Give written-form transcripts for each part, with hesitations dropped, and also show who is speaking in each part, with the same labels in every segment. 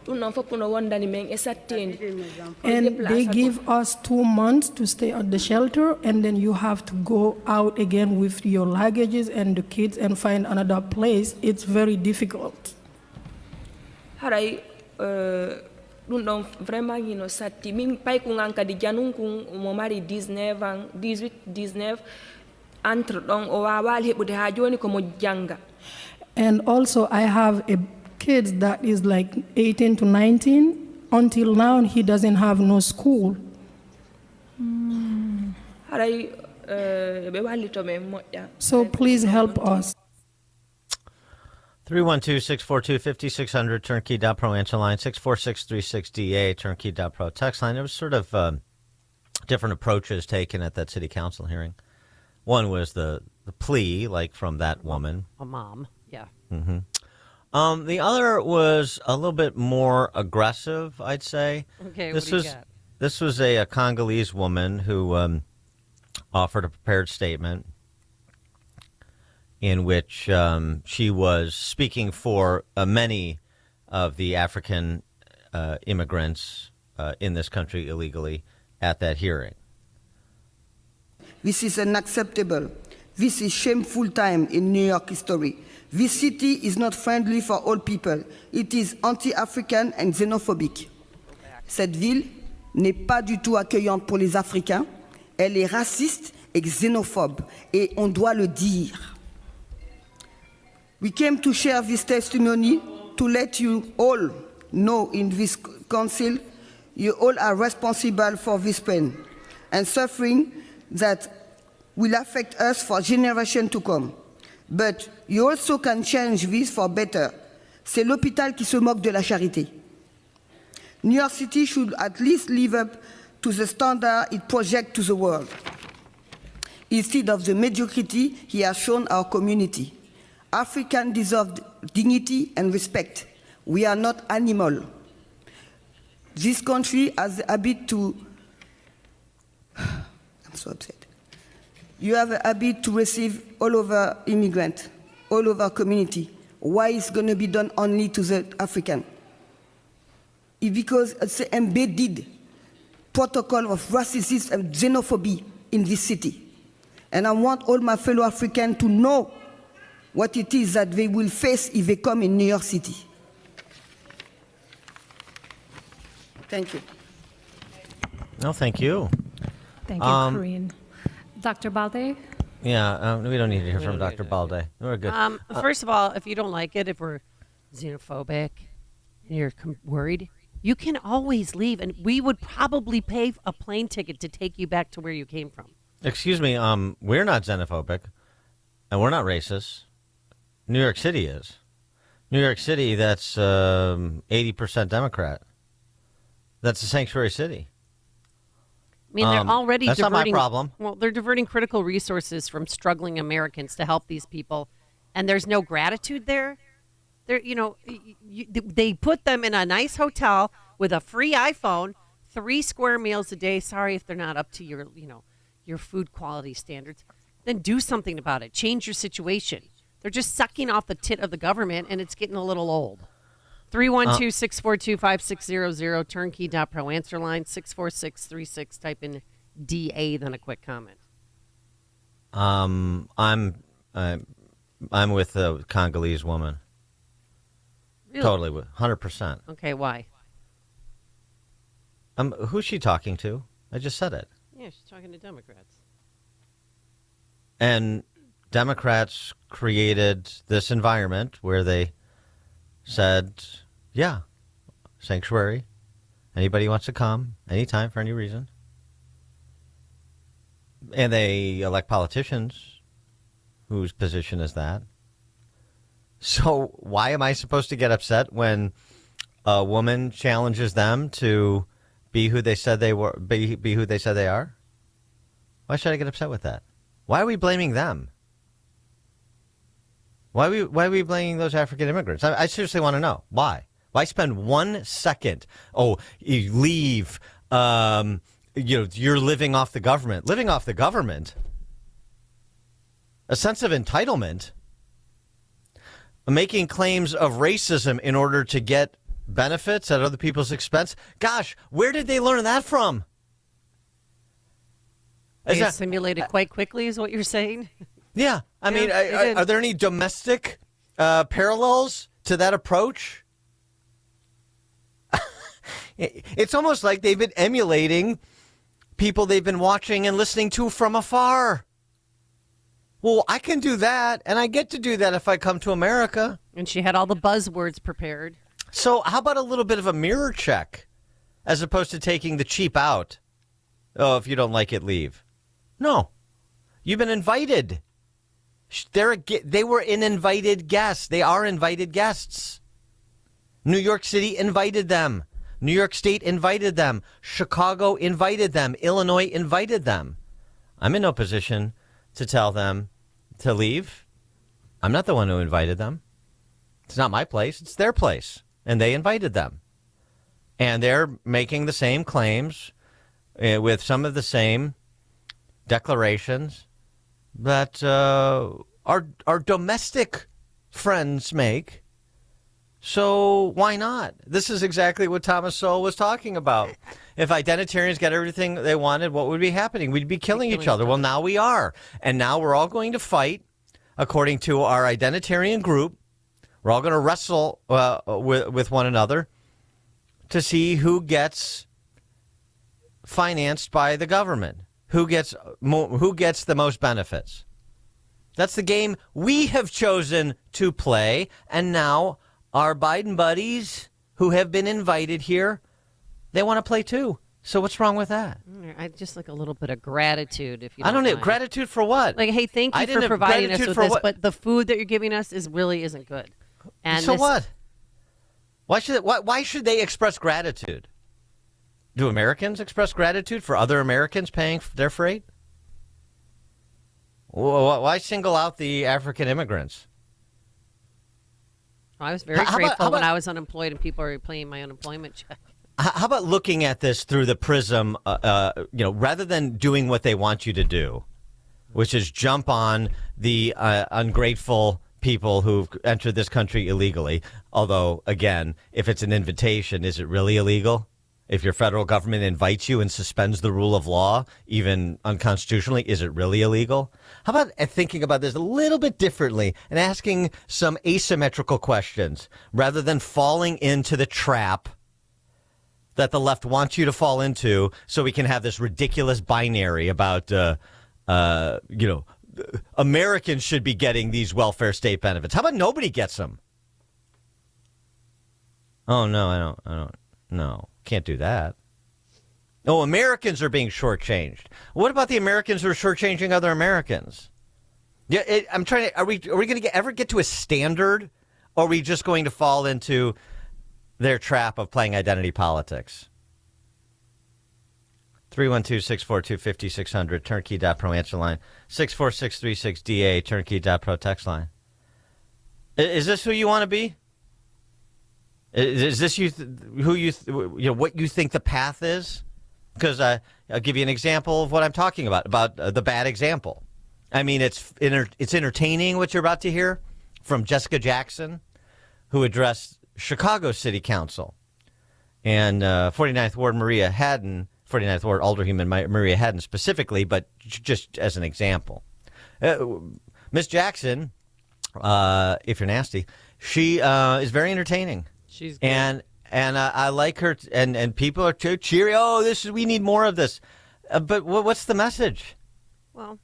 Speaker 1: And they give us 2 months to stay at the shelter, and then you have to go out again with your luggages and the kids and find another place. It's very difficult.
Speaker 2: Ɗum ɗon vraiment hino satti min pay ko an kadi janum kun mo mari 19 ans 18 19 entre ɗon o wawali heɓude ha joni komo janga.
Speaker 1: And also I have a kid that is like 18 to 19. Until now he doesn't have no school.
Speaker 2: Haray ɓe wallito men moƴƴa.
Speaker 1: So please help us.
Speaker 3: 312-642-5600, turnkey.pro answer line, 64636DA, turnkey.pro text line. There was sort of different approaches taken at that city council hearing. One was the plea, like from that woman.
Speaker 4: A mom, yeah.
Speaker 3: Mm-hmm. The other was a little bit more aggressive, I'd say.
Speaker 4: Okay, what do you got?
Speaker 3: This was a Congolese woman who offered a prepared statement in which she was speaking for many of the African immigrants in this country illegally at that hearing.
Speaker 5: This is unacceptable. This is shameful time in New York history. This city is not friendly for all people. It is anti-African and xénophobique. Cette ville n'est pas du tout accueillante pour les Africains. Elle est raciste et xénophobe, et on doit le dire. We came to share this testimony to let you all know in this council you all are responsible for this pain and suffering that will affect us for generations to come. But you also can change this for better. C'est l'hôpital qui se moque de la charité. New York City should at least live up to the standard it projects to the world, instead of the mediocrity he has shown our community. Africans deserve dignity and respect. We are not animals. This country has the habit to... I'm so upset. You have a habit to receive all over immigrants, all over community. Why is it going to be done only to the African? It's because it's an embedded protocol of racism and xenophobia in this city. And I want all my fellow Africans to know what it is that they will face if they come in New York City. Thank you.
Speaker 3: No, thank you.
Speaker 6: Thank you, Corinne. Dr. Balde?
Speaker 3: Yeah, we don't need to hear from Dr. Balde. We're good.
Speaker 4: First of all, if you don't like it, if we're xenophobic and you're worried, you can always leave, and we would probably pay a plane ticket to take you back to where you came from.
Speaker 3: Excuse me, we're not xenophobic, and we're not racist. New York City is. New York City, that's 80% Democrat. That's a sanctuary city.
Speaker 4: I mean, they're already
Speaker 3: that's
Speaker 4: diverting.
Speaker 3: Not my problem.
Speaker 4: Well, they're diverting critical resources from struggling Americans to help these people, and there's no gratitude there. They put them in a nice hotel with a free iPhone, 3 square meals a day. Sorry if they're not up to your food quality standards. Then do something about it. Change your situation. They're just sucking off the tit of the government, and it's getting a little old. 312-642-5600, turnkey.pro answer line, 64636. Type in DA, then a quick comment.
Speaker 3: I'm with the Congolese woman.
Speaker 4: Really?
Speaker 3: Totally, 100%.
Speaker 4: Okay, why?
Speaker 3: Who's she talking to? I just said it.
Speaker 4: Yeah, she's talking to Democrats.
Speaker 3: And Democrats created this environment where they said, yeah, sanctuary, anybody wants to come anytime for any reason. And they elect politicians whose position is that. So why am I supposed to get upset when a woman challenges them to be who they said they were, be who they said they are? Why should I get upset with that? Why are we blaming them? Why are we blaming those African immigrants? I seriously want to know. Why? Why spend 1 second? Oh, you leave. You're living off the government. Living off the government? A sense of entitlement? Making claims of racism in order to get benefits at other people's expense. Gosh, where did they learn that from?
Speaker 4: They assimilate it quite quickly, is what you're saying?
Speaker 3: Yeah. I mean, are there any domestic parallels to that approach? It's almost like they've been emulating people they've been watching and listening to from afar. Well, I can do that, and I get to do that if I come to America.
Speaker 4: And she had all the buzzwords prepared.
Speaker 3: So how about a little bit of a mirror check as opposed to taking the cheap out? Oh, if you don't like it, leave. No. You've been invited. They were an invited guest. They are invited guests. New York City invited them. New York State invited them. Chicago invited them. Illinois invited them. I'm in no position to tell them to leave. I'm not the one who invited them. It's not my place. It's their place. And they invited them. And they're making the same claims with some of the same declarations that our domestic friends make. So why not? This is exactly what Thomas Sowell was talking about. If identitarians got everything they wanted, what would be happening? We'd be killing each other. Well, now we are. And now we're all going to fight according to our identitarian group. We're all going to wrestle with one another to see who gets financed by the government, who gets the most benefits. That's the game we have chosen to play, and now our Biden buddies who have been invited here, they want to play too. So what's wrong with that?
Speaker 4: I just like a little bit of gratitude, if you.
Speaker 3: I don't know
Speaker 4: mind.
Speaker 3: Gratitude for what?
Speaker 4: Like, hey, thank you for providing us with this, but the food that you're giving us really isn't good. And
Speaker 3: so what? Why should they express gratitude? Do Americans express gratitude for other Americans paying their freight? Why single out the African immigrants?
Speaker 4: I was very grateful when I was unemployed and people were paying my unemployment check.
Speaker 3: How about looking at this through the prism, rather than doing what they want you to do, which is jump on the ungrateful people who've entered this country illegally. Although, again, if it's an invitation, is it really illegal? If your federal government invites you and suspends the rule of law, even unconstitutionally, is it really illegal? How about thinking about this a little bit differently and asking some asymmetrical questions rather than falling into the trap that the left wants you to fall into, so we can have this ridiculous binary about, Americans should be getting these welfare state benefits. How about nobody gets them? Oh, no, I don't. No, can't do that. Oh, Americans are being shortchanged. What about the Americans who are shortchanging other Americans? Yeah, I'm trying to. Are we going to ever get to a standard, or are we just going to fall into their trap of playing identity politics? 312-642-5600, turnkey.pro answer line. 64636DA, turnkey.pro text line. Is this who you want to be? Is this what you think the path is? Because I'll give you an example of what I'm talking about the bad example. I mean, it's entertaining what you're about to hear from Jessica Jackson, who addressed Chicago City Council and 49th Ward Maria Haddon, 49th Ward Alderwoman Maria Haddon specifically, but just as an example. Miss Jackson, if you're nasty, she is very entertaining.
Speaker 4: She's good.
Speaker 3: And I like her, and people are too cheery. Oh, we need more of this. But what's the message?
Speaker 4: Well,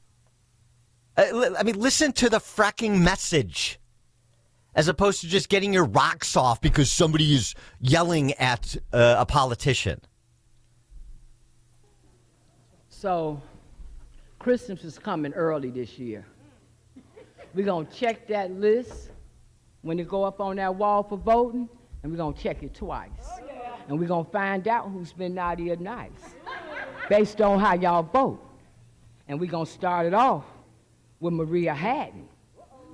Speaker 3: I mean, listen to the fracking message, as opposed to just getting your rocks off because somebody is yelling at a politician.
Speaker 7: So, Christmas is coming early this year. We're going to check that list when it go up on that wall for voting, and we're going to check it twice. Oh, yeah. And we're going to find out who's been naughty or nice based on how y'all vote. And we're going to start it off with Maria Haddon.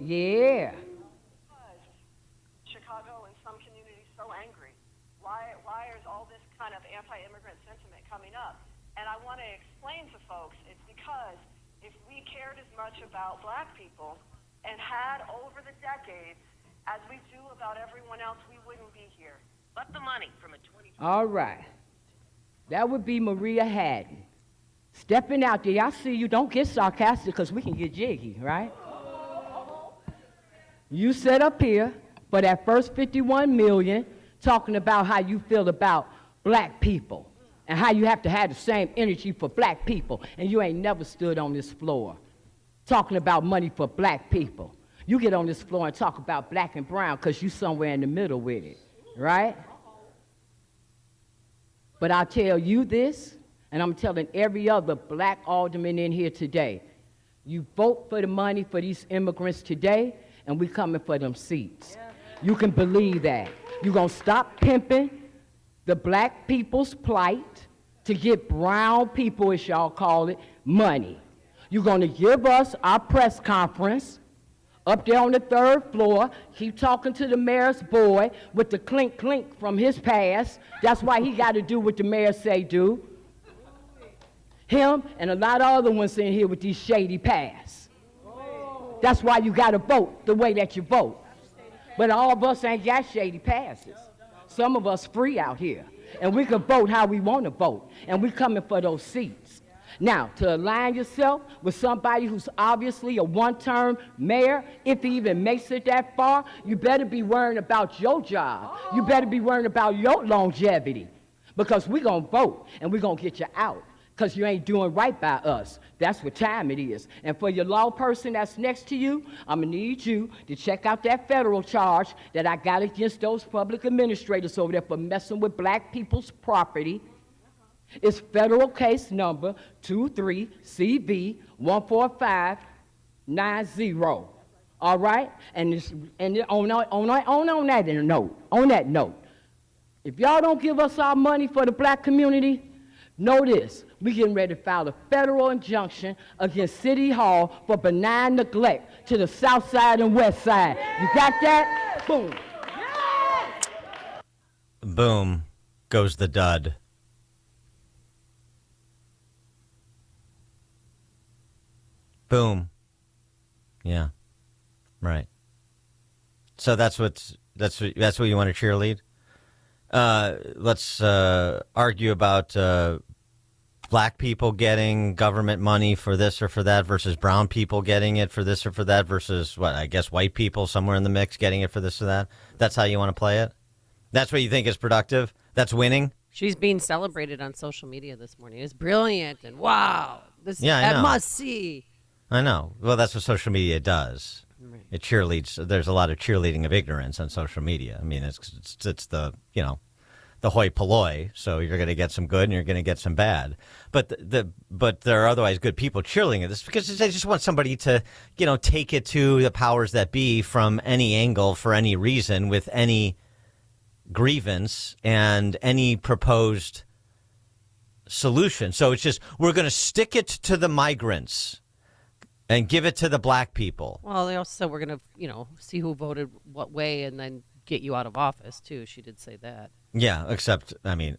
Speaker 7: Yeah.
Speaker 8: Chicago and some communities so angry? Why is all this kind of anti-immigrant sentiment coming up? And I want to explain to folks, it's because if we cared as much about black people and had over the decades as we do about everyone else, we wouldn't be here.
Speaker 9: But the money from a 20.
Speaker 7: All right. That would be Maria Haddon. Stepping out there, I see you. Don't get sarcastic because we can get jiggy, right? You set up here for that first 51 million talking about how you feel about black people and how you have to have the same energy for black people, and you ain't never stood on this floor talking about money for black people. You get on this floor and talk about black and brown because you somewhere in the middle with it, right? But I'll tell you this, and I'm telling every other black alderman in here today, you vote for the money for these immigrants today, and we coming for them seats. You can believe that. You're going to stop pimping the black people's plight to get brown people, as y'all call it, money. You're going to give us our press conference up there on the 3rd floor, keep talking to the mayor's boy with the clink clink from his past. That's why he got to do what the mayor say do. Him and a lot of other ones in here with these shady pasts. That's why you got to vote the way that you vote. But all of us ain't got shady passes. Some of us free out here, and we can vote how we want to vote, and we coming for those seats. Now, to align yourself with somebody who's obviously a one-term mayor, if he even makes it that far, you better be worrying about your job. You better be worrying about your longevity, because we're going to vote, and we're going to get you out, because you ain't doing right by us. That's what time it is. And for your law person that's next to you, I'm going to need you to check out that federal charge that I got against those public administrators over there for messing with black people's property. It's federal case number 23CV14590. All right? And on that note, if y'all don't give us our money for the black community, know this, we getting ready to file a federal injunction against City Hall for benign neglect to the south side and west side. You got that? Boom.
Speaker 3: Boom goes the dud. Boom. Yeah. Right. So that's what you want to cheerlead? Let's argue about black people getting government money for this or for that versus brown people getting it for this or for that versus, what, I guess white people somewhere in the mix getting it for this or that. That's how you want to play it? That's what you think is productive? That's winning?
Speaker 4: She's being celebrated on social media this morning. It's brilliant and wow. This is a must see.
Speaker 3: I know. Well, that's what social media does.
Speaker 4: Right.
Speaker 3: It cheerleads. There's a lot of cheerleading of ignorance on social media. I mean, it's the, the hoi polloi. So you're going to get some good and you're going to get some bad. But but there are otherwise good people cheerleading this because they just want somebody to, take it to the powers that be from any angle for any reason with any grievance and any proposed solution. So it's just, we're going to stick it to the migrants and give it to the black people.
Speaker 4: Well, they also we're going to, see who voted what way and then get you out of office, too. She did say that. Yeah,
Speaker 3: except, I know.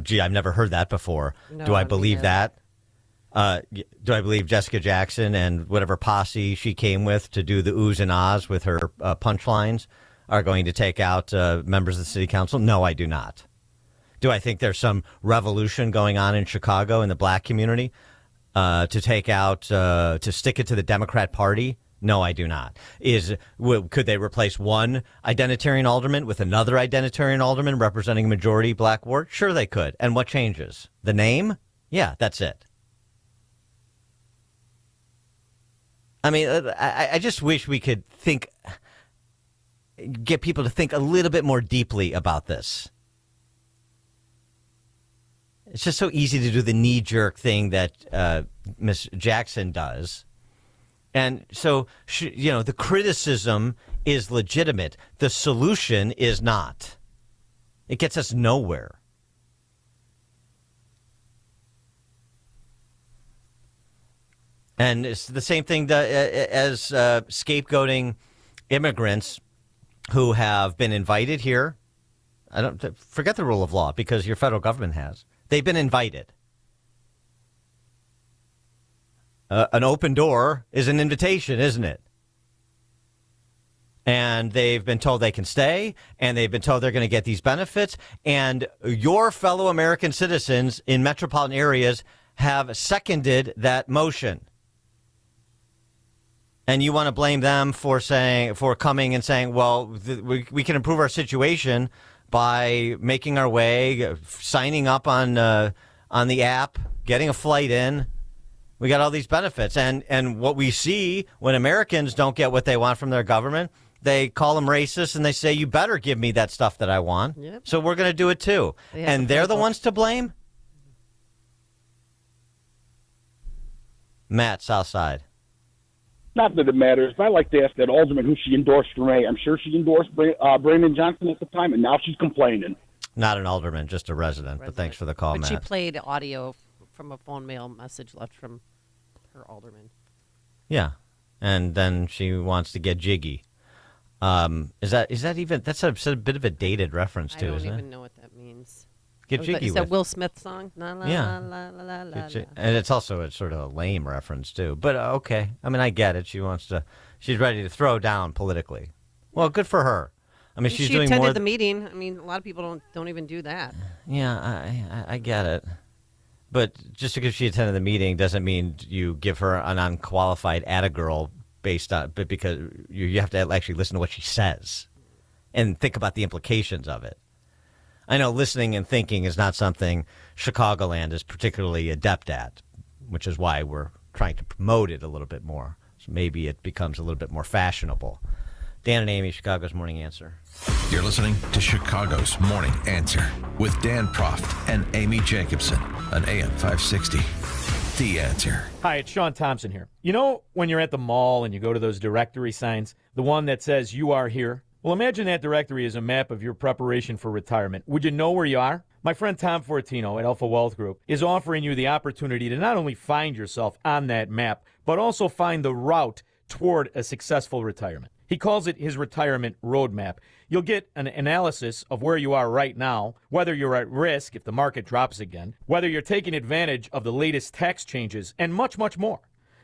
Speaker 4: Gee,
Speaker 3: I've never heard that before.
Speaker 4: No,
Speaker 3: do I believe that? Do I believe Jessica Jackson and whatever posse she came with to do the oohs and ahs with her punchlines are going to take out members of the city council? No, I do not. Do I think there's some revolution going on in Chicago in the black community? To take out, to stick it to the Democrat Party? No, I do not. Could they replace one identitarian alderman with another identitarian alderman representing a majority black ward? Sure, they could. And what changes? The name? Yeah, that's it. I mean, I just wish we could get people to think a little bit more deeply about this. It's just so easy to do the knee-jerk thing that Miss Jackson does. And so, the criticism is legitimate. The solution is not. It gets us nowhere. And it's the same thing as scapegoating immigrants who have been invited here. Forget the rule of law because your federal government has. They've been invited. An open door is an invitation, isn't it? and they've been told they can stay, and they've been told they're going to get these benefits, and your fellow American citizens in metropolitan areas have seconded that motion. And you want to blame them for coming and saying, well, we can improve our situation by making our way, signing up on the app, getting a flight in. We got all these benefits. And what we see when Americans don't get what they want from their government, they call them racist and they say, you better give me that stuff that I want.
Speaker 4: Yep.
Speaker 3: So we're going to do it too. And they're the ones to blame? Matt, Southside.
Speaker 9: Not that it matters, but I'd like to ask that alderman who she endorsed for May. I'm sure she endorsed Brandon Johnson at the time, and now she's complaining.
Speaker 3: Not an alderman, just a resident. But thanks for the call,
Speaker 4: But
Speaker 3: Matt.
Speaker 4: she played audio from a phone mail message left from her alderman.
Speaker 3: Yeah, and then she wants to get jiggy. Is that even? That's a bit of a dated reference too, isn't it?
Speaker 4: I don't even know what that means.
Speaker 3: Get jiggy
Speaker 4: Is that
Speaker 3: with.
Speaker 4: Will Smith song? La, la,
Speaker 3: Yeah.
Speaker 4: la, la, la, la, la.
Speaker 3: And it's also a sort of a lame reference too. But okay, I mean, I get it. She's ready to throw down politically. Well, good for her. I mean, she's
Speaker 4: she
Speaker 3: doing
Speaker 4: attended
Speaker 3: more.
Speaker 4: the meeting. I mean, a lot of people don't even do that.
Speaker 3: Yeah, I get it. But just because she attended the meeting doesn't mean you give her an unqualified attagirl based on, but because you have to actually listen to what she says and think about the implications of it. I know listening and thinking is not something Chicagoland is particularly adept at, which is why we're trying to promote it a little bit more. So maybe it becomes a little bit more fashionable. Dan and Amy, Chicago's Morning Answer.
Speaker 10: You're listening to Chicago's Morning Answer with Dan Proft and Amy Jacobson on AM 560. The Answer.
Speaker 11: Hi, it's Sean Thompson here. You know when you're at the mall and you go to those directory signs, the one that says you are here? Well, imagine that directory is a map of your preparation for retirement. Would you know where you are? My friend Tom Fortino at Alpha Wealth Group is offering you the opportunity to not only find yourself on that map, but also find the route toward a successful retirement. He calls it his retirement roadmap. You'll get an analysis of where you are right now, whether you're at risk if the market drops again, whether you're taking advantage of the latest tax changes, and much, much more.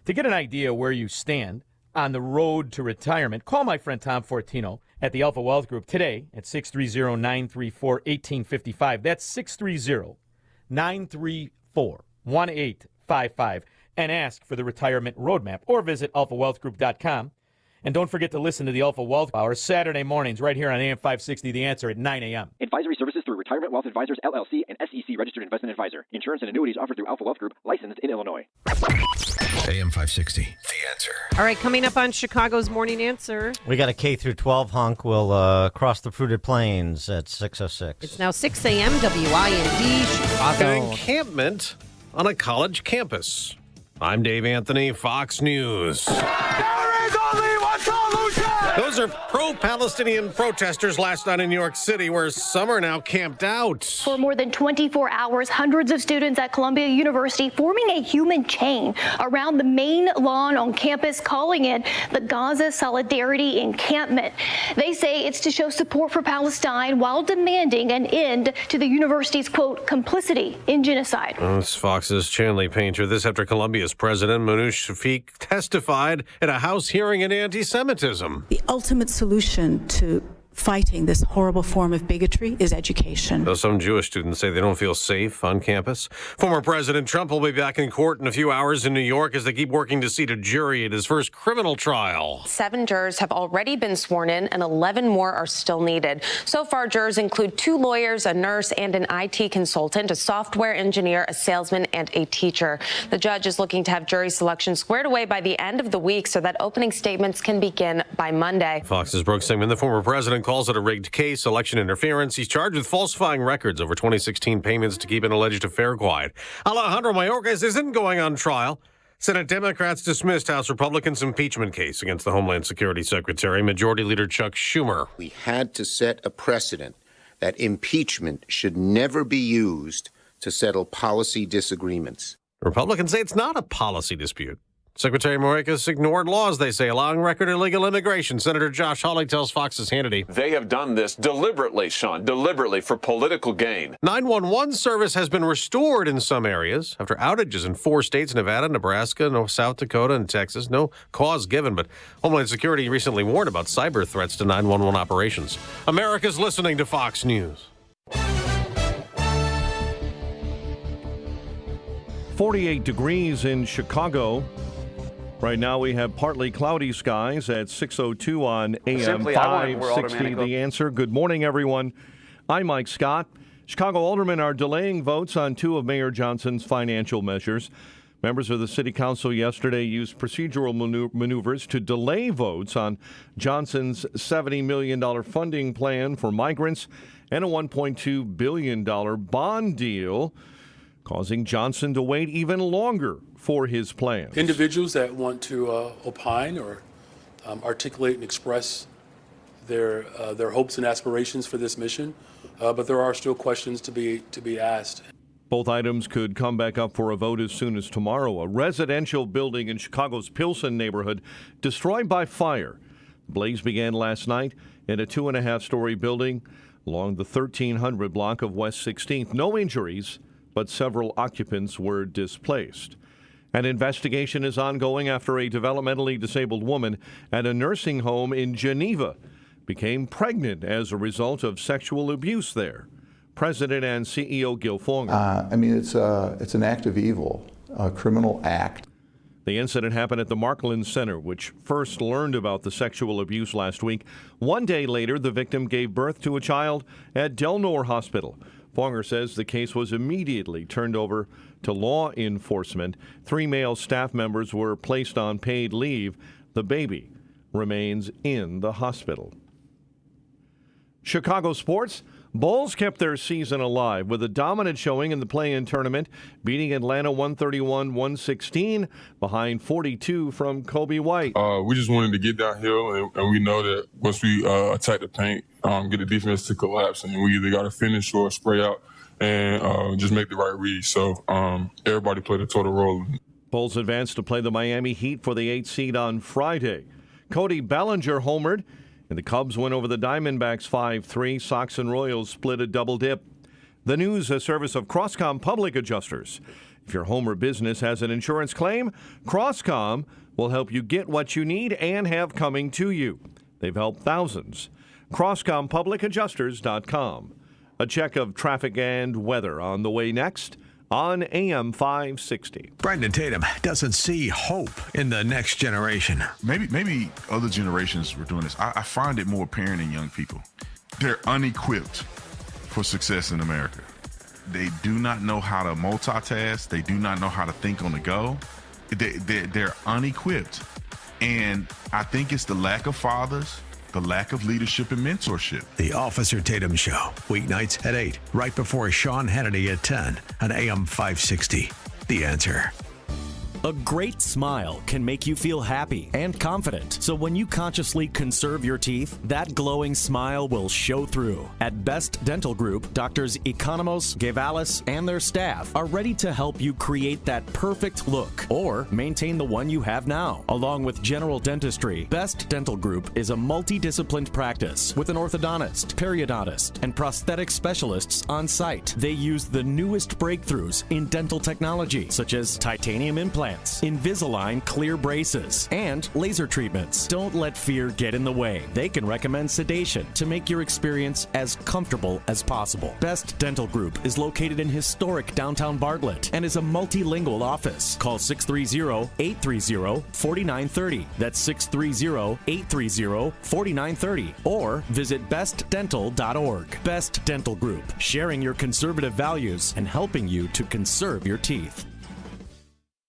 Speaker 11: To get an idea where you stand on the road to retirement, call my friend Tom Fortino at the Alpha Wealth Group today at 630-934-1855. That's 630-934-1855. And ask for the retirement roadmap or visit alphawealthgroup.com. And don't forget to listen to the Alpha Wealth Hour Saturday mornings right here on AM 560, The Answer at 9 a.m.
Speaker 12: Advisory services through Retirement Wealth Advisors, LLC, and SEC Registered Investment Advisor. Insurance and annuities offered through Alpha Wealth Group, licensed in Illinois.
Speaker 10: AM 560, The Answer.
Speaker 4: All right, coming up on Chicago's Morning Answer.
Speaker 3: We got a K through 12 hunk. We'll cross the fruited plains at 6:06.
Speaker 4: It's now 6 a.m. WIND Chicago.
Speaker 13: An encampment on a college campus. I'm Dave Anthony, Fox News.
Speaker 14: There is only one solution!
Speaker 13: Those are pro-Palestinian protesters last night in New York City, where some are now camped out.
Speaker 15: For more than 24 hours, hundreds of students at Columbia University forming a human chain around the main lawn on campus, calling it the Gaza Solidarity Encampment. They say it's to show support for Palestine while demanding an end to the university's, quote, complicity in genocide.
Speaker 13: It's Fox's Chanley Painter. This after Columbia's president, Manoush Shafiq, testified at a House hearing in anti-Semitism.
Speaker 16: The ultimate solution to fighting this horrible form of bigotry is education.
Speaker 13: Though some Jewish students say they don't feel safe on campus. Former President Trump will be back in court in a few hours in New York as they keep working to seat a jury at his first criminal trial.
Speaker 17: 7 jurors have already been sworn in and 11 more are still needed. So far, jurors include 2 lawyers, a nurse, and an IT consultant, a software engineer, a salesman, and a teacher. The judge is looking to have jury selection squared away by the end of the week so that opening statements can begin by Monday.
Speaker 13: Fox's Brooke Singman, the former president, calls it a rigged case, election interference. He's charged with falsifying records over 2016 payments to keep an alleged affair quiet. Alejandro Mayorkas isn't going on trial. Senate Democrats dismissed House Republicans' impeachment case against the Homeland Security Secretary, Majority Leader Chuck Schumer.
Speaker 18: We had to set a precedent that impeachment should never be used to settle policy disagreements.
Speaker 13: Republicans say it's not a policy dispute. Secretary Mayorkas ignored laws, they say, allowing record illegal immigration. Senator Josh Hawley tells Fox's Hannity.
Speaker 19: They have done this deliberately, Sean, deliberately for political gain.
Speaker 13: 911 service has been restored in some areas after outages in 4 states, Nevada, Nebraska, South Dakota, and Texas. No cause given, but Homeland Security recently warned about cyber threats to 911 operations. America's listening to Fox News.
Speaker 20: 48 degrees in Chicago. Right now we have partly cloudy skies at 6:02 on AM 560. The Answer. Good morning, everyone. I'm Mike Scott. Chicago aldermen are delaying votes on 2 of Mayor Johnson's financial measures. Members of the city council yesterday used procedural maneuvers to delay votes on Johnson's $70 million funding plan for migrants and a $1.2 billion bond deal, causing Johnson to wait even longer for his plans.
Speaker 21: Individuals that want to opine or articulate and express their hopes and aspirations for this mission, but there are still questions to be asked.
Speaker 20: Both items could come back up for a vote as soon as tomorrow. A residential building in Chicago's Pilsen neighborhood destroyed by fire. The blaze began last night in a 2.5-story building along the 1300 block of West 16th. No injuries, but several occupants were displaced. An investigation is ongoing after a developmentally disabled woman at a nursing home in Geneva became pregnant as a result of sexual abuse there. President and CEO Gil Fonger.
Speaker 22: It's an act of evil, a criminal act.
Speaker 20: The incident happened at the Markland Center, which first learned about the sexual abuse last week. 1 day later, the victim gave birth to a child at Del Nor Hospital. Fonger says the case was immediately turned over to law enforcement. 3 male staff members were placed on paid leave. The baby remains in the hospital. Chicago sports. Bulls kept their season alive with a dominant showing in the play-in tournament, beating Atlanta 131-116 behind 42 from Kobe White.
Speaker 23: We just wanted to get downhill, and we know that once we attack the paint, get the defense to collapse, and we either got to finish or spray out and just make the right read. So everybody played a total role.
Speaker 20: Bulls advanced to play the Miami Heat for the 8th seed on Friday. Cody Bellinger homered, and the Cubs win over the Diamondbacks 5-3. Sox and Royals split a double dip. The News, a service of Crosscom Public Adjusters. If your home or business has an insurance claim, Crosscom will help you get what you need and have coming to you. They've helped thousands. CrosscomPublicAdjusters.com. A check of traffic and weather on the way next on AM 560.
Speaker 10: Brendan Tatum doesn't see hope in the next generation.
Speaker 24: Maybe other generations were doing this. I find it more apparent in young people. They're unequipped for success in America. They do not know how to multitask. They do not know how to think on the go. They're unequipped. And I think it's the lack of fathers, the lack of leadership and mentorship.
Speaker 10: The Officer Tatum Show, weeknights at 8, right before Sean Hannity at 10 on AM 560. The Answer.
Speaker 25: A great smile can make you feel happy and confident. So when you consciously conserve your teeth, that glowing smile will show through. At Best Dental Group, Doctors Economos, Gevalis, and their staff are ready to help you create that perfect look or maintain the one you have now. Along with general dentistry, Best Dental Group is a multidisciplined practice with an orthodontist, periodontist, and prosthetic specialists on site. They use the newest breakthroughs in dental technology, such as titanium implants, Invisalign clear braces, and laser treatments. Don't let fear get in the way. They can recommend sedation to make your experience as comfortable as possible. Best Dental Group is located in historic downtown Bartlett and is a multilingual office. Call 630-830-4930. That's 630-830-4930. Or visit bestdental.org. Best Dental Group, sharing your conservative values and helping you to conserve your teeth.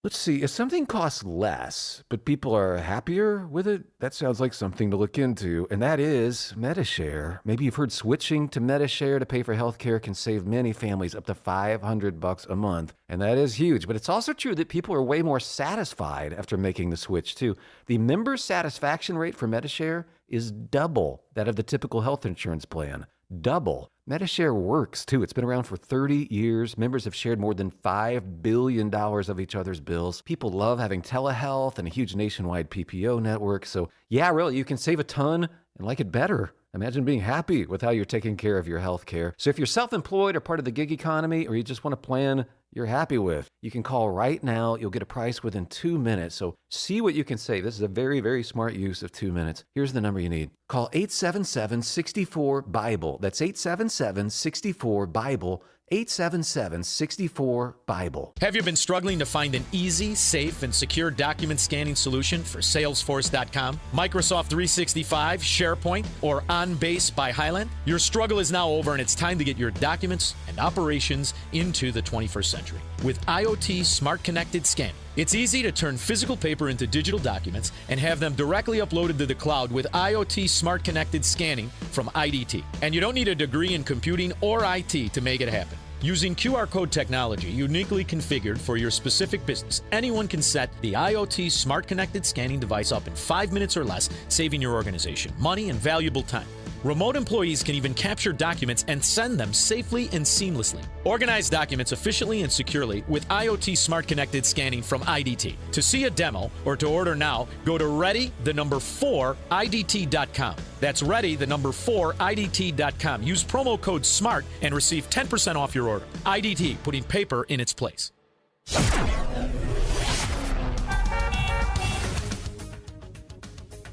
Speaker 26: Let's see, if something costs less, but people are happier with it, that sounds like something to look into, and that is MediShare. Maybe you've heard switching to MediShare to pay for healthcare can save many families up to $500 a month, and that is huge. But it's also true that people are way more satisfied after making the switch, too. The member satisfaction rate for MediShare is double that of the typical health insurance plan. double. Metashare works, too. It's been around for 30 years. Members have shared more than $5 billion of each other's bills. People love having telehealth and a huge nationwide PPO network. So, yeah, really, you can save a ton and like it better. Imagine being happy with how you're taking care of your health care. So if you're self-employed or part of the gig economy, or you just want a plan you're happy with, you can call right now. You'll get a price within 2 minutes. So see what you can save. This is a very, very smart use of 2 minutes. Here's the number you need. Call 877-64-BIBLE. That's 877-64-BIBLE. 877-64-BIBLE.
Speaker 11: Have you been struggling to find an easy, safe, and secure document scanning solution for Salesforce.com, Microsoft 365, SharePoint, or OnBase by Highland? Your struggle is now over, and it's time to get your documents and operations into the 21st century. With IoT Smart Connected Scanning, it's easy to turn physical paper into digital documents and have them directly uploaded to the cloud with IoT Smart Connected Scanning from IDT. And you don't need a degree in computing or IT to make it happen. Using QR code technology uniquely configured for your specific business, anyone can set the IoT Smart Connected Scanning device up in 5 minutes or less, saving your organization money and valuable time. Remote employees can even capture documents and send them safely and seamlessly. Organize documents efficiently and securely with IoT Smart Connected Scanning from IDT. To see a demo or to order now, go to ready4idt.com. That's ready4idt.com. Use promo code SMART and receive 10% off your order. IDT, putting paper in its place.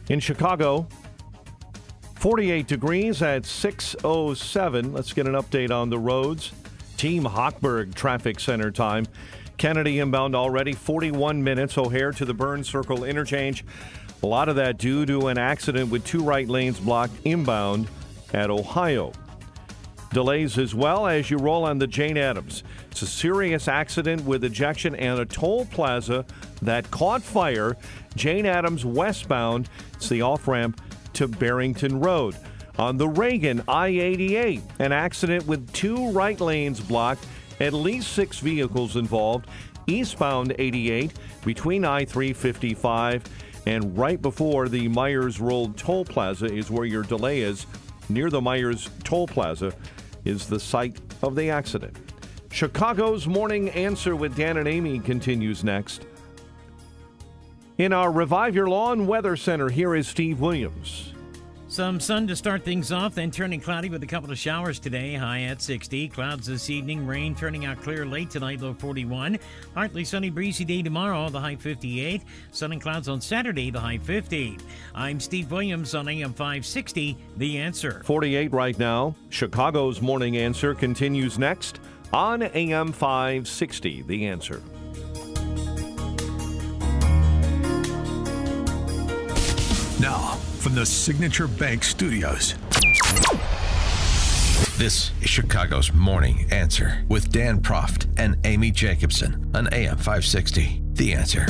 Speaker 20: In Chicago, 48 degrees at 6:07. Let's get an update on the roads. Team Hochberg Traffic Center time. Kennedy inbound already, 41 minutes. O'Hare to the Burn Circle interchange. A lot of that due to an accident with 2 right lanes blocked inbound at Ohio. Delays as well as you roll on the Jane Addams. It's a serious accident with ejection and a toll plaza that caught fire. Jane Addams westbound. It's the off-ramp to Barrington Road. On the Reagan I-88, an accident with 2 right lanes blocked, at least 6 vehicles involved, eastbound 88 between I-355 and right before the Myers Road Toll Plaza is where your delay is. Near the Myers Toll Plaza is the site of the accident. Chicago's Morning Answer with Dan and Amy continues next. In our Revive Your Lawn Weather Center, here is Steve Williams.
Speaker 1: Some sun to start things off, then turning cloudy with a couple of showers today, high at 60. Clouds this evening, rain turning out clear late tonight, low 41. Partly sunny, breezy day tomorrow, the high 58. Sun and clouds on Saturday, the high 50. I'm Steve Williams on AM 560, The Answer.
Speaker 20: 48 right now. Chicago's Morning Answer continues next on AM 560, The Answer.
Speaker 10: Now, from the Signature Bank Studios, this is Chicago's Morning Answer with Dan Proft and Amy Jacobson on AM 560. The Answer.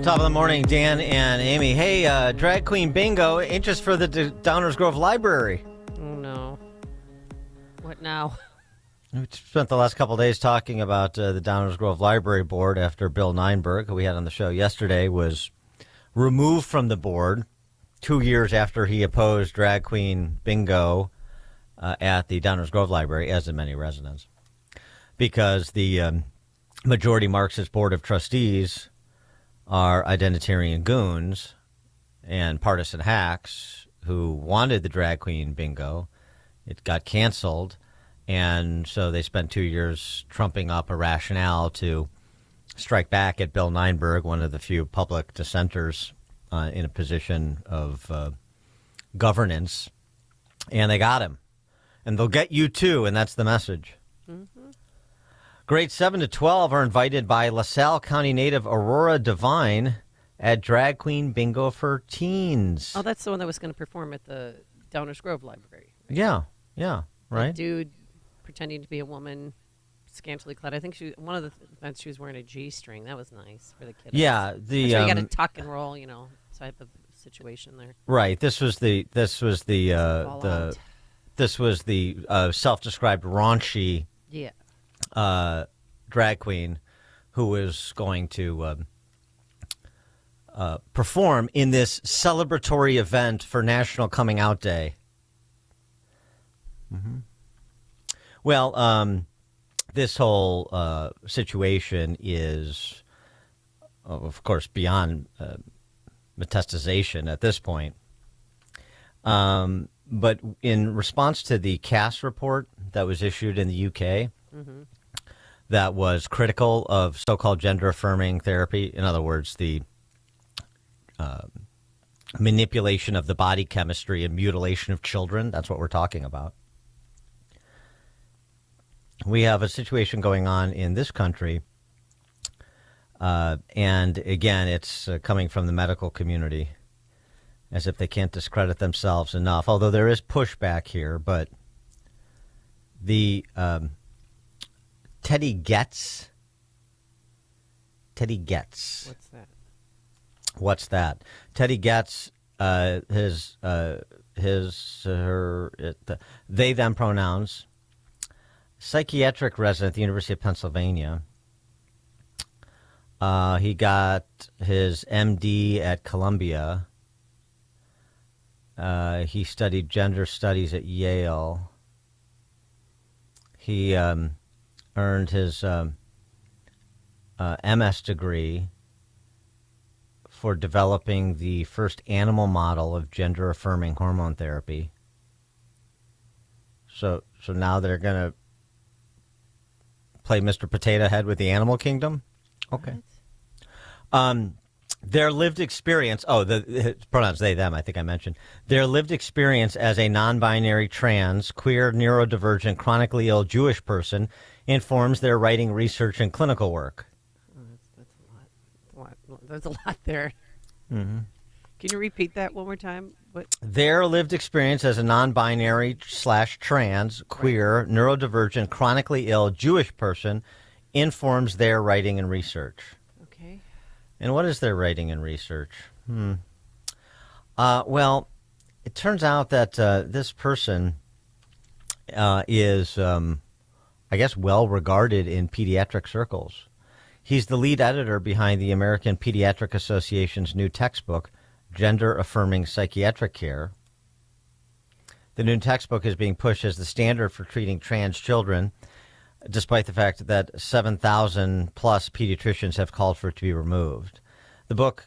Speaker 3: Top of the morning, Dan and Amy. Hey, drag queen bingo, interest for the Downers Grove Library.
Speaker 4: Oh, no. What now?
Speaker 3: We spent the last couple of days talking about the Downers Grove Library Board after Bill Nienberg, who we had on the show yesterday, was removed from the board 2 years after he opposed drag queen bingo at the Downers Grove Library, as did many residents, because the majority Marxist Board of Trustees are identitarian goons and partisan hacks who wanted the drag queen bingo. It got canceled, and so they spent 2 years trumping up a rationale to strike back at Bill Nienberg, one of the few public dissenters in a position of governance, and they got him. And they'll get you too, and that's the message. Mm-hmm. Grades 7 to 12 are invited by LaSalle County native Aurora Devine at Drag Queen Bingo for Teens.
Speaker 4: Oh, that's the one that was going to perform at the Downers Grove Library.
Speaker 3: Yeah, right?
Speaker 4: That dude pretending to be a woman, scantily clad. I think one of the events she was wearing a G-string. That was nice for the kiddos.
Speaker 3: Yeah.
Speaker 4: You got to tuck and roll, type of situation there.
Speaker 3: Right. This was the self-described raunchy drag queen who was going to perform in this celebratory event for National Coming Out Day. Mm-hmm. Well, this whole situation is, of course, beyond metastasization at this point. But in response to the Cass report that was issued in the UK, that was critical of so-called gender-affirming therapy, in other words, the manipulation of the body chemistry and mutilation of children, that's what we're talking about. We have a situation going on in this country, and again, it's coming from the medical community, as if they can't discredit themselves enough, although there is pushback here. But the Teddy Getz. What's that? Teddy Getz, they, them pronouns, psychiatric resident at the University of Pennsylvania. He got his MD at Columbia. He studied gender studies at Yale. He earned his MS degree for developing the first animal model of gender-affirming hormone therapy. So now they're going to play Mr. Potato Head with the animal kingdom? Okay. Their lived experience, the pronouns they, them, I think I mentioned. Their lived experience as a non-binary, trans, queer, neurodivergent, chronically ill Jewish person informs their writing, research, and clinical work.
Speaker 4: That's a lot. There's a lot there.
Speaker 3: Mm-hmm.
Speaker 4: Can you repeat that one more time?
Speaker 3: Their lived experience as a non-binary / trans, queer, neurodivergent, chronically ill Jewish person informs their writing and research.
Speaker 4: Okay.
Speaker 3: And what is their writing and research? Well, it turns out that this person is, I guess, well regarded in pediatric circles. He's the lead editor behind the American Pediatric Association's new textbook, Gender Affirming Psychiatric Care. The new textbook is being pushed as the standard for treating trans children, despite the fact that 7,000 plus pediatricians have called for it to be removed. The book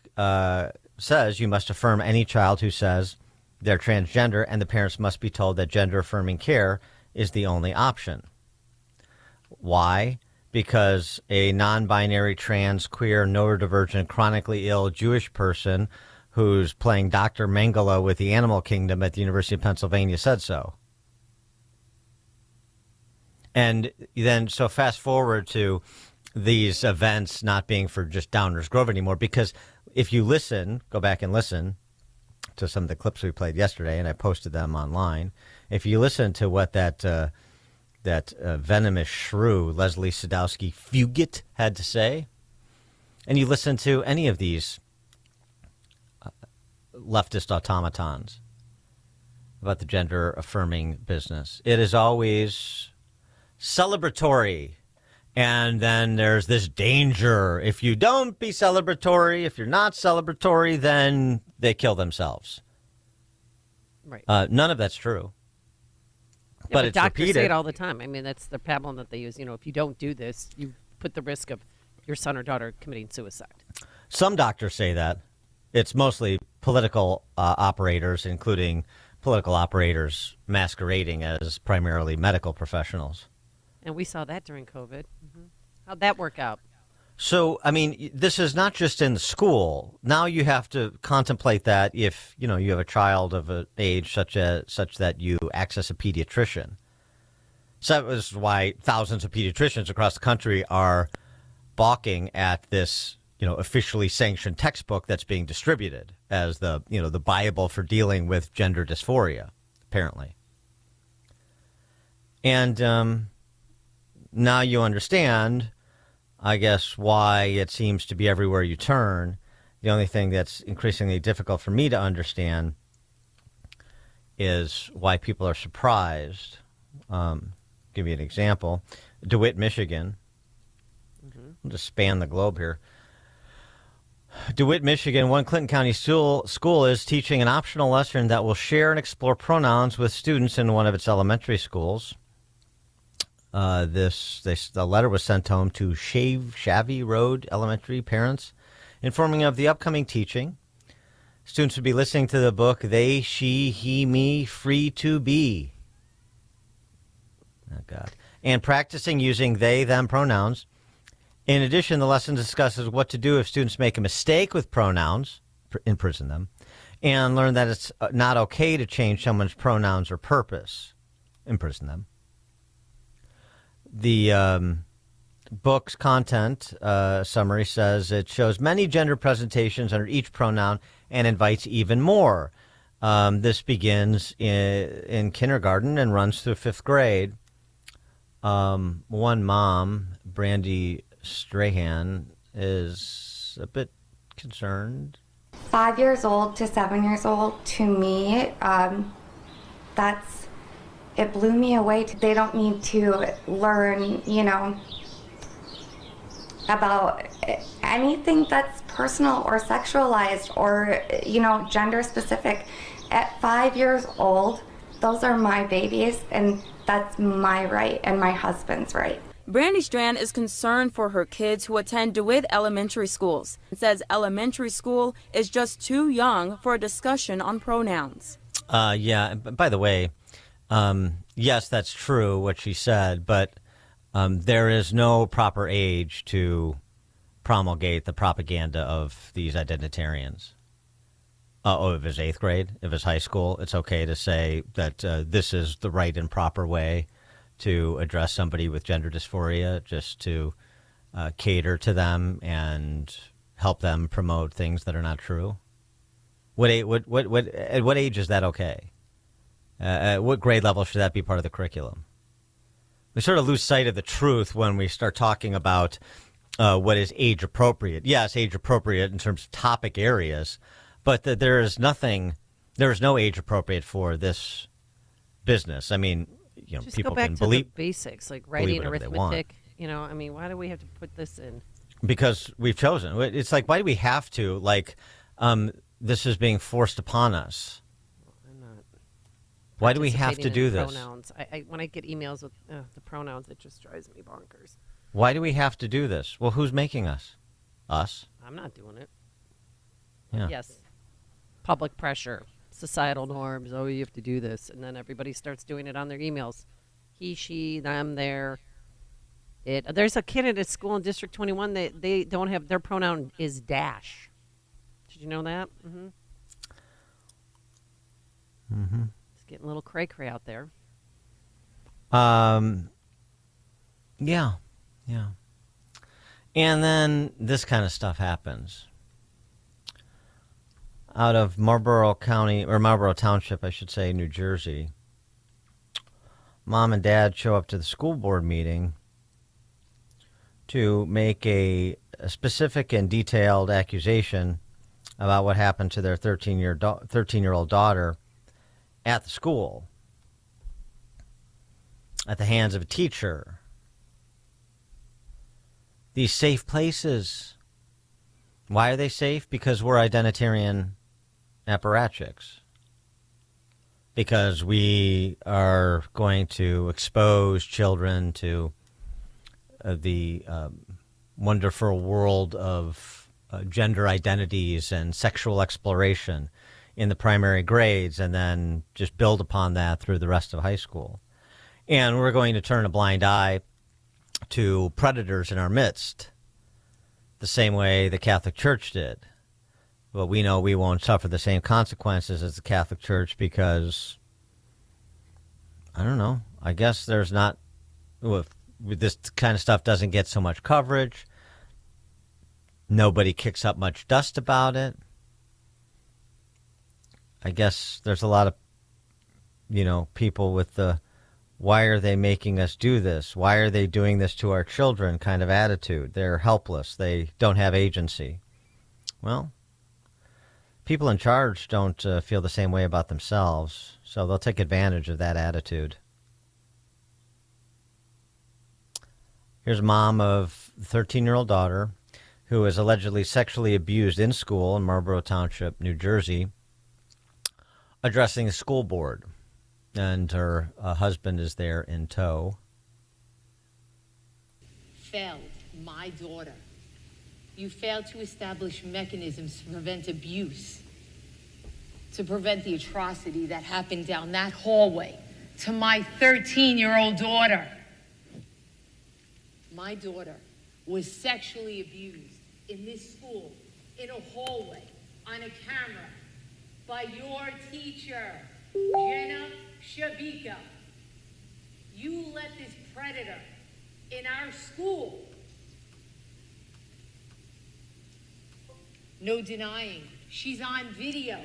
Speaker 3: says you must affirm any child who says they're transgender, and the parents must be told that gender-affirming care is the only option. Why? Because a non-binary, trans, queer, neurodivergent, chronically ill Jewish person who's playing Dr. Mengele with the Animal Kingdom at the University of Pennsylvania said so. And then, so fast forward to these events not being for just Downers Grove anymore, because if you listen, go back and listen to some of the clips we played yesterday, and I posted them online. If you listen to what that venomous shrew, Leslie Sadowski-Fugit, had to say, and you listen to any of these leftist automatons about the gender-affirming business, it is always celebratory. And then there's this danger. If you don't be celebratory, if you're not celebratory, then they kill themselves.
Speaker 4: Right.
Speaker 3: None of that's true.
Speaker 4: Yeah,
Speaker 3: but it's
Speaker 4: doctors
Speaker 3: repeated.
Speaker 4: say it all the time. I mean, that's the pablum that they use. You know, if you don't do this, you put the risk of your son or daughter committing suicide.
Speaker 3: Some doctors say that. It's mostly political operators, including political operators masquerading as primarily medical professionals.
Speaker 4: And we saw that during COVID. Mm-hmm. How'd that work out?
Speaker 3: So, I mean, this is not just in the school. Now you have to contemplate that if, you know, you have a child of an age such that you access a pediatrician. So that was why thousands of pediatricians across the country are balking at this, you know, officially sanctioned textbook that's being distributed as the, you know, the Bible for dealing with gender dysphoria, apparently. And now you understand, I guess, why it seems to be everywhere you turn. The only thing that's increasingly difficult for me to understand is why people are surprised. Give you an example. DeWitt, Michigan. I'll just span the globe here. DeWitt, Michigan, one Clinton County school is teaching an optional lesson that will share and explore pronouns with students in one of its elementary schools. The letter was sent home to Shavy Road Elementary parents, informing of the upcoming teaching. Students would be listening to the book They, She, He, Me, Free to Be. Oh, God. And practicing using they, them pronouns. In addition, the lesson discusses what to do if students make a mistake with pronouns, imprison them, and learn that it's not okay to change someone's pronouns or purpose, imprison them. The book's content summary says it shows many gender presentations under each pronoun and invites even more. This begins in kindergarten and runs through fifth grade. One mom, Brandy Strahan, is a bit concerned.
Speaker 2: 5 years old to 7 years old, to me, it blew me away. They don't need to learn, about anything that's personal or sexualized or, gender specific. At 5 years old, those are my babies, and that's my right and my husband's right.
Speaker 5: Brandy Strand is concerned for her kids who attend DeWitt elementary schools and says elementary school is just too young for a discussion on pronouns.
Speaker 3: Yeah, by the way, yes, that's true what she said, but there is no proper age to promulgate the propaganda of these identitarians. If it's eighth grade, if it's high school, it's okay to say that this is the right and proper way to address somebody with gender dysphoria, just to cater to them and help them promote things that are not true. At what age is that okay? At what grade level should that be part of the curriculum? We sort of lose sight of the truth when we start talking about what is age appropriate. Yes, age appropriate in terms of topic areas, but there is no age appropriate for this business. I mean,
Speaker 4: Just
Speaker 3: people
Speaker 4: go back
Speaker 3: can
Speaker 4: to
Speaker 3: believe
Speaker 4: the basics, like writing,
Speaker 3: whatever they want.
Speaker 4: arithmetic. Why do we have to put this in?
Speaker 3: Because we've chosen. It's like, why do we have to? Like, this is being forced upon us.
Speaker 4: I'm not.
Speaker 3: Why do we have to do this?
Speaker 4: Pronouns. When I get emails with the pronouns, it just drives me bonkers.
Speaker 3: Why do we have to do this? Well, who's making us? Us?
Speaker 4: I'm not doing it.
Speaker 3: Yeah.
Speaker 4: Yes. Public pressure, societal norms. Oh, you have to do this, and then everybody starts doing it on their emails. He, she, them, their. It. There's a kid at a school in District 21. They don't have their pronoun is dash. Did you know that? Mm-hmm.
Speaker 3: Mm-hmm.
Speaker 4: It's getting a little cray-cray out there.
Speaker 3: Yeah. And then this kind of stuff happens. Out of Marlborough County, or Marlborough Township, I should say, New Jersey. Mom and dad show up to the school board meeting to make a specific and detailed accusation about what happened to their 13-year-old daughter at the school at the hands of a teacher. These safe places. Why are they safe? Because we're identitarian apparatchiks. Because we are going to expose children to the wonderful world of gender identities and sexual exploration in the primary grades, and then just build upon that through the rest of high school. And we're going to turn a blind eye to predators in our midst, the same way the Catholic Church did. But we know we won't suffer the same consequences as the Catholic Church because, I don't know, I guess there's not, this kind of stuff doesn't get so much coverage. Nobody kicks up much dust about it. I guess there's a lot of, people with the, why are they making us do this? Why are they doing this to our children kind of attitude? They're helpless. They don't have agency. Well, people in charge don't feel the same way about themselves, so they'll take advantage of that attitude. Here's a mom of a 13-year-old daughter who was allegedly sexually abused in school in Marlborough Township, New Jersey, addressing the school board, and her husband is there in tow.
Speaker 6: Failed, my daughter. You failed to establish mechanisms to prevent abuse, to prevent the atrocity that happened down that hallway to my 13-year-old daughter. My daughter was sexually abused in this school, in a hallway, on a camera, by your teacher, Jenna Shabika. You let this predator in our school. No denying, she's on video.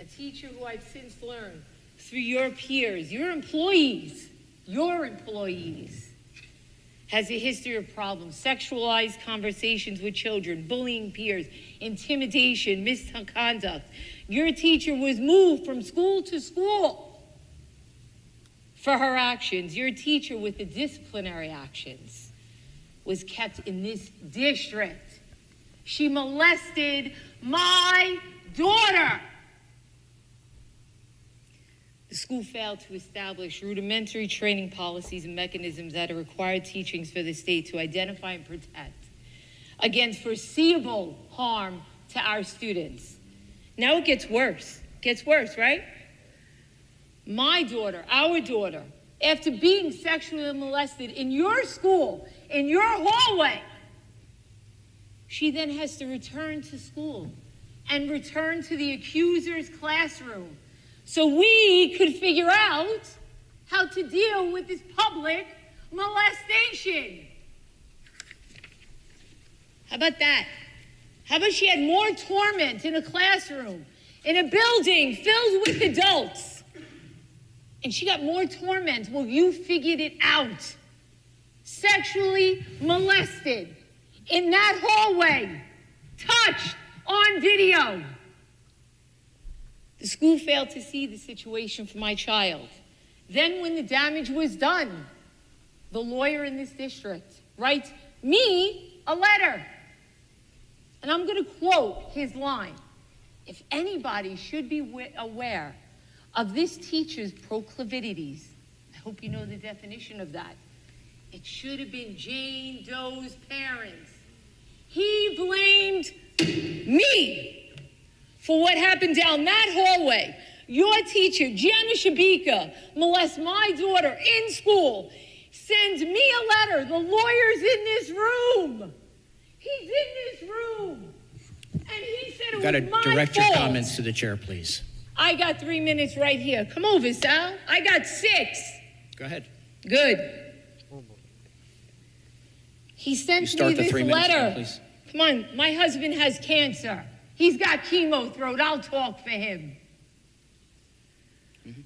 Speaker 6: A teacher who I've since learned through your peers, your employees, has a history of problems, sexualized conversations with children, bullying peers, intimidation, misconduct. Your teacher was moved from school to school for her actions. Your teacher with the disciplinary actions was kept in this district. She molested my daughter. The school failed to establish rudimentary training policies and mechanisms that are required teachings for the state to identify and protect against foreseeable harm to our students. Now it gets worse. Right? My daughter, our daughter, after being sexually molested in your school, in your hallway, she then has to return to school and return to the accuser's classroom so we could figure out how to deal with this public molestation. How about that? How about she had more torment in a classroom, in a building filled with adults, and she got more torment? Well, you figured it out. Sexually molested in that hallway, touched on video. The school failed to see the situation for my child. Then when the damage was done, the lawyer in this district writes me a letter. And I'm going to quote his line. If anybody should be aware of this teacher's proclivities, I hope you know the definition of that, it should have been Jane Doe's parents. He blamed me for what happened down that hallway. Your teacher, Gianna Shabika, molests my daughter in school, sends me a letter. The lawyer's in this room. He's in this room. And he said it was my fault.
Speaker 7: Got to direct your comments to the chair, please.
Speaker 6: I got 3 minutes right here. Come over, Sal. I got 6.
Speaker 7: Go ahead.
Speaker 6: Good. He sent me this letter.
Speaker 7: Please.
Speaker 6: Come on, my husband has cancer. He's got chemo throat. I'll talk for him.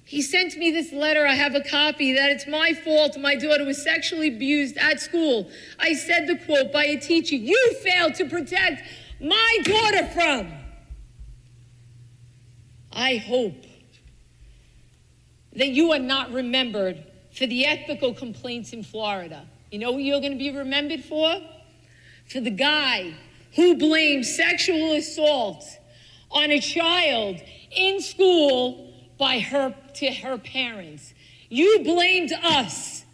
Speaker 6: He sent me this letter. I have a copy that it's my fault. My daughter was sexually abused at school. I said the quote by a teacher you failed to protect my daughter from. I hope that you are not remembered for the ethical complaints in Florida. You know what you're going to be remembered for? For the guy who blamed sexual assault on a child in school to her parents. You blamed us.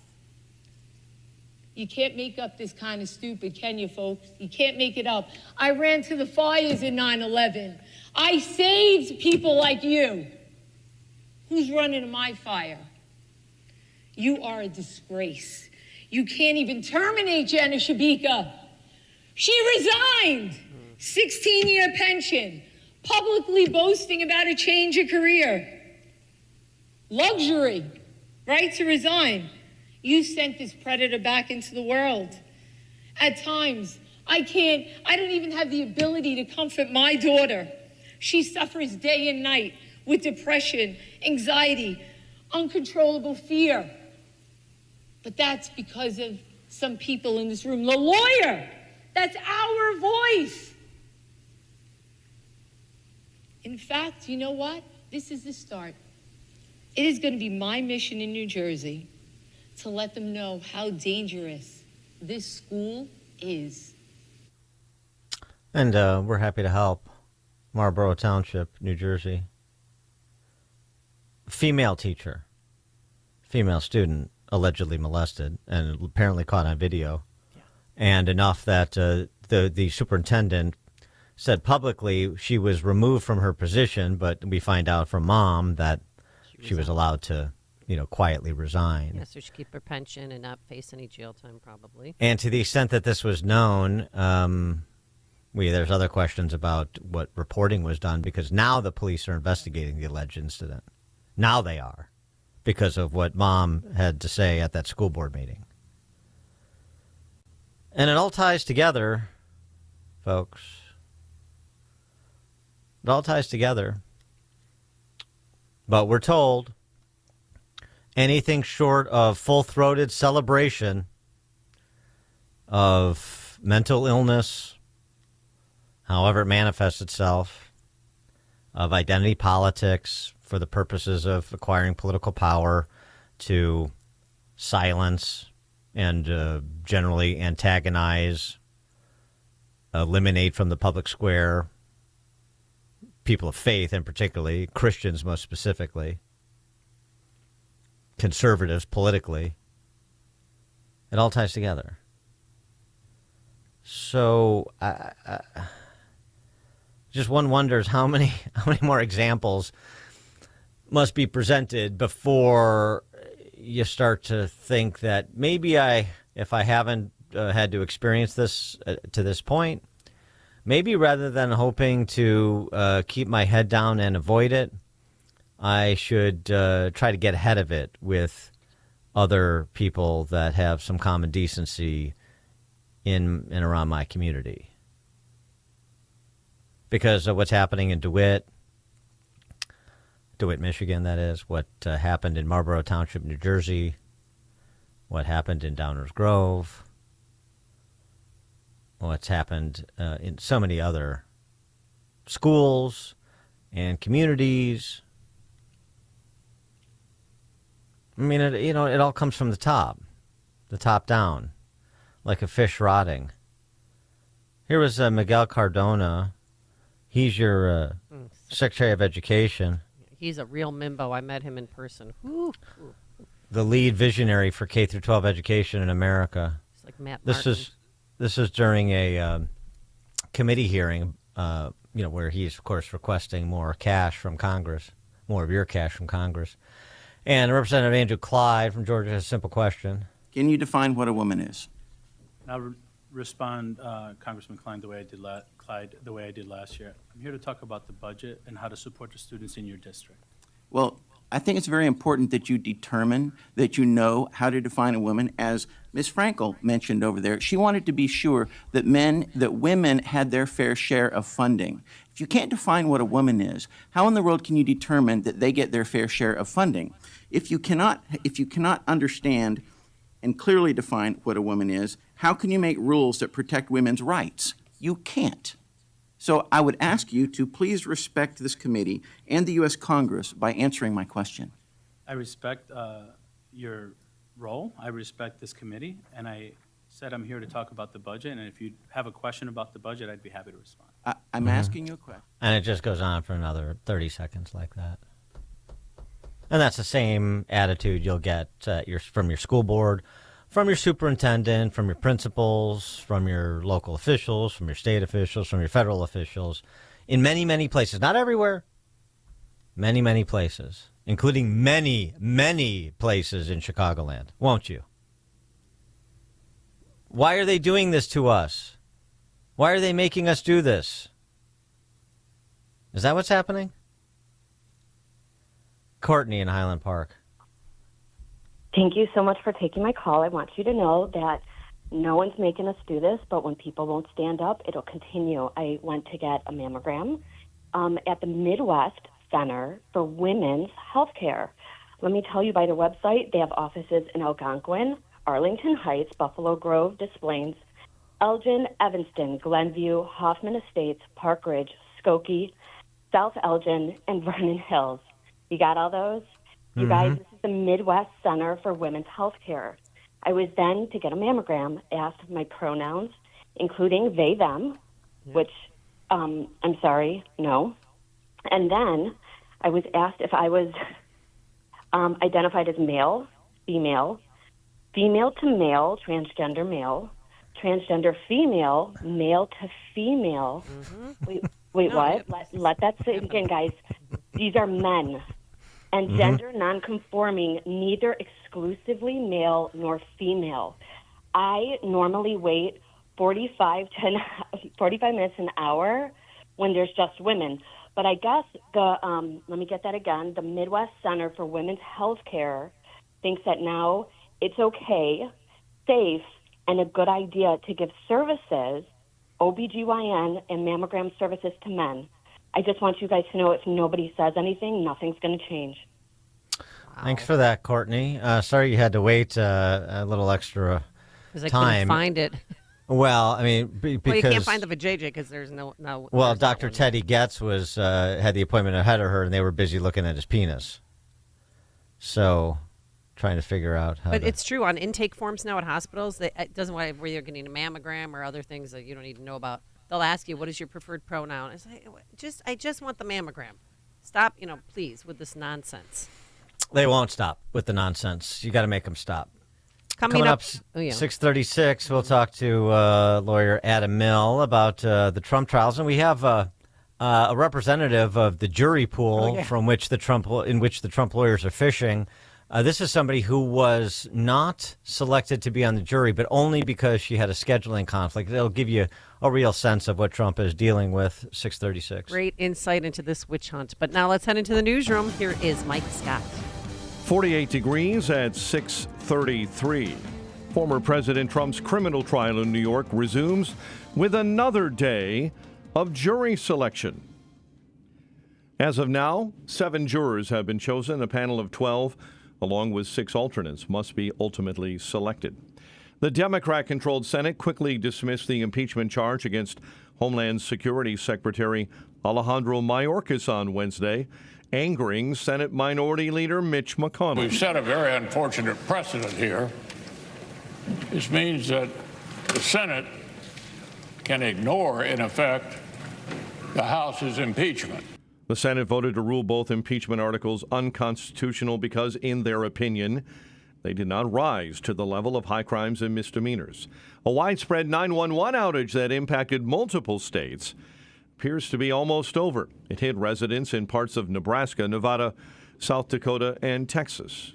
Speaker 6: You can't make up this kind of stupid, can you, folks? You can't make it up. I ran to the fires in 9/11. I saved people like you. Who's running to my fire? You are a disgrace. You can't even terminate Jenna Shabika. She resigned. 16-year pension. Publicly boasting about a change of career. Luxury. Right to resign. You sent this predator back into the world. At times, I don't even have the ability to comfort my daughter. She suffers day and night with depression, anxiety, uncontrollable fear. But that's because of some people in this room. The lawyer, that's our voice. In fact, you know what? This is the start. It is going to be my mission in New Jersey to let them know how dangerous this school is.
Speaker 3: And we're happy to help. Marlborough Township, New Jersey. Female teacher, female student, allegedly molested and apparently caught on video. Yeah. And enough that the superintendent said publicly she was removed from her position, but we find out from mom that she was allowed to, quietly resign.
Speaker 4: Yeah, so she keep her pension and not face any jail time probably.
Speaker 3: And to the extent that this was known, there's other questions about what reporting was done, because now the police are investigating the alleged incident. Now they are, because of what mom had to say at that school board meeting. And it all ties together, folks. It all ties together. But we're told anything short of full-throated celebration of mental illness, however it manifests itself, of identity politics for the purposes of acquiring political power to silence and generally antagonize, eliminate from the public square people of faith, and particularly Christians most specifically, conservatives politically. It all ties together. So just one wonders how many more examples must be presented before you start to think that maybe if I haven't had to experience this to this point, maybe rather than hoping to keep my head down and avoid it, I should try to get ahead of it with other people that have some common decency in and around my community. Because of what's happening in DeWitt, Michigan, that is, what happened in Marlborough Township, New Jersey, what happened in Downers Grove, what's happened in so many other schools and communities. I mean, it all comes from the top down, like a fish rotting. Here was Miguel Cardona. He's your Secretary of Education.
Speaker 4: He's a real mimbo. I met him in person. Ooh.
Speaker 3: The lead visionary for K through 12 education in America.
Speaker 4: It's like Matt Martin.
Speaker 3: This is during a committee hearing, where he's of course requesting more cash from Congress, more of your cash from Congress. And Representative Andrew Clyde from Georgia has a simple question.
Speaker 8: Can you define what a woman is?
Speaker 9: I'll respond, Congressman Clyde, the way I did last year. I'm here to talk about the budget and how to support the students in your district.
Speaker 8: Well, I think it's very important that you determine that you know how to define a woman. As Ms. Frankel mentioned over there, she wanted to be sure that women had their fair share of funding. If you can't define what a woman is, how in the world can you determine that they get their fair share of funding? If you cannot understand and clearly define what a woman is, how can you make rules that protect women's rights? You can't. So I would ask you to please respect this committee and the U.S. Congress by answering my question.
Speaker 9: I respect your role. I respect this committee. And I said I'm here to talk about the budget. And if you have a question about the budget, I'd be happy to respond.
Speaker 8: I'm asking you a question.
Speaker 3: And it just goes on for another 30 seconds like that. And that's the same attitude you'll get from your school board, from your superintendent, from your principals, from your local officials, from your state officials, from your federal officials, in many, many places. Not everywhere. Many, many places, including many, many places in Chicagoland. Won't you? Why are they doing this to us? Why are they making us do this? Is that what's happening? Courtney in Highland Park.
Speaker 12: Thank you so much for taking my call. I want you to know that no one's making us do this, but when people won't stand up, it'll continue. I went to get a mammogram at the Midwest Center for Women's Health Care. Let me tell you, by their website, they have offices in Algonquin, Arlington Heights, Buffalo Grove, Des Plaines, Elgin, Evanston, Glenview, Hoffman Estates, Park Ridge, Skokie, South Elgin, and Vernon Hills. You got all those? You guys, this is the Midwest Center for Women's Health Care. I was then, to get a mammogram, asked my pronouns, including they, them, which, I'm sorry, no. And then I was asked if I was identified as male, female, female to male, transgender male, transgender female, male to female. Wait, what? Let that sink in, guys. These are men. And gender nonconforming, neither exclusively male nor female. I normally wait 45 minutes an hour when there's just women. But I guess let me get that again, the Midwest Center for Women's Health Care thinks that now it's okay, safe, and a good idea to give services, OBGYN and mammogram services to men. I just want you guys to know if nobody says anything, nothing's going to change.
Speaker 3: Thanks for that, Courtney. Sorry you had to wait a little extra
Speaker 4: Because I
Speaker 3: time.
Speaker 4: couldn't find it.
Speaker 3: Well, I mean, because...
Speaker 4: Well, you can't find the vajayjay because there's no...
Speaker 3: Well, Dr. Teddy Getz had the appointment ahead of her, and they were busy looking at his penis. So, trying to figure out how
Speaker 4: But
Speaker 3: to...
Speaker 4: it's true. On intake forms now at hospitals, it doesn't matter whether you're getting a mammogram or other things that you don't need to know about. They'll ask you, what is your preferred pronoun? It's like, I just want the mammogram. Stop, please, with this nonsense.
Speaker 3: They won't stop with the nonsense. You got to make them stop.
Speaker 4: Coming up
Speaker 3: 6:36, we'll talk to lawyer Adam Mill about the Trump trials, and we have a representative of the jury pool in which the Trump lawyers are fishing. This is somebody who was not selected to be on the jury, but only because she had a scheduling conflict. It'll give you a real sense of what Trump is dealing with. 6:36.
Speaker 4: Great insight into this witch hunt. But now let's head into the newsroom. Here is Mike Scott.
Speaker 20: 48 degrees at 6:33. Former President Trump's criminal trial in New York resumes with another day of jury selection. As of now, 7 jurors have been chosen. A panel of 12, along with 6 alternates, must be ultimately selected. The Democrat-controlled Senate quickly dismissed the impeachment charge against Homeland Security Secretary Alejandro Mayorkas on Wednesday, angering Senate Minority Leader Mitch McConnell.
Speaker 14: We've set a very unfortunate precedent here. This means that the Senate can ignore, in effect, the House's impeachment.
Speaker 20: The Senate voted to rule both impeachment articles unconstitutional because, in their opinion, they did not rise to the level of high crimes and misdemeanors. A widespread 911 outage that impacted multiple states appears to be almost over. It hit residents in parts of Nebraska, Nevada, South Dakota, and Texas.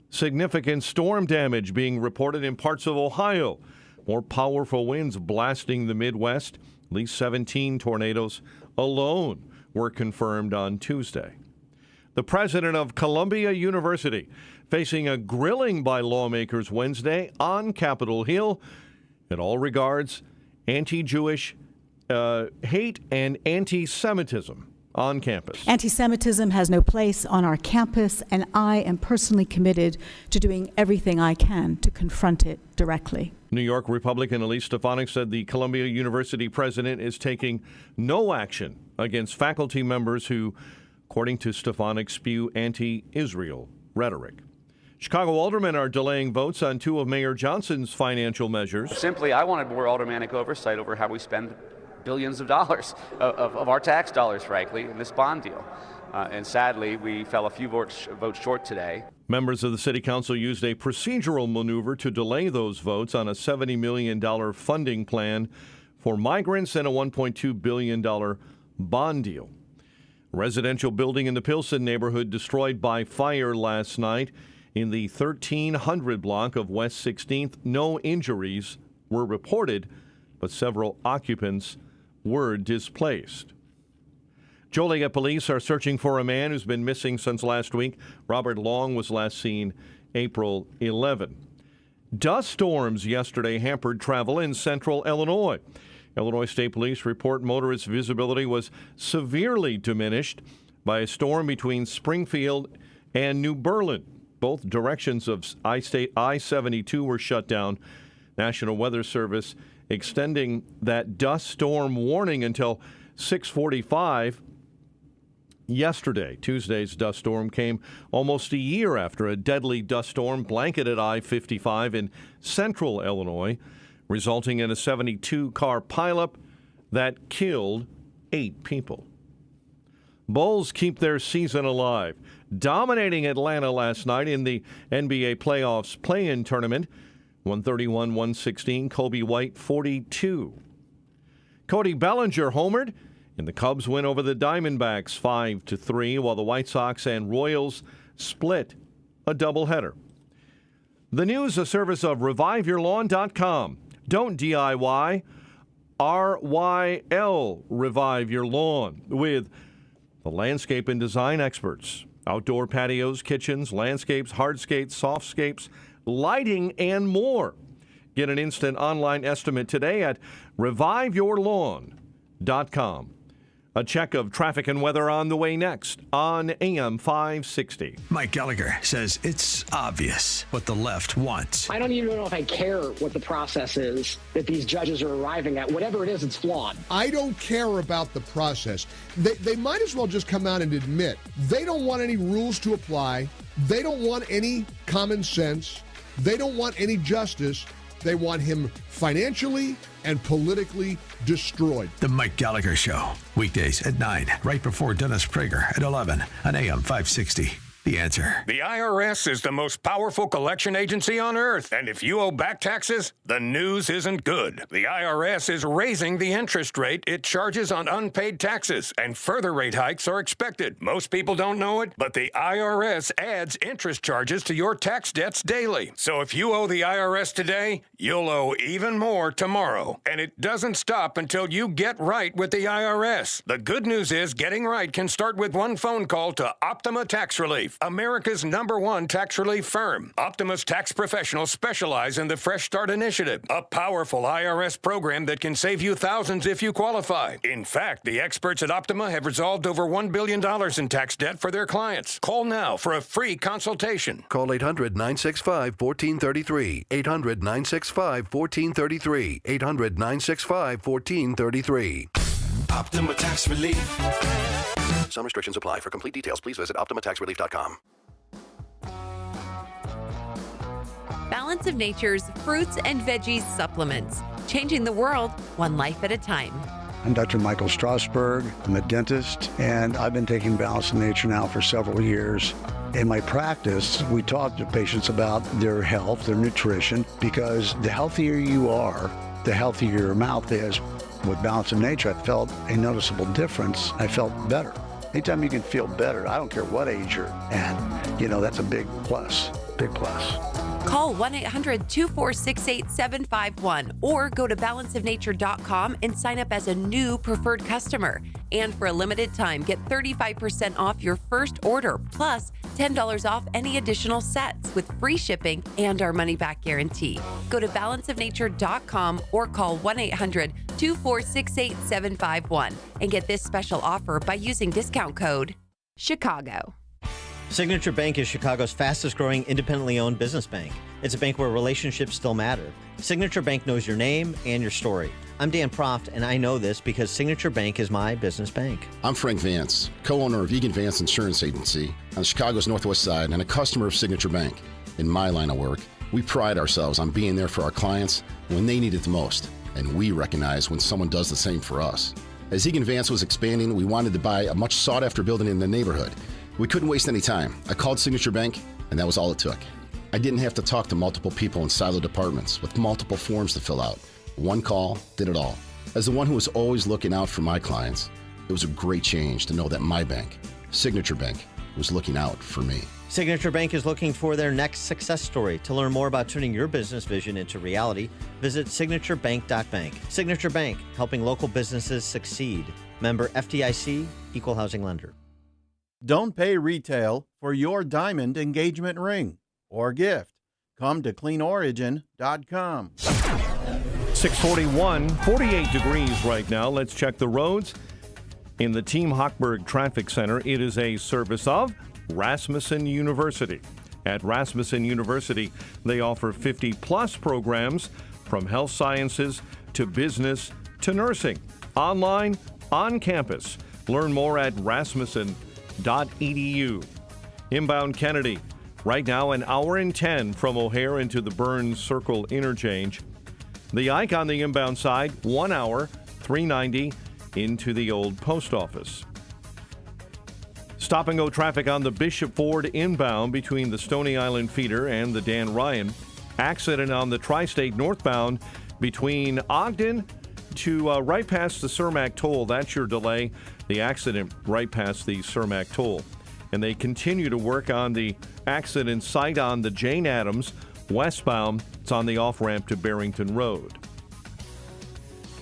Speaker 20: Significant storm damage being reported in parts of Ohio. More powerful winds blasting the Midwest. At least 17 tornadoes alone were confirmed on Tuesday. The president of Columbia University facing a grilling by lawmakers Wednesday on Capitol Hill. In all regards, anti-Jewish hate and anti-Semitism on campus.
Speaker 15: Anti-Semitism has no place on our campus, and I am personally committed to doing everything I can to confront it directly.
Speaker 20: New York Republican Elise Stefanik said the Columbia University president is taking no action against faculty members who, according to Stefanik, spew anti-Israel rhetoric. Chicago aldermen are delaying votes on 2 of Mayor Johnson's financial measures.
Speaker 16: Simply, I wanted more aldermanic oversight over how we spend billions of dollars of our tax dollars, frankly, in this bond deal. And sadly, we fell a few votes short today.
Speaker 20: Members of the city council used a procedural maneuver to delay those votes on a $70 million funding plan for migrants and a $1.2 billion bond deal. A residential building in the Pilsen neighborhood destroyed by fire last night in the 1300 block of West 16th. No injuries were reported, but several occupants were displaced. Joliet police are searching for a man who's been missing since last week. Robert Long was last seen April 11. Dust storms yesterday hampered travel in central Illinois. Illinois State Police report motorist visibility was severely diminished by a storm between Springfield and New Berlin. Both directions of I-72 were shut down. National Weather Service extending that dust storm warning until 6:45 yesterday. Tuesday's dust storm came almost a year after a deadly dust storm blanketed I-55 in central Illinois, resulting in a 72-car pileup that killed 8 people. Bulls keep their season alive, dominating Atlanta last night in the NBA playoffs play-in tournament. 131-116, Kobe White 42. Cody Bellinger homered, and the Cubs win over the Diamondbacks 5-3, while the White Sox and Royals split a doubleheader. The news, a service of ReviveYourLawn.com. Don't DIY, RYL, Revive Your Lawn, with the landscape and design experts. Outdoor patios, kitchens, landscapes, hardscapes, softscapes, lighting, and more. Get an instant online estimate today at ReviveYourLawn.com. A check of traffic and weather on the way next on AM 560.
Speaker 10: Mike Gallagher says it's obvious what the left wants.
Speaker 13: I don't even know if I care what the process is that these judges are arriving at. Whatever it is, it's flawed.
Speaker 17: I don't care about the process. They might as well just come out and admit they don't want any rules to apply. They don't want any common sense. They don't want any justice. They want him financially and politically destroyed.
Speaker 10: The Mike Gallagher Show, weekdays at 9, right before Dennis Prager at 11 on AM 560. The Answer.
Speaker 18: The IRS is the most powerful collection agency on earth, and if you owe back taxes, the news isn't good. The IRS is raising the interest rate it charges on unpaid taxes, and further rate hikes are expected. Most people don't know it, but the IRS adds interest charges to your tax debts daily. So if you owe the IRS today, you'll owe even more tomorrow. And it doesn't stop until you get right with the IRS. The good news is getting right can start with one phone call to Optima Tax Relief, America's #1 tax relief firm. Optima's tax professionals specialize in the Fresh Start Initiative, a powerful IRS program that can save you thousands if you qualify. In fact, the experts at Optima have resolved over $1 billion in tax debt for their clients. Call now for a free consultation.
Speaker 19: Call 800-965-1433. 800-965-1433. 800-965-1433.
Speaker 10: Optima Tax Relief.
Speaker 19: Some restrictions apply. For complete details, please visit OptimaTaxRelief.com.
Speaker 21: Balance of Nature's fruits and veggies supplements. Changing the world, one life at a time.
Speaker 22: I'm Dr. Michael Strasberg. I'm a dentist, and I've been taking Balance of Nature now for several years. In my practice, we talk to patients about their health, their nutrition, because the healthier you are, the healthier your mouth is. With Balance of Nature, I felt a noticeable difference. I felt better. Anytime you can feel better, I don't care what age you're at, that's a big plus, big plus.
Speaker 21: Call 1-800-246-8751 or go to balanceofnature.com and sign up as a new preferred customer. And for a limited time, get 35% off your first order, plus $10 off any additional sets with free shipping and our money-back guarantee. Go to balanceofnature.com or call 1-800-246-8751 and get this special offer by using discount code CHICAGO.
Speaker 3: Signature Bank is Chicago's fastest growing independently owned business bank. It's a bank where relationships still matter. Signature Bank knows your name and your story. I'm Dan Proft, and I know this because Signature Bank is my business bank.
Speaker 27: I'm Frank Vance, co-owner of Egan Vance Insurance Agency on Chicago's Northwest Side and a customer of Signature Bank. In my line of work, we pride ourselves on being there for our clients when they need it the most, and we recognize when someone does the same for us. As Egan Vance was expanding, we wanted to buy a much sought-after building in the neighborhood. We couldn't waste any time. I called Signature Bank, and that was all it took. I didn't have to talk to multiple people in siloed departments with multiple forms to fill out. One call did it all. As the one who was always looking out for my clients, it was a great change to know that my bank, Signature Bank, was looking out for me.
Speaker 3: Signature Bank is looking for their next success story. To learn more about turning your business vision into reality, visit signaturebank.bank. Signature Bank, helping local businesses succeed. Member FDIC, Equal Housing Lender.
Speaker 28: Don't pay retail for your diamond engagement ring or gift. Come to cleanorigin.com.
Speaker 20: 641, 48 degrees right now. Let's check the roads. In the Team Hochberg Traffic Center, it is a service of Rasmussen University. At Rasmussen University, they offer 50-plus programs from health sciences to business to nursing, online, on campus. Learn more at rasmussen.edu. Inbound Kennedy, right now an hour and 10 from O'Hare into the Burns Circle interchange. The Ike on the inbound side, 1 hour, 390 into the old post office. Stop and go traffic on the Bishop Ford inbound between the Stony Island feeder and the Dan Ryan. Accident on the Tri-State northbound between Ogden to right past the Cermak toll. That's your delay. The accident right past the Cermak toll. And they continue to work on the accident site on the Jane Addams westbound. It's on the off-ramp to Barrington Road.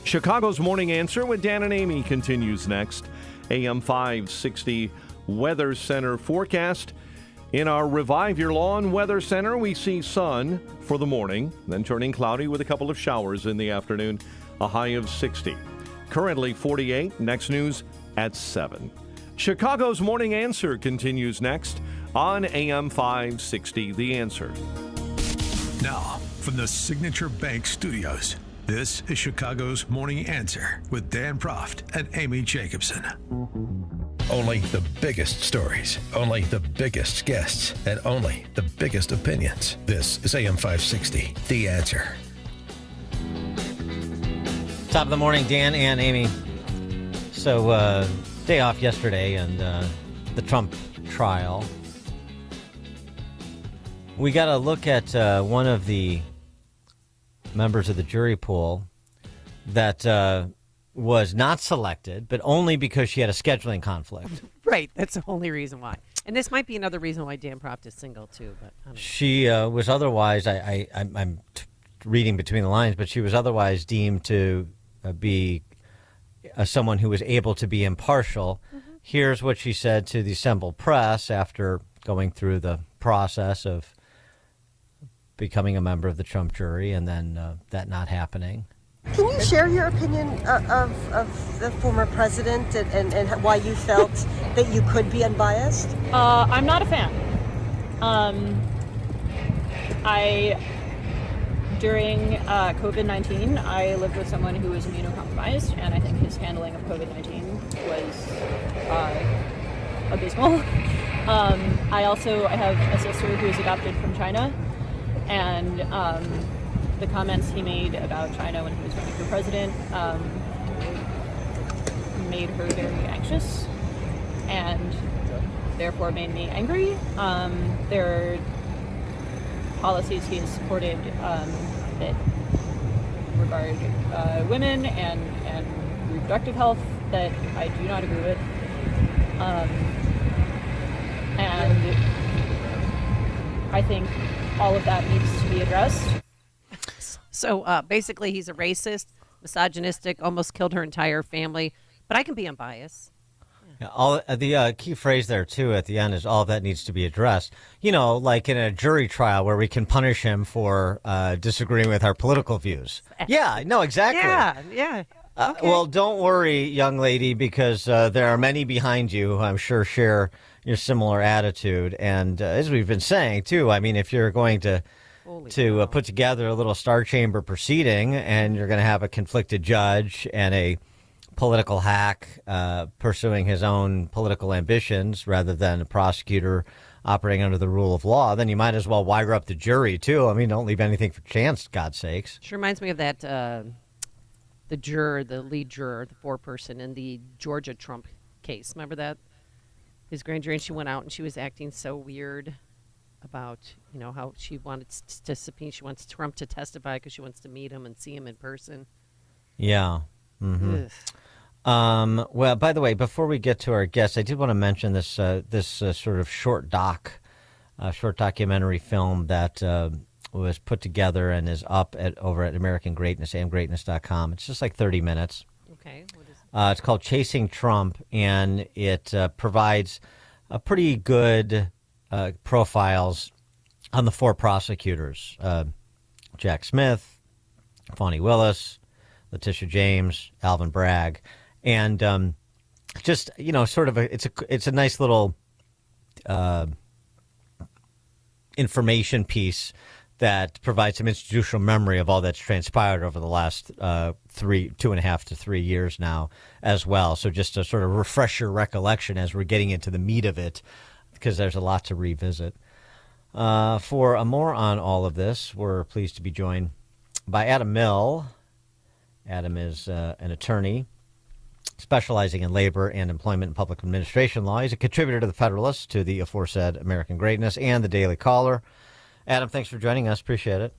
Speaker 20: Chicago's Morning Answer with Dan and Amy continues next. AM 560 Weather Center forecast. In our Revive Your Lawn Weather Center, we see sun for the morning, then turning cloudy with a couple of showers in the afternoon, a high of 60. Currently 48. Next news at 7. Chicago's Morning Answer continues next on AM 560 The Answer.
Speaker 10: Now, from the Signature Bank Studios, this is Chicago's Morning Answer with Dan Proft and Amy Jacobson. Only the biggest stories, only the biggest guests, and only the biggest opinions. This is AM 560, The Answer.
Speaker 3: Top of the morning, Dan and Amy. So, day off yesterday and the Trump trial. We got to look at one of the members of the jury pool that was not selected, but only because she had a scheduling conflict.
Speaker 4: Right. That's the only reason why. And this might be another reason why Dan Proft is single, too. But I don't know.
Speaker 3: She was otherwise, I'm reading between the lines, but she was otherwise deemed to be someone who was able to be impartial. Mm-hmm. Here's what she said to the assembled press after going through the process of becoming a member of the Trump jury and then that not happening.
Speaker 1: Can you share your opinion of the former president and why you felt that you could be unbiased?
Speaker 2: I'm not a fan. During COVID-19, I lived with someone who was immunocompromised, and I think his handling of COVID-19 was abysmal. I have a sister who is adopted from China, and the comments he made about China when he was running for president made her very anxious and therefore made me angry. There are policies he has supported that regard women and reproductive health that I do not agree with. And I think all of that needs to be addressed.
Speaker 4: So basically, he's a racist, misogynistic, almost killed her entire family. But I can be unbiased.
Speaker 3: Yeah, the key phrase there, too, at the end is all of that needs to be addressed. You know, like in a jury trial where we can punish him for disagreeing with our political views. Yeah, no, exactly.
Speaker 4: Yeah. Okay.
Speaker 3: Well, don't worry, young lady, because there are many behind you who I'm sure share your similar attitude. And as we've been saying, too, I mean, if you're going to put together a little Star Chamber proceeding and you're going to have a conflicted judge and a political hack pursuing his own political ambitions rather than a prosecutor operating under the rule of law, then you might as well wire up the jury, too. I mean, don't leave anything for chance, God's sakes.
Speaker 4: Sure reminds me of that, the lead juror, the foreperson in the Georgia Trump case. Remember that? His grand jury, and she went out and she was acting so weird about, how she wanted to subpoena. She wants Trump to testify because she wants to meet him and see him in person.
Speaker 3: Yeah. Mm-hmm. Well, by the way, before we get to our guests, I did want to mention this sort of short documentary film that was put together and is up over at American Greatness, amgreatness.com. It's just like 30 minutes.
Speaker 4: Okay. What is it?
Speaker 3: It's called Chasing Trump, and it provides a pretty good profiles on the four prosecutors, Jack Smith, Fani Willis, Letitia James, Alvin Bragg, and just sort of it's a nice little information piece that provide some institutional memory of all that's transpired over the last 2.5 to 3 years now as well. So just to sort of refresh your recollection as we're getting into the meat of it, because there's a lot to revisit. For more on all of this, we're pleased to be joined by Adam Mill. Adam is an attorney specializing in labor and employment and public administration law. He's a contributor to the Federalist, to the aforesaid American Greatness, and the Daily Caller. Adam, thanks for joining us. Appreciate it.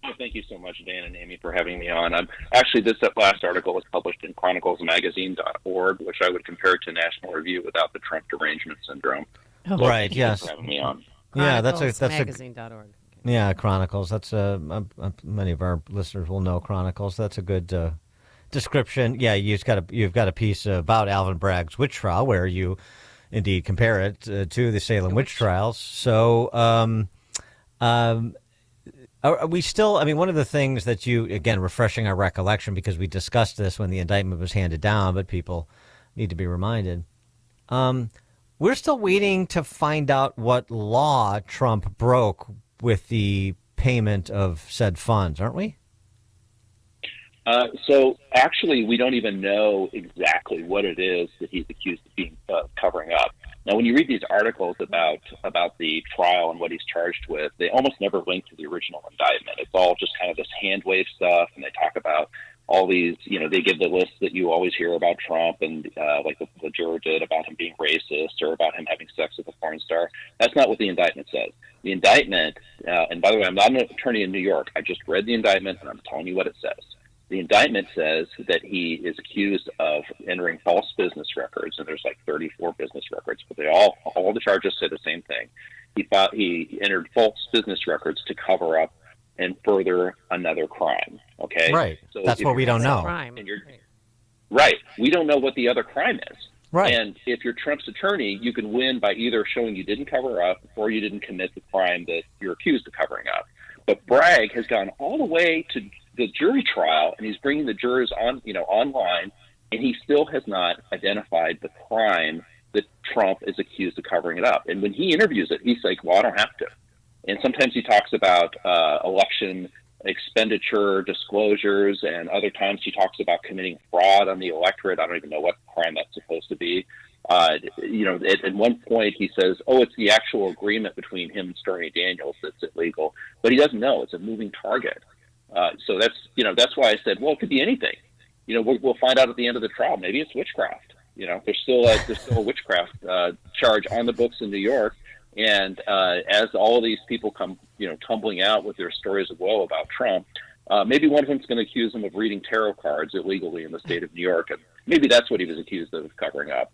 Speaker 5: Well, thank you so much, Dan and Amy, for having me on. Actually, this last article was published in chroniclesmagazine.org, which I would compare to National Review without the Trump derangement syndrome.
Speaker 3: Oh.
Speaker 5: So
Speaker 3: Right,
Speaker 5: thank you
Speaker 3: yes.
Speaker 5: for having me on.
Speaker 3: Yeah, that's
Speaker 4: magazine.org.
Speaker 3: Yeah, Chronicles. That's many of our listeners will know Chronicles. That's a good description. Yeah, you've got a piece about Alvin Bragg's witch trial where you indeed compare it to the Salem witch trials. So, are we still? I mean, one of the things that you, again, refreshing our recollection, because we discussed this when the indictment was handed down, but people need to be reminded. We're still waiting to find out what law Trump broke with the payment of said funds, aren't we?
Speaker 5: So actually, we don't even know exactly what it is that he's accused of being covering up. Now, when you read these articles about the trial and what he's charged with, they almost never link to the original indictment. It's all just kind of this hand wave stuff, and they talk about all these, they give the list that you always hear about Trump, and like the juror did about him being racist or about him having sex with a porn star. That's not what the indictment says. The indictment, and by the way, I'm not an attorney in New York. I just read the indictment, and I'm telling you what it says. The indictment says that he is accused of entering false business records, and there's like 34 business records, but all the charges say the same thing. He entered false business records to cover up and further another crime. Okay,
Speaker 3: right.
Speaker 5: So
Speaker 3: that's what we don't know.
Speaker 5: Right. We don't know what the other crime is.
Speaker 3: Right.
Speaker 5: And if you're Trump's attorney, you can win by either showing you didn't cover up or you didn't commit the crime that you're accused of covering up. But Bragg has gone all the way to the jury trial, and he's bringing the jurors on, online, and he still has not identified the crime that Trump is accused of covering it up. And when he interviews it, he's like, well, I don't have to. And sometimes he talks about election expenditure disclosures, and other times he talks about committing fraud on the electorate. I don't even know what crime that's supposed to be. At one point he says, it's the actual agreement between him and Stormy Daniels that's illegal. But he doesn't know. It's a moving target. So that's why I said, well, it could be anything. We'll find out at the end of the trial. Maybe it's witchcraft. There's still a witchcraft charge on the books in New York. And as all of these people come, tumbling out with their stories of woe about Trump, maybe one of them's going to accuse him of reading tarot cards illegally in the state of New York, and maybe that's what he was accused of covering up.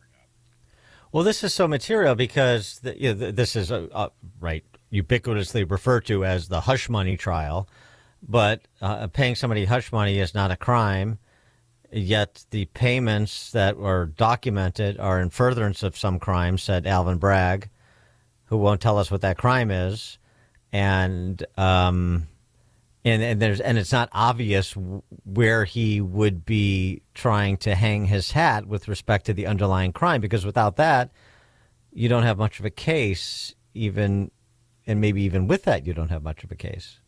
Speaker 3: Well, this is so material because this is ubiquitously referred to as the hush money trial. But paying somebody hush money is not a crime, yet the payments that were documented are in furtherance of some crime, said Alvin Bragg, who won't tell us what that crime is, and it's not obvious where he would be trying to hang his hat with respect to the underlying crime, because without that, you don't have much of a case, and maybe even with that, you don't have much of a case.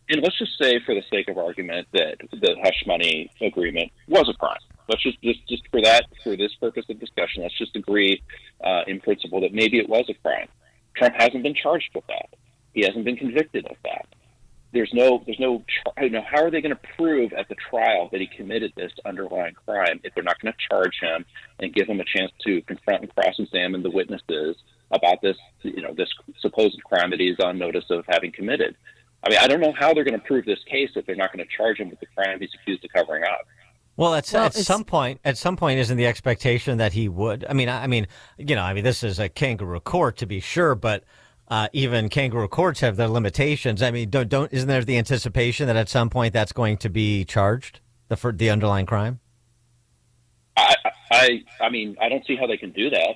Speaker 5: And let's just say, for the sake of argument, that the hush money agreement was a crime. Let's just for this purpose of discussion, let's just agree in principle that maybe it was a crime. Trump hasn't been charged with that. He hasn't been convicted of that. There's no. How are they going to prove at the trial that he committed this underlying crime if they're not going to charge him and give him a chance to confront and cross-examine the witnesses about this supposed crime that he's on notice of having committed? I mean, I don't know how they're going to prove this case if they're not going to charge him with the crime he's accused of covering up.
Speaker 3: Well, at some point, isn't the expectation that he would? I mean, this is a kangaroo court to be sure, but even kangaroo courts have their limitations. I mean, isn't there the anticipation that at some point that's going to be charged, the underlying crime?
Speaker 5: I mean, I don't see how they can do that.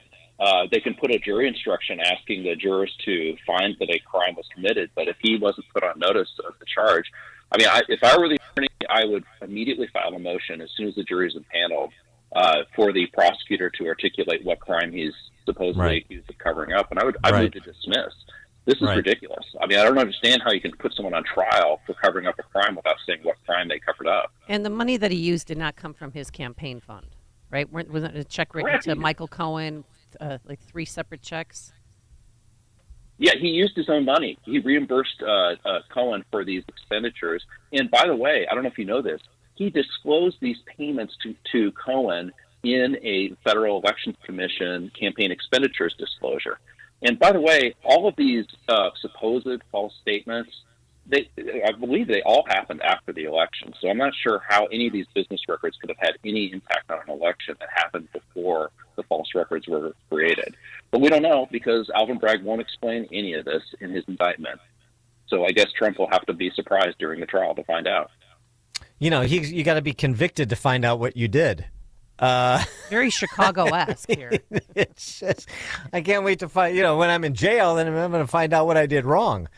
Speaker 5: They can put a jury instruction asking the jurors to find that a crime was committed, but if he wasn't put on notice of the charge, I mean, if I were the attorney, I would immediately file a motion as soon as the jury's impaneled for the prosecutor to articulate what crime he's supposedly accused of covering up, and I would move to dismiss. This is ridiculous. I mean, I don't understand how you can put someone on trial for covering up a crime without saying what crime they covered up.
Speaker 4: And the money that he used did not come from his campaign fund, right? Wasn't a check written
Speaker 5: Correct.
Speaker 4: to Michael Cohen, like 3 separate checks?
Speaker 5: Yeah, he used his own money. He reimbursed Cohen for these expenditures. And by the way, I don't know if you know this, he disclosed these payments to Cohen in a Federal Elections Commission campaign expenditures disclosure. And by the way, all of these supposed false statements, I believe they all happened after the election. So I'm not sure how any of these business records could have had any impact on an election that happened before the false records were created. But we don't know because Alvin Bragg won't explain any of this in his indictment. So I guess Trump will have to be surprised during the trial to find out.
Speaker 3: You know, you got to be convicted to find out what you did.
Speaker 4: Very Chicago-esque here.
Speaker 3: It's just, I can't wait to find. You know, when I'm in jail, then I'm going to find out what I did wrong.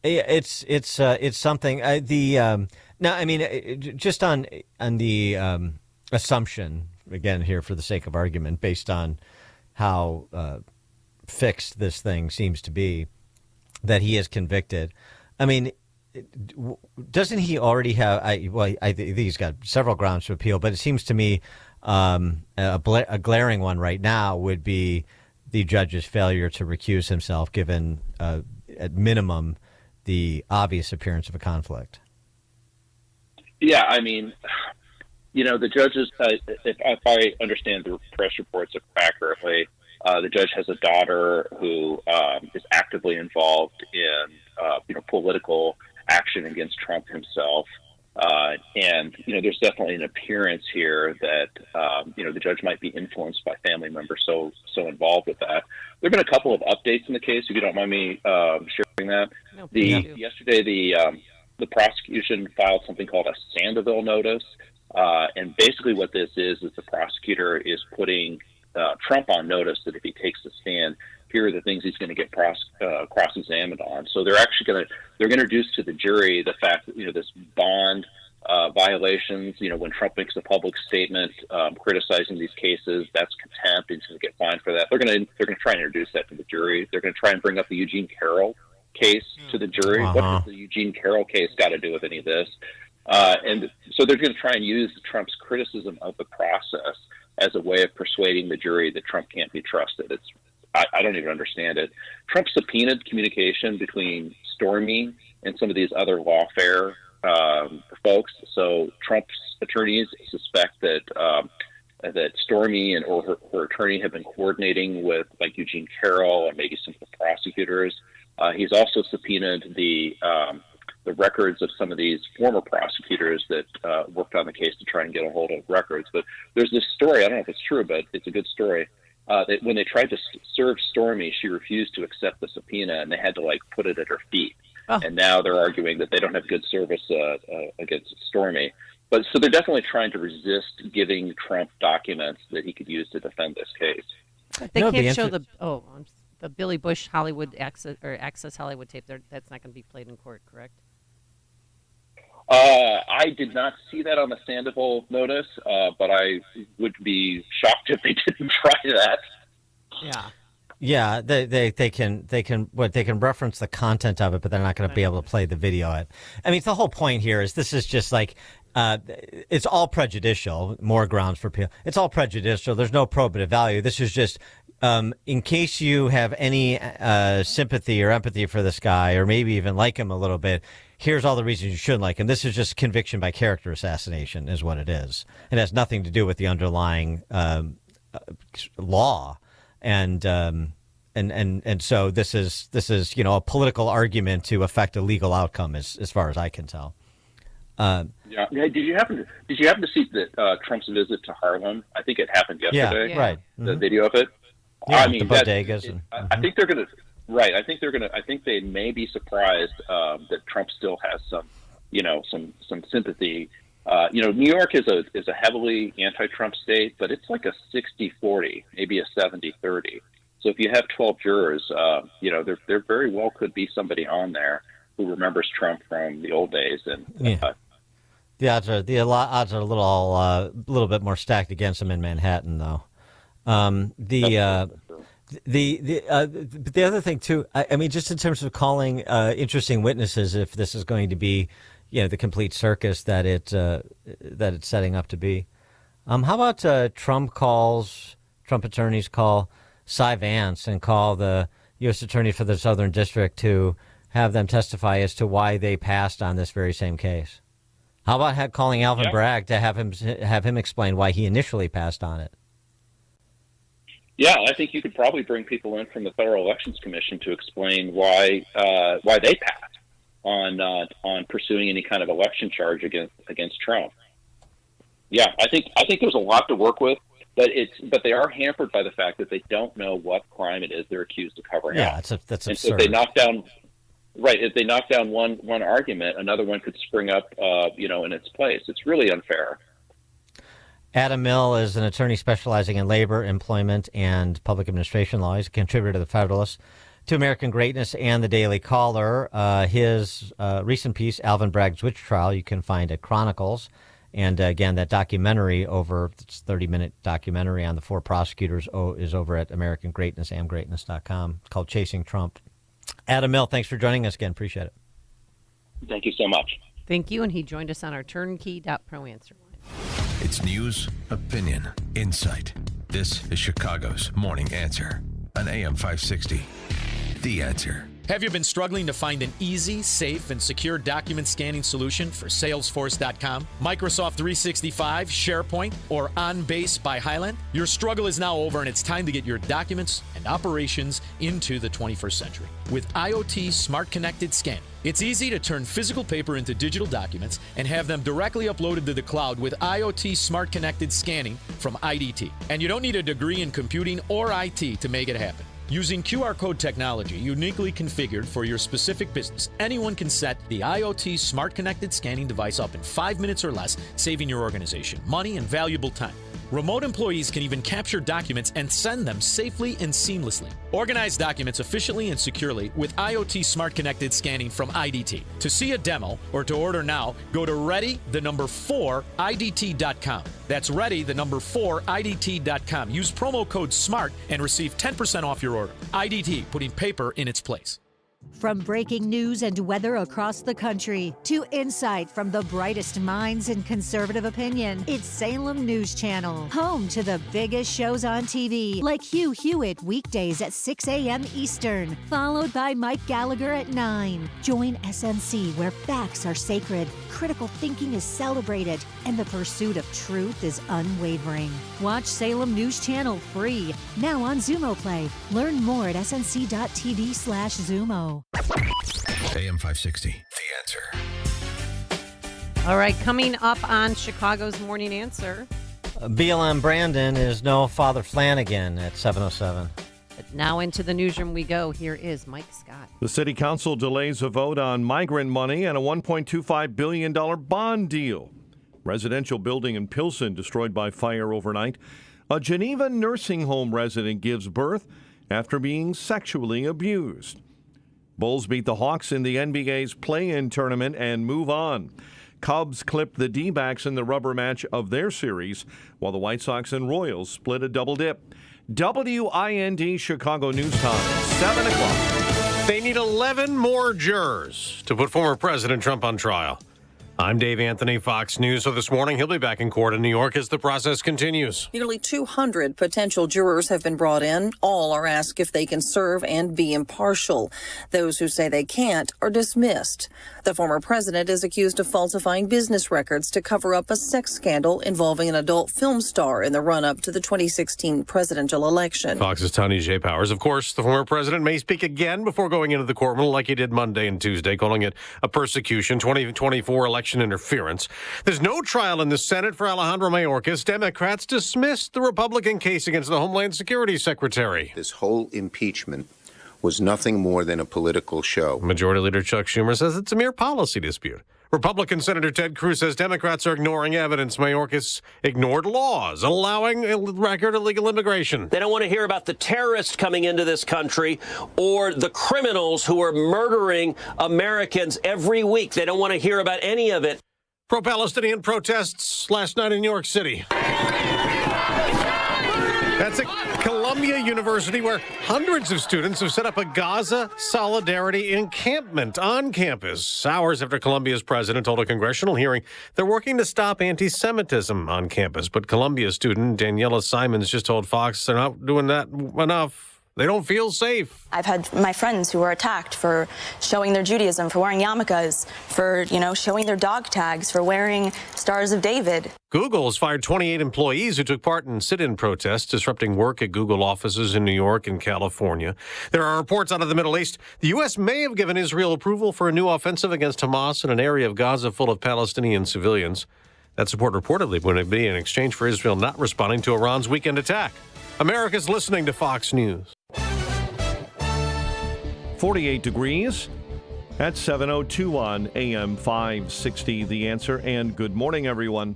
Speaker 3: It's something. Now, I mean, just on the assumption again here for the sake of argument, based on how fixed this thing seems to be, that he is convicted. I mean, doesn't he already have? I think he's got several grounds to appeal, but it seems to me a glaring one right now would be the judge's failure to recuse himself, given at minimum the obvious appearance of a conflict.
Speaker 5: Yeah, I mean, you know, the judges, if I understand the press reports accurately, the judge has a daughter who is actively involved in, political action against Trump himself. And, there's definitely an appearance here that, the judge might be influenced by family members so involved with that. There have been a couple of updates in the case, if you don't mind me sharing that.
Speaker 4: No,
Speaker 5: yesterday, the prosecution filed something called a Sandoval notice. And basically what this is the prosecutor is putting Trump on notice that if he takes the stand, here are the things he's going to get cross-examined on. So they're actually they're going to introduce to the jury the fact that, this bond violations, when Trump makes a public statement criticizing these cases, that's contempt. He's going to get fined for that. They're going to try and introduce that to the jury. They're going to try and bring up the Eugene Carroll case to the jury. What does the Eugene Carroll case got to do with any of this? And so they're going to try and use Trump's criticism of the process as a way of persuading the jury that Trump can't be trusted. I don't even understand it. Trump subpoenaed communication between Stormy and some of these other lawfare folks. So Trump's attorneys suspect that Stormy or her attorney have been coordinating with like Eugene Carroll and maybe some of the prosecutors. He's also subpoenaed the records of some of these former prosecutors that worked on the case to try and get a hold of records. But there's this story, I don't know if it's true, but it's a good story, that when they tried to serve Stormy, she refused to accept the subpoena, and they had to, put it at her feet. Oh. And now they're arguing that they don't have good service against Stormy. But so they're definitely trying to resist giving Trump documents that he could use to defend this case.
Speaker 4: But they can't show the Billy Bush Hollywood Access Hollywood tape. That's not going to be played in court, correct?
Speaker 5: I did not see that on the Sandoval notice, but I would be shocked if they didn't try that.
Speaker 4: Yeah.
Speaker 3: Yeah, they can reference the content of it, but they're not going to be able to play the video. I mean, the whole point here is this is just it's all prejudicial. More grounds for appeal. It's all prejudicial. There's no probative value. This is just in case you have any sympathy or empathy for this guy, or maybe even like him a little bit. Here's all the reasons you shouldn't like him. This is just conviction by character assassination, is what it is. It has nothing to do with the underlying law. And so this is a political argument to affect a legal outcome, as far as I can tell.
Speaker 5: Yeah. Did you happen to see Trump's visit to Harlem? I think it happened yesterday.
Speaker 3: Yeah. Right.
Speaker 5: The video of it.
Speaker 3: Yeah, I mean, the bodegas.
Speaker 5: I think they're going to. Right. I think they may be surprised that Trump still has some sympathy. New York is a heavily anti-Trump state, but it's like a 60-40, maybe a 70-30. So if you have 12 jurors, there very well could be somebody on there who remembers Trump from the old days. And
Speaker 3: the odds are a little bit more stacked against him in Manhattan, though. The other thing too, I mean, just in terms of calling interesting witnesses, if this is going to be, the complete circus that it's setting up to be. How about Trump attorneys call Cy Vance and call the U.S. Attorney for the Southern District to have them testify as to why they passed on this very same case? How about calling Alvin Bragg to have him explain why he initially passed on it?
Speaker 5: Yeah, I think you could probably bring people in from the Federal Elections Commission to explain why they passed on pursuing any kind of election charge against Trump. Yeah, I think there's a lot to work with, but they are hampered by the fact that they don't know what crime it is they're accused of covering up.
Speaker 3: Yeah, that's
Speaker 5: and
Speaker 3: absurd.
Speaker 5: So if they knock down one argument, another one could spring up, in its place. It's really unfair.
Speaker 3: Adam Mill is an attorney specializing in labor, employment, and public administration law. He's a contributor to the Federalist, to American Greatness, and the Daily Caller. His recent piece, Alvin Bragg's Witch Trial, you can find at Chronicles. And again, that documentary it's 30-minute documentary on the four prosecutors is over at American Greatness, amgreatness.com. It's called Chasing Trump. Adam Mill, thanks for joining us again. Appreciate it.
Speaker 5: Thank you so much.
Speaker 4: Thank you. And he joined us on our turnkey.pro answer line.
Speaker 10: It's news, opinion, insight. This is Chicago's Morning Answer on AM 560. The Answer.
Speaker 6: Have you been struggling to find an easy, safe, and secure document scanning solution for Salesforce.com, Microsoft 365, SharePoint, or OnBase by Highland? Your struggle is now over, and it's time to get your documents and operations into the 21st century. With IoT Smart Connected Scanning, it's easy to turn physical paper into digital documents and have them directly uploaded to the cloud with IoT Smart Connected Scanning from IDT. And you don't need a degree in computing or IT to make it happen. Using QR code technology uniquely configured for your specific business, anyone can set the IoT Smart Connected Scanning device up in 5 minutes or less, saving your organization money and valuable time. Remote employees can even capture documents and send them safely and seamlessly. Organize documents efficiently and securely with IoT Smart Connected Scanning from IDT. To see a demo or to order now, go to ready4idt.com. That's ready4idt.com. Use promo code SMART and receive 10% off your order. IDT, putting paper in its place.
Speaker 7: From breaking news and weather across the country to insight from the brightest minds in conservative opinion, it's Salem News Channel, home to the biggest shows on TV, like Hugh Hewitt weekdays at 6 a.m. Eastern, followed by Mike Gallagher at 9. Join SNC, where facts are sacred, critical thinking is celebrated, and the pursuit of truth is unwavering. Watch Salem News Channel free, now on Xumo Play. Learn more at snc.tv/Xumo.
Speaker 10: AM 560, The Answer.
Speaker 4: All right, coming up on Chicago's Morning Answer.
Speaker 3: BLM Brandon is no Father Flanagan at 7:07.
Speaker 4: Now into the newsroom we go. Here is Mike Scott.
Speaker 20: The city council delays a vote on migrant money and a $1.25 billion bond deal. Residential building in Pilsen destroyed by fire overnight. A Geneva nursing home resident gives birth after being sexually abused. Bulls beat the Hawks in the NBA's play-in tournament and move on. Cubs clipped the D-backs in the rubber match of their series, while the White Sox and Royals split a double dip. WIND Chicago News Time, 7 o'clock.
Speaker 9: They need 11 more jurors to put former President Trump on trial. I'm Dave Anthony, Fox News. So this morning, he'll be back in court in New York as the process continues.
Speaker 11: Nearly 200 potential jurors have been brought in. All are asked if they can serve and be impartial. Those who say they can't are dismissed. The former president is accused of falsifying business records to cover up a sex scandal involving an adult film star in the run-up to the 2016 presidential election.
Speaker 9: Fox's Tony J. Powers. Of course, the former president may speak again before going into the courtroom like he did Monday and Tuesday, calling it a persecution, 2024 election interference. There's no trial in the Senate for Alejandro Mayorkas. Democrats dismissed the Republican case against the Homeland Security Secretary.
Speaker 23: This whole impeachment was nothing more than a political show.
Speaker 9: Majority Leader Chuck Schumer says it's a mere policy dispute. Republican Senator Ted Cruz says Democrats are ignoring evidence. Mayorkas ignored laws allowing a record illegal immigration.
Speaker 24: They don't want to hear about the terrorists coming into this country or the criminals who are murdering Americans every week. They don't want to hear about any of it.
Speaker 9: Pro-Palestinian protests last night in New York City. That's at Columbia University, where hundreds of students have set up a Gaza solidarity encampment on campus. Hours after Columbia's president told a congressional hearing they're working to stop anti-Semitism on campus. But Columbia student Daniela Simons just told Fox they're not doing that enough. They don't feel safe.
Speaker 8: I've had my friends who were attacked for showing their Judaism, for wearing yarmulkes, for, showing their dog tags, for wearing Stars of David.
Speaker 9: Google has fired 28 employees who took part in sit-in protests, disrupting work at Google offices in New York and California. There are reports out of the Middle East. The U.S. may have given Israel approval for a new offensive against Hamas in an area of Gaza full of Palestinian civilians. That support reportedly would be in exchange for Israel not responding to Iran's weekend attack. America's listening to Fox News.
Speaker 20: 48 degrees at 7:02 on AM 560, The Answer. And good morning, everyone.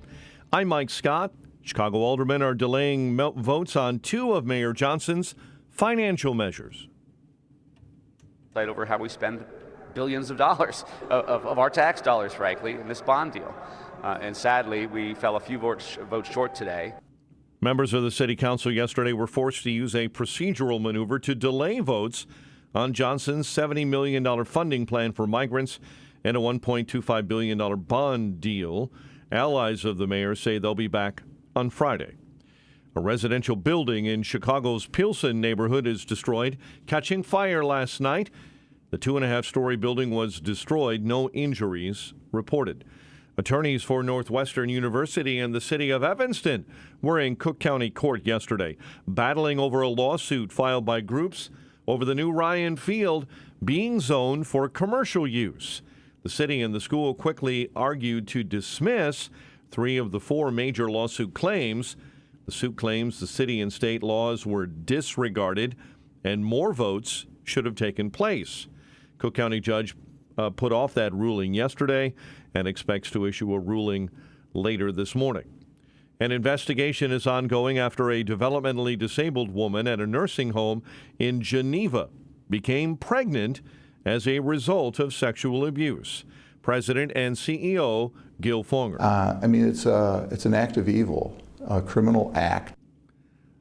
Speaker 20: I'm Mike Scott. Chicago aldermen are delaying votes on two of Mayor Johnson's financial measures.
Speaker 12: Fight over how we spend billions of dollars of our tax dollars, frankly, in this bond deal. And sadly, we fell a few votes short today.
Speaker 20: Members of the city council yesterday were forced to use a procedural maneuver to delay votes on Johnson's $70 million funding plan for migrants and a $1.25 billion bond deal. Allies of the mayor say they'll be back on Friday. A residential building in Chicago's Pilsen neighborhood is destroyed, catching fire last night. The 2.5-story building was destroyed. No injuries reported. Attorneys for Northwestern University and the city of Evanston were in Cook County Court yesterday, battling over a lawsuit filed by groups over the new Ryan Field being zoned for commercial use. The city and the school quickly argued to dismiss 3 of the 4 major lawsuit claims. The suit claims the city and state laws were disregarded and more votes should have taken place. Cook County judge put off that ruling yesterday and expects to issue a ruling later this morning. An investigation is ongoing after a developmentally disabled woman at a nursing home in Geneva became pregnant as a result of sexual abuse. President and CEO Gil Fonger.
Speaker 13: It's an act of evil, a criminal act.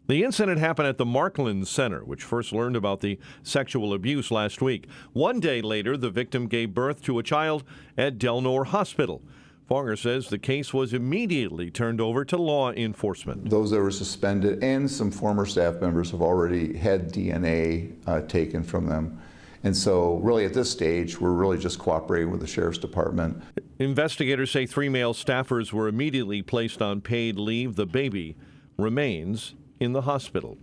Speaker 20: The incident happened at the Markland Center, which first learned about the sexual abuse last week. One day later, the victim gave birth to a child at Delnor Hospital. Fonger says the case was immediately turned over to law enforcement.
Speaker 13: Those that were suspended and some former staff members have already had DNA taken from them. And so really at this stage, we're really just cooperating with the Sheriff's Department.
Speaker 20: Investigators say 3 male staffers were immediately placed on paid leave. The baby remains in the hospital.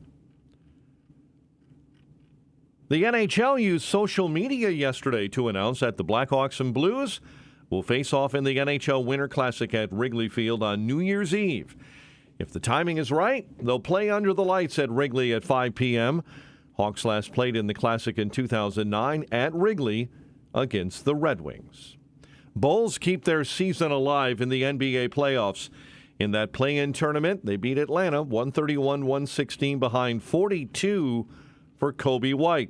Speaker 20: The NHL used social media yesterday to announce that the Blackhawks and Blues will face off in the NHL Winter Classic at Wrigley Field on New Year's Eve. If the timing is right, they'll play under the lights at Wrigley at 5 p.m. Hawks last played in the Classic in 2009 at Wrigley against the Red Wings. Bulls keep their season alive in the NBA playoffs. In that play-in tournament, they beat Atlanta 131-116 behind 42 for Kobe White.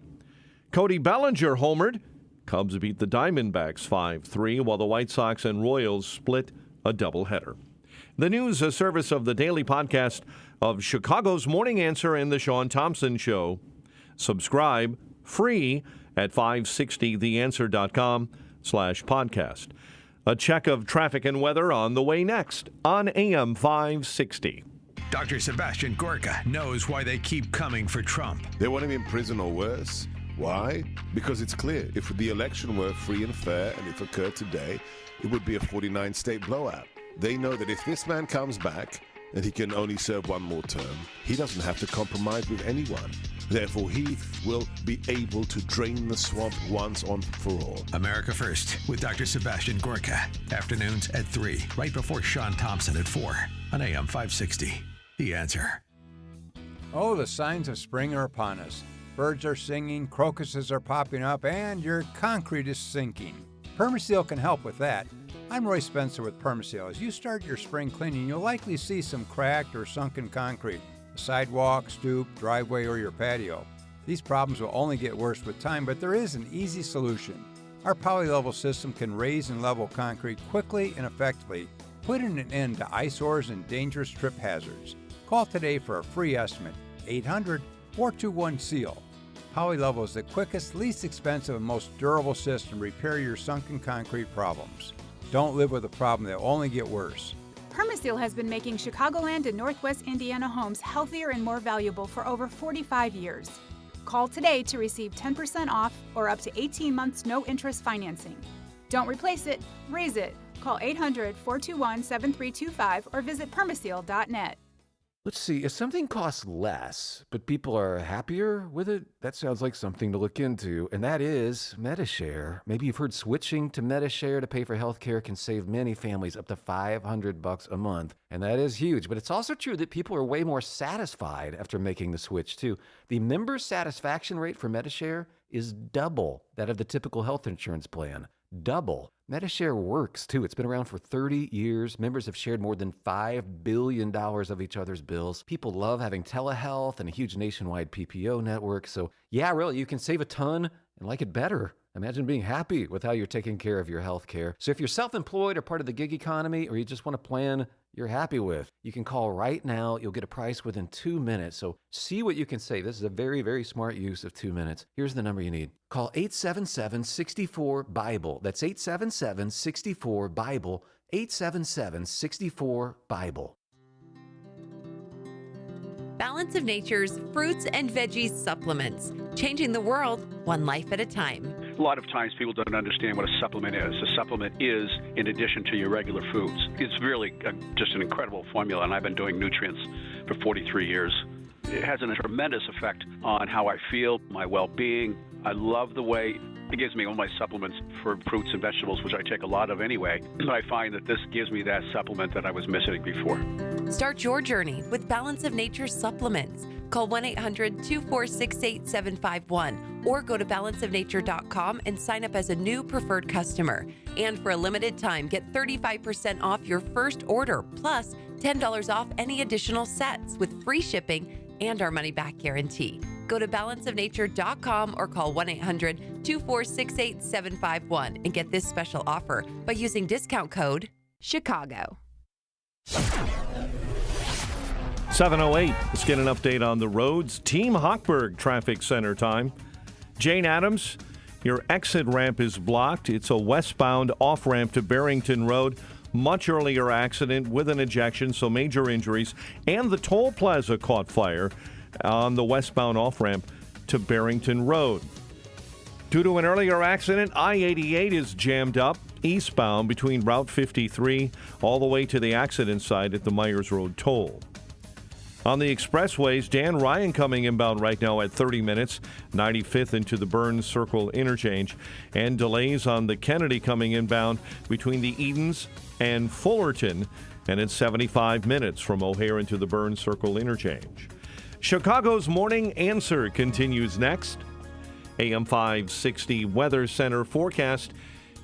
Speaker 20: Cody Bellinger homered. Cubs beat the Diamondbacks 5-3, while the White Sox and Royals split a doubleheader. The news, a service of the daily podcast of Chicago's Morning Answer and the Sean Thompson Show. Subscribe free at 560theanswer.com/podcast. A check of traffic and weather on the way next on AM 560.
Speaker 10: Dr. Sebastian Gorka knows why they keep coming for Trump.
Speaker 14: They want him in prison or worse. Why? Because it's clear. If the election were free and fair and if occurred today, it would be a 49-state blowout. They know that if this man comes back and he can only serve 1 more term, he doesn't have to compromise with anyone. Therefore, he will be able to drain the swamp once and for all.
Speaker 10: America First with Dr. Sebastian Gorka. Afternoons at 3, right before Sean Thompson at 4 on AM 560. The Answer.
Speaker 15: Oh, the signs of spring are upon us. Birds are singing, crocuses are popping up, and your concrete is sinking. Permaseal can help with that. I'm Roy Spencer with Permaseal. As you start your spring cleaning, you'll likely see some cracked or sunken concrete, a sidewalk, stoop, driveway, or your patio. These problems will only get worse with time, but there is an easy solution. Our poly-level system can raise and level concrete quickly and effectively, putting an end to eyesores and dangerous trip hazards. Call today for a free estimate. 800-421-SEAL. Poly Level is the quickest, least expensive, and most durable system to repair your sunken concrete problems. Don't live with a problem that will only get worse.
Speaker 16: Permaseal has been making Chicagoland and Northwest Indiana homes healthier and more valuable for over 45 years. Call today to receive 10% off or up to 18 months no-interest financing. Don't replace it, raise it. Call 800-421-7325 or visit permaseal.net.
Speaker 17: Let's see, if something costs less, but people are happier with it, that sounds like something to look into, and that is MediShare. Maybe you've heard switching to MediShare to pay for healthcare can save many families up to $500 a month, and that is huge. But it's also true that people are way more satisfied after making the switch, too. The member satisfaction rate for MediShare is double that of the typical health insurance plan. Double. MediShare works, too. It's been around for 30 years. Members have shared more than $5 billion of each other's bills. People love having telehealth and a huge nationwide PPO network. So, yeah, really, you can save a ton and like it better. Imagine being happy with how you're taking care of your health care. So if you're self-employed or part of the gig economy, or you just want a plan you're happy with, you can call right now. You'll get a price within 2 minutes. So see what you can save. This is a very, very smart use of 2 minutes. Here's the number you need. Call 877-64-BIBLE. That's 877-64-BIBLE. 877-64-BIBLE.
Speaker 18: Balance of Nature's fruits and veggies supplements, changing the world one life at a time.
Speaker 19: A lot of times people don't understand what a supplement is. A supplement is in addition to your regular foods. It's really just an incredible formula, and I've been doing nutrients for 43 years. It has a tremendous effect on how I feel, my well-being. I love the way it gives me all my supplements for fruits and vegetables, which I take a lot of anyway. But I find that this gives me that supplement that I was missing before.
Speaker 18: Start your journey with Balance of Nature supplements. Call 1-800-246-8751 or go to balanceofnature.com and sign up as a new preferred customer. And for a limited time, get 35% off your first order, plus $10 off any additional sets with free shipping and our money-back guarantee. Go to balanceofnature.com or call 1-800-246-8751 and get this special offer by using discount code CHICAGO.
Speaker 20: 7:08. Let's get an update on the roads. Team Hochberg Traffic Center time. Jane Addams, your exit ramp is blocked. It's a westbound off-ramp to Barrington Road. Much earlier accident with an ejection, so major injuries. And the toll plaza caught fire on the westbound off-ramp to Barrington Road. Due to an earlier accident, I-88 is jammed up eastbound between Route 53 all the way to the accident site at the Myers Road toll. On the expressways, Dan Ryan coming inbound right now at 30 minutes, 95th into the Burns Circle interchange, and delays on the Kennedy coming inbound between the Edens and Fullerton, and it's 75 minutes from O'Hare into the Burns Circle interchange. Chicago's Morning Answer continues next. AM 560 Weather Center forecast.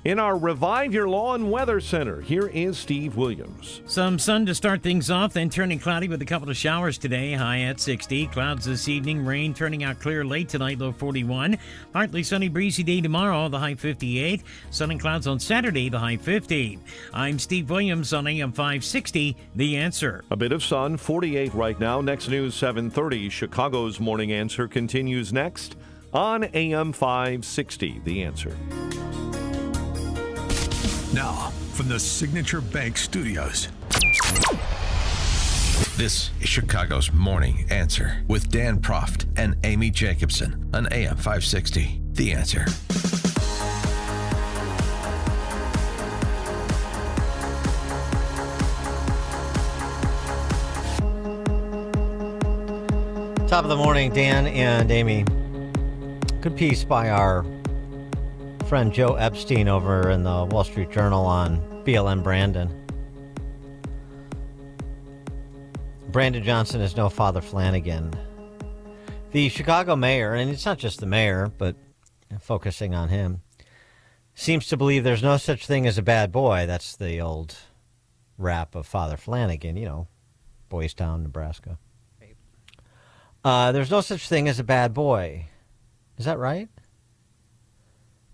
Speaker 20: In our Revive Your Lawn Weather Center, here is Steve Williams.
Speaker 21: Some sun to start things off, then turning cloudy with a couple of showers today, high at 60. Clouds this evening, rain turning out clear late tonight, low 41. Partly sunny, breezy day tomorrow, the high 58. Sun and clouds on Saturday, the high 50. I'm Steve Williams on AM 560, The Answer.
Speaker 20: A bit of sun, 48 right now. Next news, 7:30. Chicago's Morning Answer continues next on AM 560, The Answer.
Speaker 10: Now, from the Signature Bank Studios. This is Chicago's Morning Answer with Dan Proft and Amy Jacobson on AM 560. The Answer.
Speaker 3: Top of the morning, Dan and Amy. Good piece by our friend Joe Epstein over in the Wall Street Journal on BLM Brandon. Brandon Johnson is no Father Flanagan. The Chicago mayor, and it's not just the mayor, but focusing on him, seems to believe there's no such thing as a bad boy. That's the old rap of Father Flanagan, you know, Boys Town, Nebraska. There's no such thing as a bad boy. Is that right?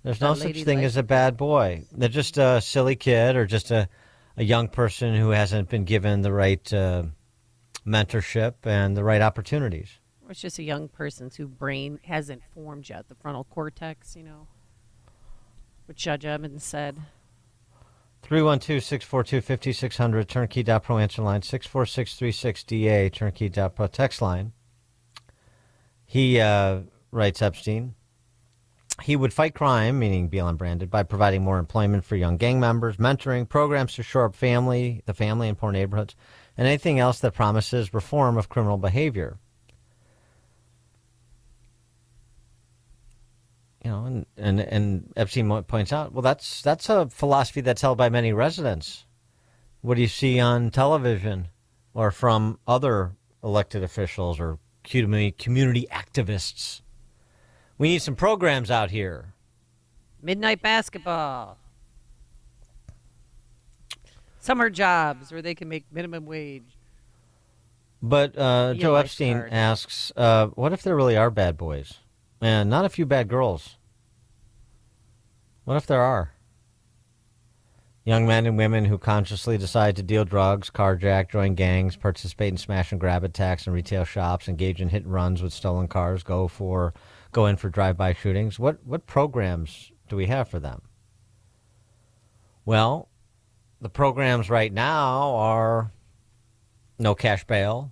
Speaker 3: There's no such thing as a bad boy. They're just a silly kid or just a young person who hasn't been given the right mentorship and the right opportunities.
Speaker 4: was just a young person whose brain hasn't formed yet. The frontal cortex, what Judge Evans said.
Speaker 3: 312-642-5600, turnkey.pro answer line, 64636DA, turnkey.pro text line. He writes Epstein. He would fight crime, meaning BLM branded, by providing more employment for young gang members, mentoring, programs to shore up the family in poor neighborhoods, and anything else that promises reform of criminal behavior. And Epstein points out, well, that's a philosophy that's held by many residents. What do you see on television or from other elected officials or community activists? We need some programs out here.
Speaker 4: Midnight basketball. Summer jobs where they can make minimum wage.
Speaker 3: But Joe Epstein asks, what if there really are bad boys? And not a few bad girls. What if there are? Young men and women who consciously decide to deal drugs, carjack, join gangs, participate in smash and grab attacks in retail shops, engage in hit and runs with stolen cars, go in for drive-by shootings. What programs do we have for them? Well, the programs right now are no cash bail,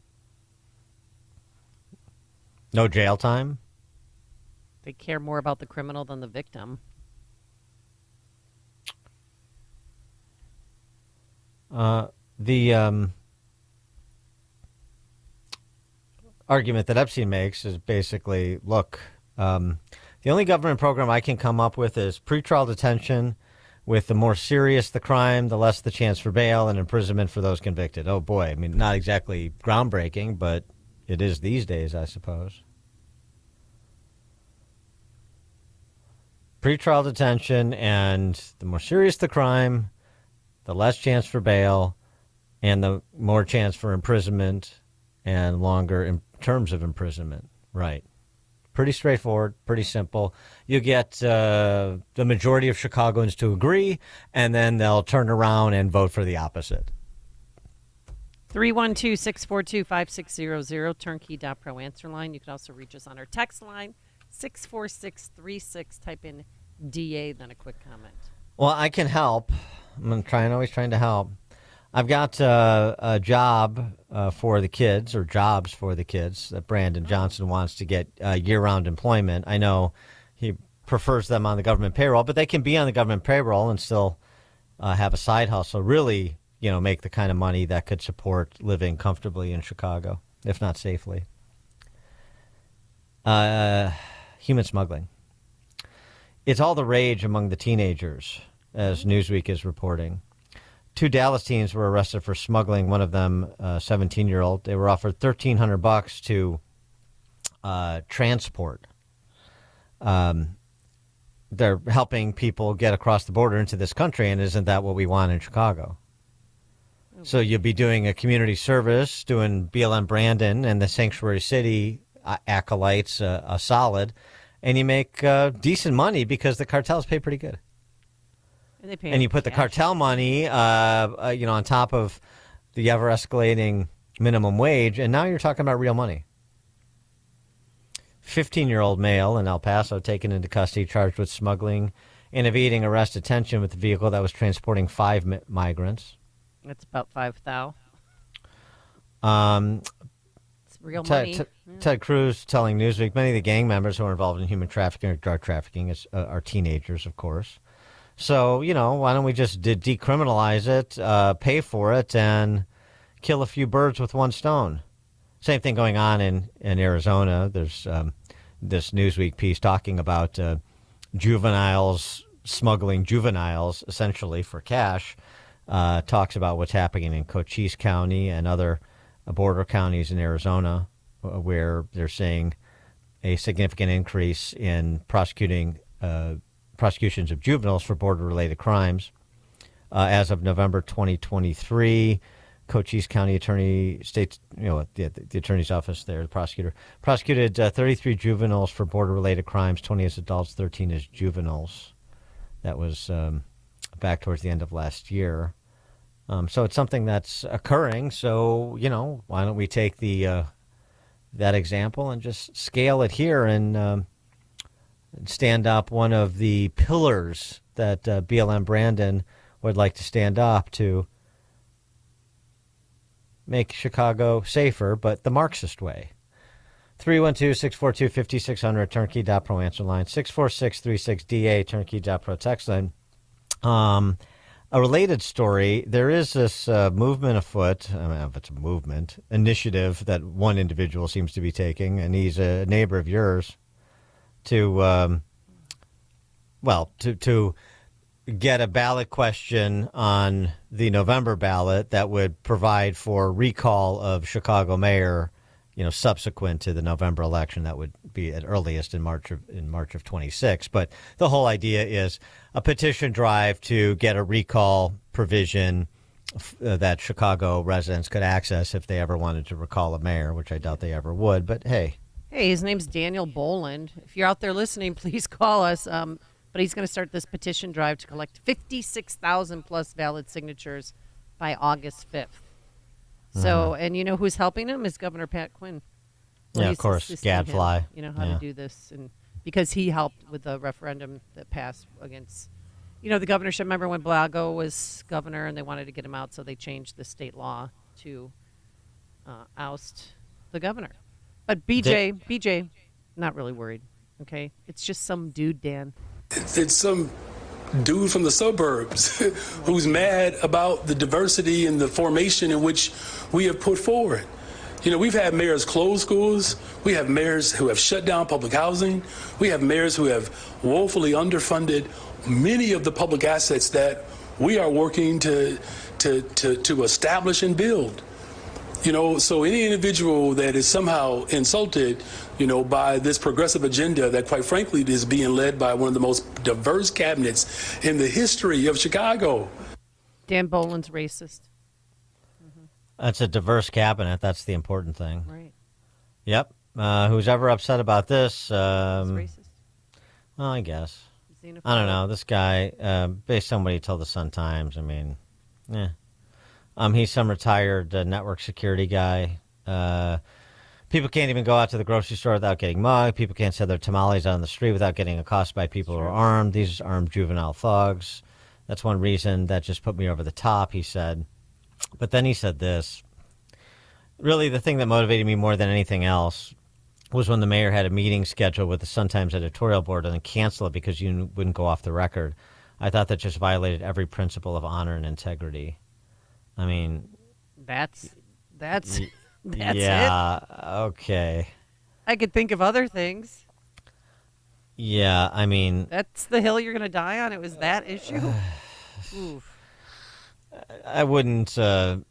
Speaker 3: no jail time.
Speaker 4: They care more about the criminal than the victim.
Speaker 3: The argument that Epstein makes is basically, look, the only government program I can come up with is pretrial detention. With the more serious the crime, the less the chance for bail and imprisonment for those convicted. Oh, boy. I mean, not exactly groundbreaking, but it is these days, I suppose. Pretrial detention, and the more serious the crime, the less chance for bail, and the more chance for imprisonment and longer terms of imprisonment. Right. Pretty straightforward, pretty simple. You get the majority of Chicagoans to agree, and then they'll turn around and vote for the opposite.
Speaker 4: 312-642-5600, turnkey.pro answer line. You can also reach us on our text line, 64636. Type in DA, then a quick comment.
Speaker 3: Well, I can help. I'm always trying to help. I've got a job for the kids, or jobs for the kids, that Brandon Johnson wants to get year-round employment. I know he prefers them on the government payroll, but they can be on the government payroll and still have a side hustle, really, make the kind of money that could support living comfortably in Chicago, if not safely. Human smuggling. It's all the rage among the teenagers, as Newsweek is reporting. 2 Dallas teens were arrested for smuggling, one of them a 17-year-old. They were offered $1,300 to transport. They're helping people get across the border into this country, and isn't that what we want in Chicago? So you'll be doing a community service, doing BLM Brandon and the Sanctuary City acolytes a solid, and you make decent money because the cartels pay pretty good. And you put the cartel money, on top of the ever-escalating minimum wage, and now you're talking about real money. 15-year-old male in El Paso taken into custody, charged with smuggling and evading arrest detention with the vehicle that was transporting 5 migrants.
Speaker 4: That's about 5,000. It's real money.
Speaker 3: Ted Cruz telling Newsweek many of the gang members who are involved in human trafficking or drug trafficking are teenagers, of course. So, why don't we just decriminalize it, pay for it, and kill a few birds with one stone? Same thing going on in Arizona. There's this Newsweek piece talking about juveniles, smuggling juveniles, essentially, for cash. Talks about what's happening in Cochise County and other border counties in Arizona, where they're seeing a significant increase in prosecutions of juveniles for border-related crimes. As of November 2023, Cochise County Attorney, the attorney's office there, the prosecutor, prosecuted 33 juveniles for border-related crimes, 20 as adults, 13 as juveniles. That was back towards the end of last year. So it's something that's occurring. So, why don't we take the that example and just scale it here and stand up one of the pillars that BLM Brandon would like to stand up to make Chicago safer, but the Marxist way. 312-642-5600, turnkey.pro answer line, 64636DA, turnkey.pro text line. A related story, there is this movement afoot, I don't know if it's a movement, initiative that one individual seems to be taking, and he's a neighbor of yours, to get a ballot question on the November ballot that would provide for recall of Chicago mayor, subsequent to the November election. That would be at earliest in March of 26. But the whole idea is a petition drive to get a recall provision that Chicago residents could access if they ever wanted to recall a mayor, which I doubt they ever would. But hey,
Speaker 4: his name's Daniel Boland. If you're out there listening, please call us. But he's going to start this petition drive to collect 56,000 plus valid signatures by August 5th. So, and you know who's helping him is Governor Pat Quinn. Well,
Speaker 3: of course, Gadfly.
Speaker 4: How to do this, and because he helped with the referendum that passed against, the governorship. Remember when Blago was governor and they wanted to get him out, so they changed the state law to oust the governor. But BJ, not really worried. Okay, it's just some dude, Dan.
Speaker 1: It's some dude from the suburbs who's mad about the diversity and the formation in which we have put forward. We've had mayors close schools. We have mayors who have shut down public housing. We have mayors who have woefully underfunded many of the public assets that we are working to establish and build. So any individual that is somehow insulted, by this progressive agenda that, quite frankly, is being led by one of the most diverse cabinets in the history of Chicago.
Speaker 4: Dan Boland's racist.
Speaker 3: That's a diverse cabinet. That's the important thing.
Speaker 4: Right.
Speaker 3: Yep. Who's ever upset about this?
Speaker 4: Racist.
Speaker 3: Well, I guess. I don't know. This guy, based on what he told the Sun-Times, he's some retired network security guy. People can't even go out to the grocery store without getting mugged. People can't sell their tamales out on the street without getting accosted by people who are armed. These are armed juvenile thugs. That's one reason that just put me over the top, he said. But then he said this. Really, the thing that motivated me more than anything else was when the mayor had a meeting scheduled with the Sun-Times editorial board and then canceled it because you wouldn't go off the record. I thought that just violated every principle of honor and integrity.
Speaker 4: That's
Speaker 3: yeah,
Speaker 4: it.
Speaker 3: Okay.
Speaker 4: I could think of other things.
Speaker 3: Yeah,
Speaker 4: that's the hill you're going to die on. It was that issue. Oof.
Speaker 3: I wouldn't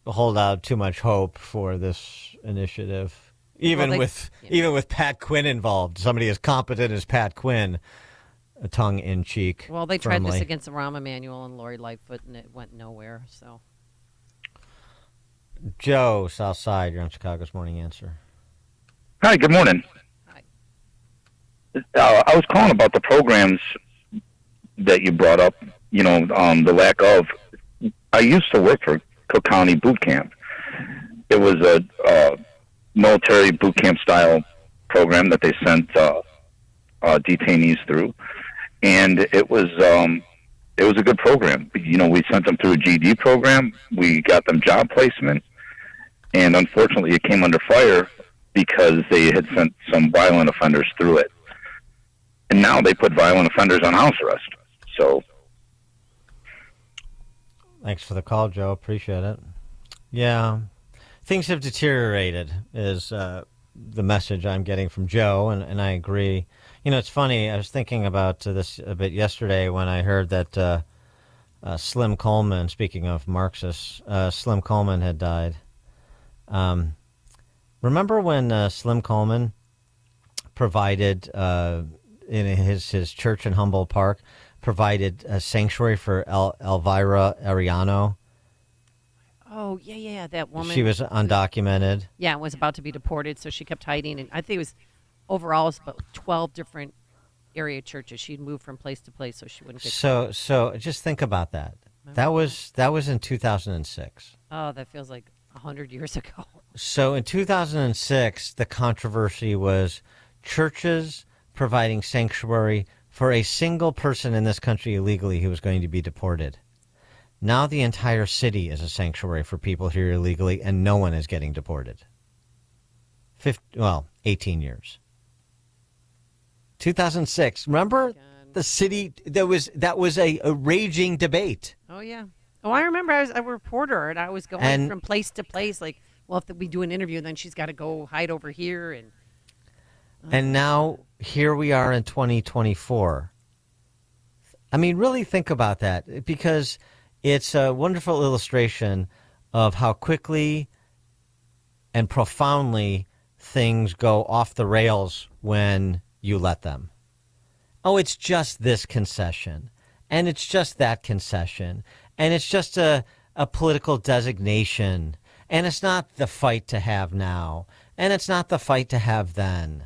Speaker 3: hold out too much hope for this initiative, even with Pat Quinn involved. Somebody as competent as Pat Quinn, tongue in cheek.
Speaker 4: Well, they tried this against Rahm Emanuel and Lori Lightfoot, and it went nowhere. So.
Speaker 3: Joe, Southside, you're on Chicago's Morning Answer.
Speaker 2: Hi, good morning.
Speaker 4: Hi.
Speaker 2: I was calling about the programs that you brought up, the lack of. I used to work for Cook County Boot Camp. It was a military boot camp style program that they sent detainees through. And it was a good program. We sent them through a GED program. We got them job placement. And unfortunately, it came under fire because they had sent some violent offenders through it. And now they put violent offenders on house arrest. So.
Speaker 3: Thanks for the call, Joe. Appreciate it. Yeah. Things have deteriorated is the message I'm getting from Joe, and I agree. It's funny. I was thinking about this a bit yesterday when I heard that Slim Coleman, speaking of Marxists, Slim Coleman had died. Remember when Slim Coleman provided, in his church in Humboldt Park, provided a sanctuary for Elvira Arellano?
Speaker 4: Oh, yeah, that woman.
Speaker 3: She was undocumented.
Speaker 4: Yeah, was about to be deported, so she kept hiding. And I think it was, overall, it was about 12 different area churches. She'd moved from place to place so she wouldn't get caught.
Speaker 3: So just think about that. That was in 2006.
Speaker 4: Oh, that feels like 100 years ago.
Speaker 3: So in 2006, the controversy was churches providing sanctuary for a single person in this country illegally who was going to be deported. Now the entire city is a sanctuary for people here illegally, and no one is getting deported. 18 years. 2006. Remember the city? That was a raging debate.
Speaker 4: Oh, yeah. Oh, I remember I was a reporter, and I was going from place to place, like, well, if we do an interview, then she's got to go hide over here.
Speaker 3: And now here we are in 2024. I mean, really think about that, because it's a wonderful illustration of how quickly and profoundly things go off the rails when you let them. Oh, it's just this concession, and it's just that concession, and it's just a political designation, and it's not the fight to have now, and it's not the fight to have then.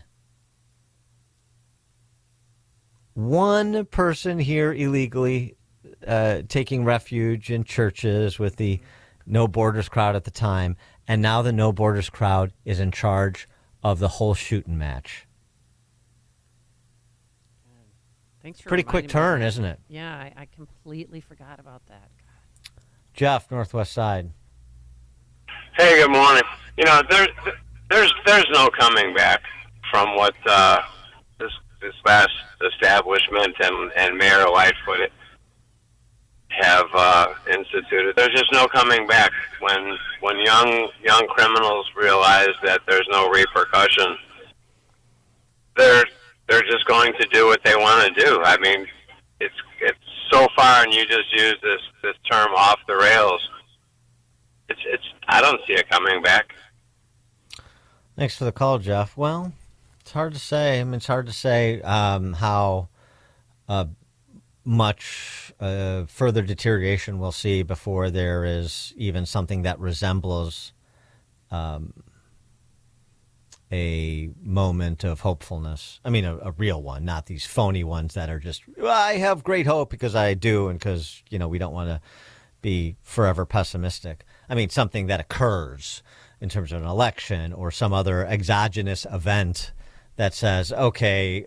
Speaker 3: One person here illegally taking refuge in churches with the No Borders crowd at the time, and now the No Borders crowd is in charge of the whole shooting match.
Speaker 4: Thanks for
Speaker 3: pretty quick turn, isn't it?
Speaker 4: Yeah, I completely forgot about that.
Speaker 3: Jeff, Northwest Side.
Speaker 5: Hey, good morning. You know, there's no coming back from what this last establishment and Mayor Lightfoot have instituted. There's just no coming back when young criminals realize that there's no repercussion. They're just going to do what they want to do. I mean, it's so far, and you just use this term off the rails. It's I don't see it coming back.
Speaker 3: Thanks for the call, Jeff. Well, it's hard to say. I mean, it's hard to say how much further deterioration we'll see before there is even something that resembles a moment of hopefulness. I mean, a real one, not these phony ones that are just, well, I have great hope because I do, and because, we don't want to be forever pessimistic. I mean, something that occurs in terms of an election or some other exogenous event that says, okay,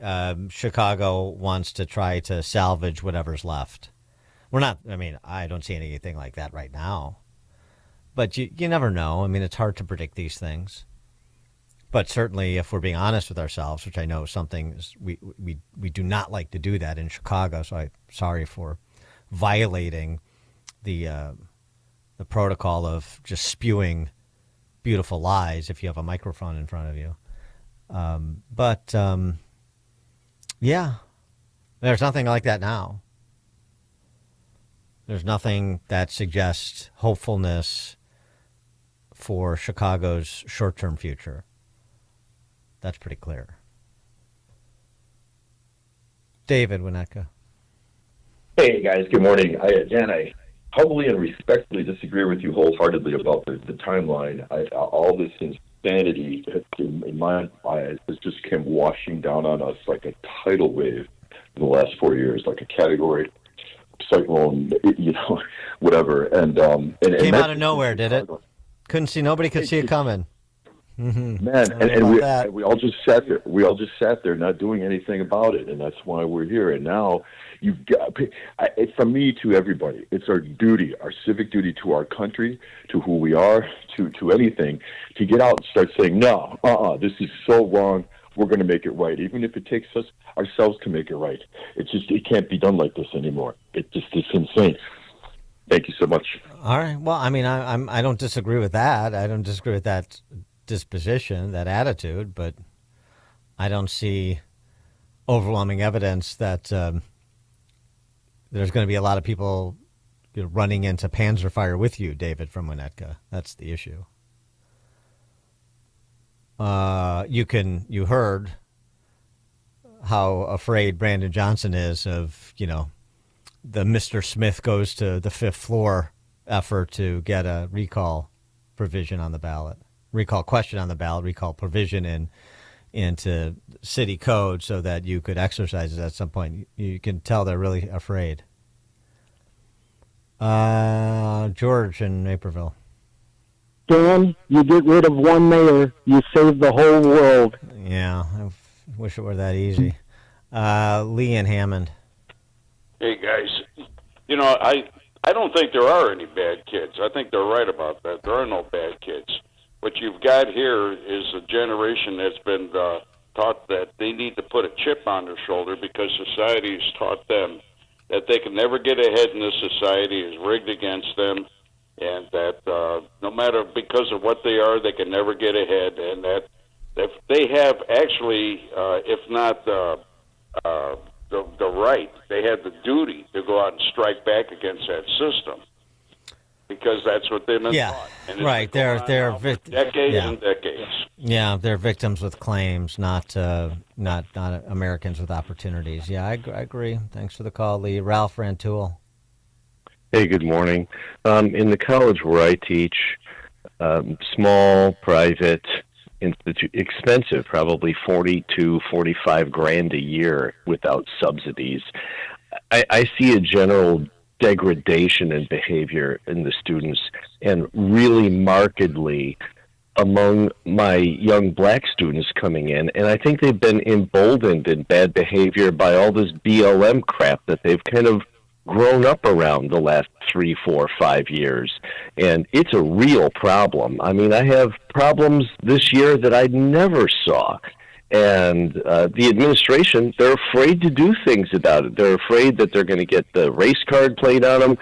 Speaker 3: Chicago wants to try to salvage whatever's left. I don't see anything like that right now. But you never know. I mean, it's hard to predict these things. But certainly, if we're being honest with ourselves, which I know something is, we do not like to do that in Chicago. So I'm sorry for violating the protocol of just spewing beautiful lies if you have a microphone in front of you. Yeah, there's nothing like that now. There's nothing that suggests hopefulness for Chicago's short-term future. That's pretty clear. David Winnetka.
Speaker 6: Hey, guys. Good morning. I humbly and respectfully disagree with you wholeheartedly about the timeline. All this insanity, in my eyes, has just came washing down on us like a tidal wave in the last 4 years, like a category cyclone, whatever. And
Speaker 3: came out of nowhere, did it? Nobody could see it coming. Mm-hmm.
Speaker 6: Man, and we all just sat there. We all just sat there, not doing anything about it, and that's why we're here. And now, from me to everybody, it's our duty, our civic duty to our country, to who we are, to anything, to get out and start saying, no, this is so wrong. We're going to make it right, even if it takes us ourselves to make it right. It can't be done like this anymore. It's insane. Thank you so much.
Speaker 3: All right. Well, I mean, I don't disagree with that. I don't disagree with that disposition, that attitude, but I don't see overwhelming evidence that there's going to be a lot of people running into Panzer fire with you, David from Winnetka. That's the issue. You heard how afraid Brandon Johnson is of, the Mr. Smith goes to the fifth floor effort to get a recall provision on the ballot. Recall question on the ballot, recall provision into city code so that you could exercise it at some point. You can tell they're really afraid. George in Naperville.
Speaker 7: Dan, you get rid of one mayor, you save the whole world.
Speaker 3: Yeah, I wish it were that easy. Lee and Hammond.
Speaker 11: Hey, guys. You know, I don't think there are any bad kids. I think they're right about that. There are no bad kids. What you've got here is a generation that's been taught that they need to put a chip on their shoulder because society's taught them that they can never get ahead in this society, is rigged against them, and that no matter because of what they are, they can never get ahead, and that if they have actually, if not the right, they have the duty to go out and strike back against that system because that's what they've been taught. And
Speaker 3: right. They're
Speaker 11: decades and decades.
Speaker 3: Yeah, they're victims with claims, not Americans with opportunities. Yeah, I agree. Thanks for the call, Lee. Ralph Rantoul.
Speaker 22: Hey, good morning. In the college where I teach, small, private, expensive, probably 40 to 45 grand a year without subsidies. I see a general degradation in behavior in the students, and really markedly among my young black students coming in. And I think they've been emboldened in bad behavior by all this BLM crap that they've kind of grown up around the last 3, 4, 5 years. And it's a real problem. I mean, I have problems this year that I never saw. And the administration, they're afraid to do things about it. They're afraid that they're going to get the race card played on them.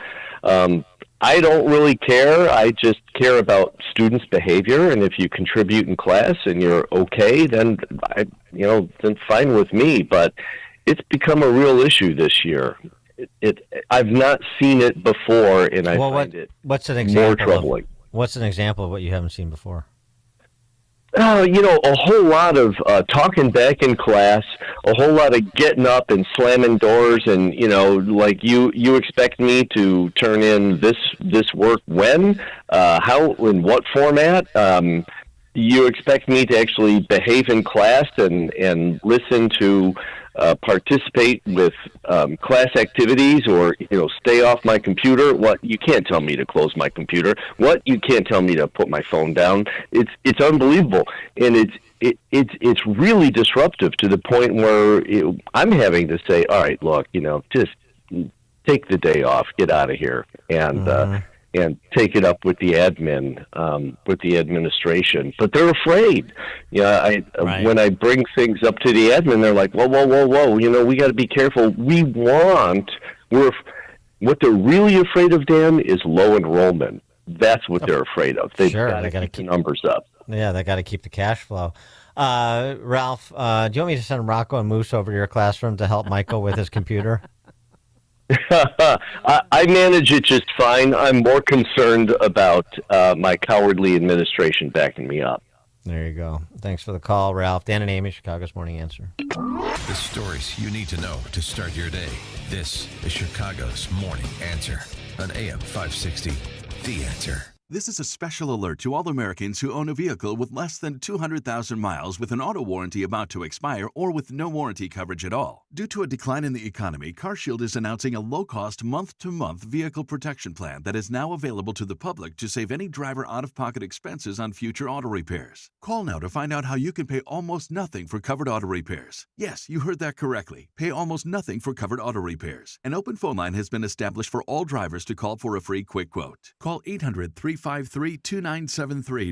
Speaker 22: I don't really care. I just care about students' behavior, and if you contribute in class and you're okay, then then fine with me. But it's become a real issue this year. I've not seen it before, and I find it more troubling.
Speaker 3: What's an example of what you haven't seen before?
Speaker 22: A whole lot of talking back in class, a whole lot of getting up and slamming doors, and like you expect me to turn in this work when, how, in what format? You expect me to actually behave in class and listen to participate with class activities, or stay off my computer. What? You can't tell me to close my computer. What? You can't tell me to put my phone down. It's unbelievable, and it's really disruptive to the point where I'm having to say, all right, look, just take the day off, get out of here, and take it up with the admin, with the administration. But they're afraid. When I bring things up to the admin, they're like, whoa, we got to be careful. What they're really afraid of, Dan, is low enrollment. That's what they're afraid of. They've got to keep the numbers up.
Speaker 3: Yeah, they got to keep the cash flow. Ralph, do you want me to send Rocco and Moose over to your classroom to help Michael with his computer?
Speaker 22: I manage it just fine. I'm more concerned about my cowardly administration backing me up.
Speaker 3: There you go. Thanks for the call, Ralph. Dan and Amy, Chicago's Morning Answer.
Speaker 10: The stories you need to know to start your day. This is Chicago's Morning Answer on AM 560. The Answer.
Speaker 23: This is a special alert to all Americans who own a vehicle with less than 200,000 miles with an auto warranty about to expire or with no warranty coverage at all. Due to a decline in the economy, CarShield is announcing a low-cost month-to-month vehicle protection plan that is now available to the public to save any driver out-of-pocket expenses on future auto repairs. Call now to find out how you can pay almost nothing for covered auto repairs. Yes, you heard that correctly. Pay almost nothing for covered auto repairs. An open phone line has been established for all drivers to call for a free quick quote. Call 800-353-2973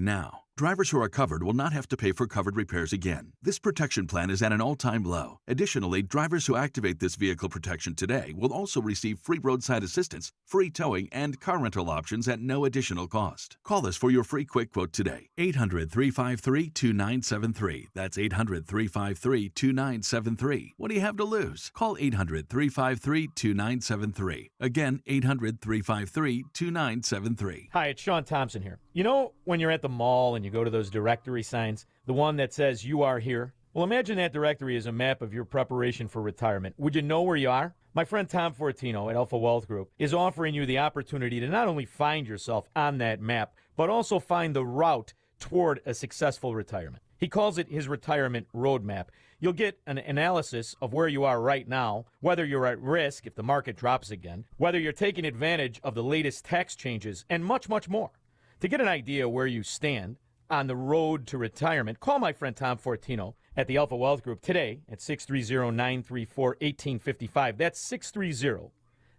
Speaker 23: now. Drivers who are covered will not have to pay for covered repairs again. This protection plan is at an all-time low. Additionally, drivers who activate this vehicle protection today will also receive free roadside assistance, free towing, and car rental options at no additional cost. Call us for your free quick quote today. 800-353-2973. That's 800-353-2973. What do you have to lose? Call 800-353-2973. Again, 800-353-2973.
Speaker 25: Hi, it's Sean Thompson here. You know when you're at the mall and you go to those directory signs, the one that says you are here? Well, imagine that directory is a map of your preparation for retirement. Would you know where you are? My friend Tom Fortino at Alpha Wealth Group is offering you the opportunity to not only find yourself on that map, but also find the route toward a successful retirement. He calls it his retirement roadmap. You'll get an analysis of where you are right now, whether you're at risk if the market drops again, whether you're taking advantage of the latest tax changes, and much, much more. To get an idea where you stand on the road to retirement, call my friend Tom Fortino at the Alpha Wealth Group today at 630-934-1855. That's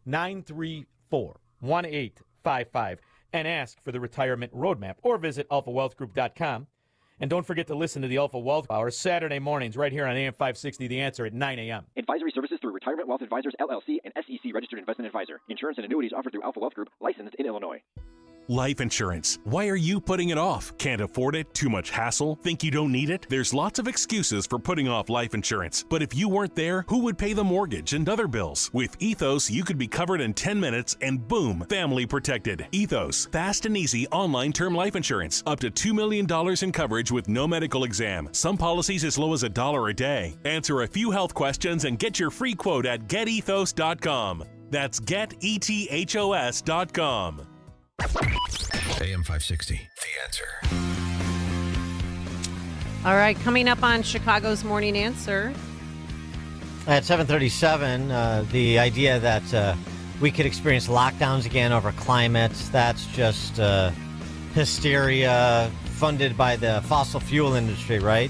Speaker 25: 630-934-1855. And ask for the retirement roadmap, or visit alphawealthgroup.com. And don't forget to listen to the Alpha Wealth Hour Saturday mornings right here on AM 560, The Answer at 9 a.m.
Speaker 8: Advisory services through Retirement Wealth Advisors, LLC, and SEC Registered Investment Advisor. Insurance and annuities offered through Alpha Wealth Group, licensed in Illinois.
Speaker 9: Life insurance. Why are you putting it off? Can't afford it? Too much hassle? Think you don't need it? There's lots of excuses for putting off life insurance. But if you weren't there, who would pay the mortgage and other bills? With Ethos, you could be covered in 10 minutes and boom, family protected. Ethos, fast and easy online term life insurance. Up to $2 million in coverage with no medical exam. Some policies as low as $1 a day. Answer a few health questions and get your free quote at getethos.com. That's getethos.com.
Speaker 10: AM 560, The Answer.
Speaker 4: All right, coming up on Chicago's Morning Answer.
Speaker 3: At 7:37, the idea that we could experience lockdowns again over climate, that's just hysteria funded by the fossil fuel industry, right?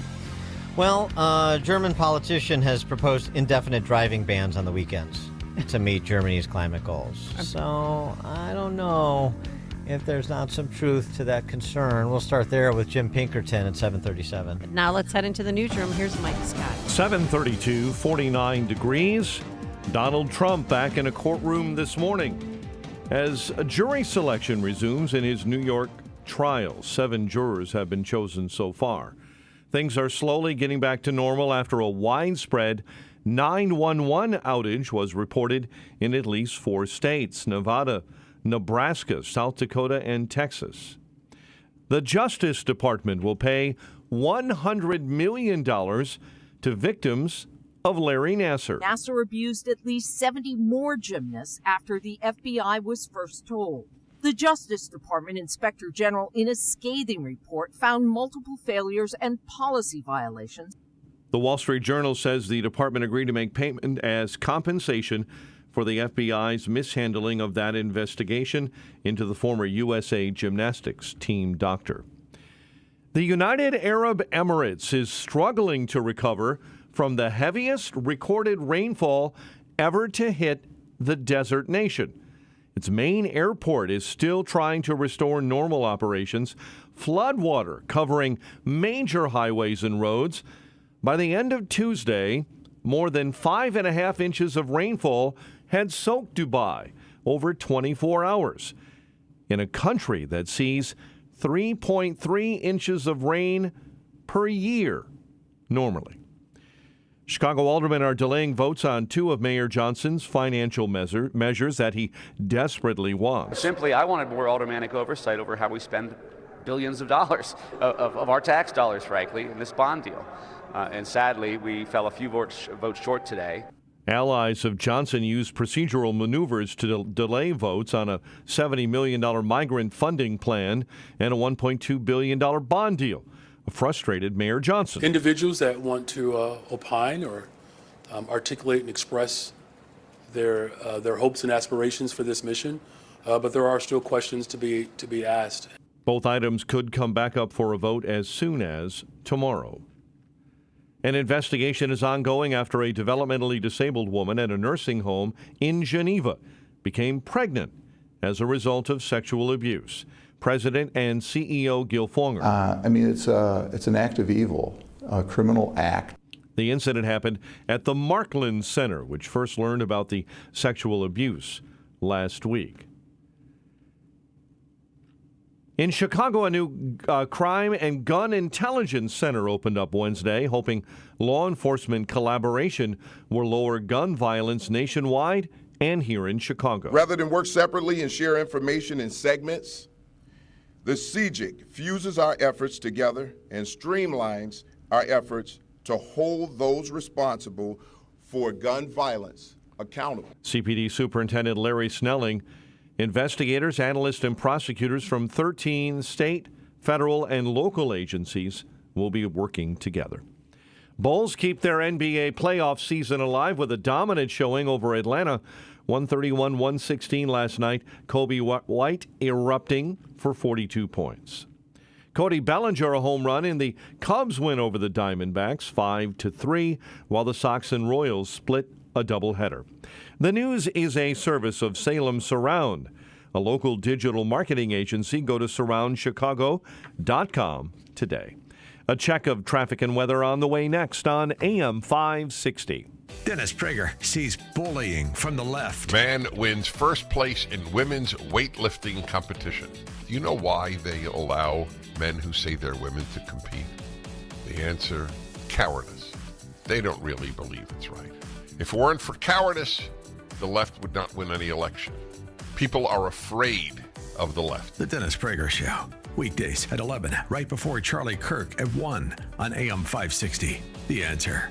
Speaker 3: Well, a German politician has proposed indefinite driving bans on the weekends to meet Germany's climate goals. So I don't know if there's not some truth to that concern. We'll start there with Jim Pinkerton at 7:37.
Speaker 4: Now let's head into the newsroom. Here's Mike Scott.
Speaker 20: 7:32, 49 degrees. Donald Trump back in a courtroom this morning as a jury selection resumes in his New York trial. 7 jurors have been chosen so far. Things are slowly getting back to normal after a widespread 911 outage was reported in at least 4 states: Nevada, Nebraska, South Dakota, and Texas. The Justice Department will pay $100 million to victims of Larry Nassar.
Speaker 12: Nassar abused at least 70 more gymnasts after the FBI was first told. The Justice Department Inspector General, in a scathing report, found multiple failures and policy violations.
Speaker 20: The Wall Street Journal says the department agreed to make payment as compensation for the FBI's mishandling of that investigation into the former USA Gymnastics team doctor. The United Arab Emirates is struggling to recover from the heaviest recorded rainfall ever to hit the desert nation. Its main airport is still trying to restore normal operations. Floodwater covering major highways and roads. By the end of Tuesday, more than 5.5 inches of rainfall had soaked Dubai over 24 hours in a country that sees 3.3 inches of rain per year normally. Chicago aldermen are delaying votes on 2 of Mayor Johnson's financial measures that he desperately wants.
Speaker 13: Simply, I wanted more aldermanic oversight over how we spend billions of dollars of our tax dollars, frankly, in this bond deal. And sadly, we fell a few votes short today.
Speaker 20: Allies of Johnson used procedural maneuvers to delay votes on a $70 million migrant funding plan and a $1.2 billion bond deal. A frustrated Mayor Johnson.
Speaker 1: Individuals that want to opine or articulate and express their hopes and aspirations for this mission, but there are still questions to be asked.
Speaker 20: Both items could come back up for a vote as soon as tomorrow. An investigation is ongoing after a developmentally disabled woman at a nursing home in Geneva became pregnant as a result of sexual abuse. President and CEO Gil Fonger.
Speaker 24: It's an act of evil, a criminal act.
Speaker 20: The incident happened at the Markland Center, which first learned about the sexual abuse last week. In Chicago, a new crime and gun intelligence center opened up Wednesday, hoping law enforcement collaboration will lower gun violence nationwide and here in Chicago.
Speaker 26: Rather than work separately and share information in segments, the CJIC fuses our efforts together and streamlines our efforts to hold those responsible for gun violence accountable.
Speaker 20: CPD Superintendent Larry Snelling. Investigators, analysts, and prosecutors from 13 state, federal, and local agencies will be working together. Bulls keep their NBA playoff season alive with a dominant showing over Atlanta, 131, 116 last night. Kobe White erupting for 42 points. Cody Bellinger a home run in the Cubs win over the Diamondbacks 5-3, while the Sox and Royals split a doubleheader. The News is a service of Salem Surround, a local digital marketing agency. Go to surroundchicago.com today. A check of traffic and weather on the way next on AM 560.
Speaker 10: Dennis Prager sees bullying from the left.
Speaker 14: Man wins first place in women's weightlifting competition. Do you know why they allow men who say they're women to compete? The answer, cowardice. They don't really believe it's right. If it weren't for cowardice, the left would not win any election. People are afraid of the left.
Speaker 10: The Dennis Prager Show. Weekdays at 11, right before Charlie Kirk at 1 on AM 560. The Answer.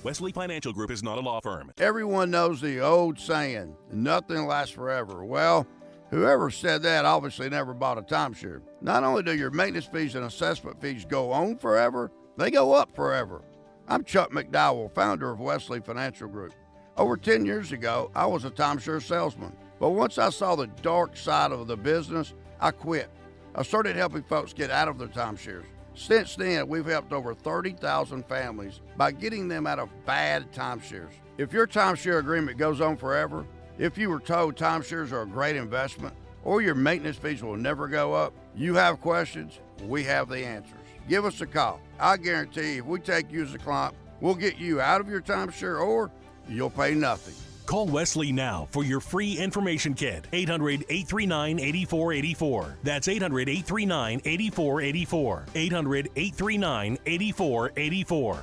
Speaker 9: Wesley Financial Group is not a law firm.
Speaker 15: Everyone knows the old saying, nothing lasts forever. Well, whoever said that obviously never bought a timeshare. Not only do your maintenance fees and assessment fees go on forever, they go up forever. I'm Chuck McDowell, founder of Wesley Financial Group. Over 10 years ago, I was a timeshare salesman. But once I saw the dark side of the business, I quit. I started helping folks get out of their timeshares. Since then, we've helped over 30,000 families by getting them out of bad timeshares. If your timeshare agreement goes on forever, if you were told timeshares are a great investment, or your maintenance fees will never go up, you have questions, we have the answers. Give us a call. I guarantee if we take you as a client, we'll get you out of your timeshare or you'll pay nothing.
Speaker 9: Call Wesley now for your free information kit. 800-839-8484. That's 800-839-8484. 800-839-8484.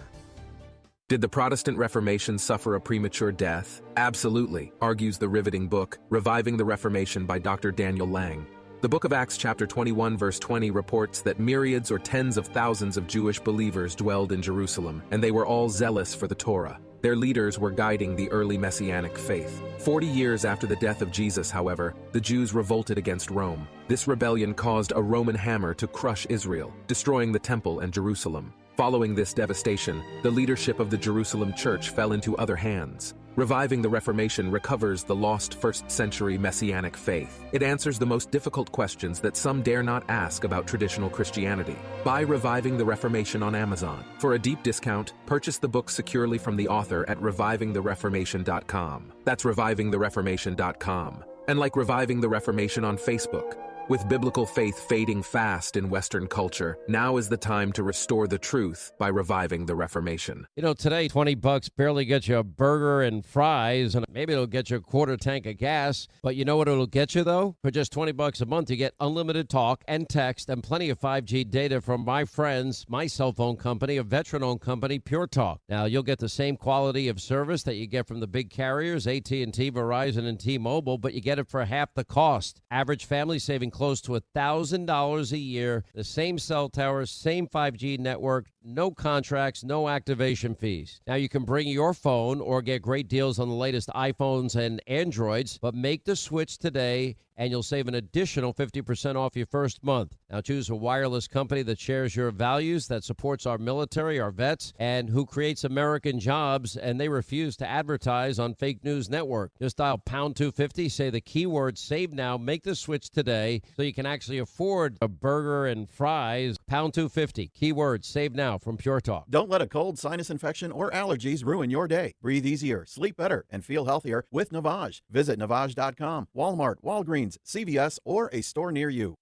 Speaker 16: Did the Protestant Reformation suffer a premature death? Absolutely, argues the riveting book, Reviving the Reformation by Dr. Daniel Lang. The book of Acts chapter 21 verse 20 reports that myriads or tens of thousands of Jewish believers dwelled in Jerusalem, and they were all zealous for the Torah. Their leaders were guiding the early Messianic faith. 40 years after the death of Jesus, however, the Jews revolted against Rome. This rebellion caused a Roman hammer to crush Israel, destroying the temple and Jerusalem. Following this devastation, the leadership of the Jerusalem church fell into other hands. Reviving the Reformation recovers the lost first-century Messianic faith. It answers the most difficult questions that some dare not ask about traditional Christianity. Buy Reviving the Reformation on Amazon. For a deep discount, purchase the book securely from the author at revivingthereformation.com. That's revivingthereformation.com. And like Reviving the Reformation on Facebook. With biblical faith fading fast in Western culture, now is the time to restore the truth by reviving the Reformation.
Speaker 17: You know, today, $20 barely gets you a burger and fries, and maybe it'll get you a quarter tank of gas. But you know what it'll get you, though? For just $20 a month, you get unlimited talk and text and plenty of 5G data from my friends, my cell phone company, a veteran-owned company, Pure Talk. Now, you'll get the same quality of service that you get from the big carriers, AT&T, Verizon, and T-Mobile, but you get it for half the cost. Average family saving close to $1,000 a year, the same cell tower, same 5G network, no contracts, no activation fees. Now you can bring your phone or get great deals on the latest iPhones and Androids, but make the switch today and you'll save an additional 50% off your first month. Now choose a wireless company that shares your values, that supports our military, our vets, and who creates American jobs, and they refuse to advertise on fake news network. Just dial pound 250, say the keyword save now, make the switch today so you can actually afford a burger and fries. Pound 250, keyword save now from Pure Talk.
Speaker 18: Don't let a cold, sinus infection, or allergies ruin your day. Breathe easier, sleep better, and feel healthier with Navage. Visit Navage.com, Walmart, Walgreens, CVS, or a store near you.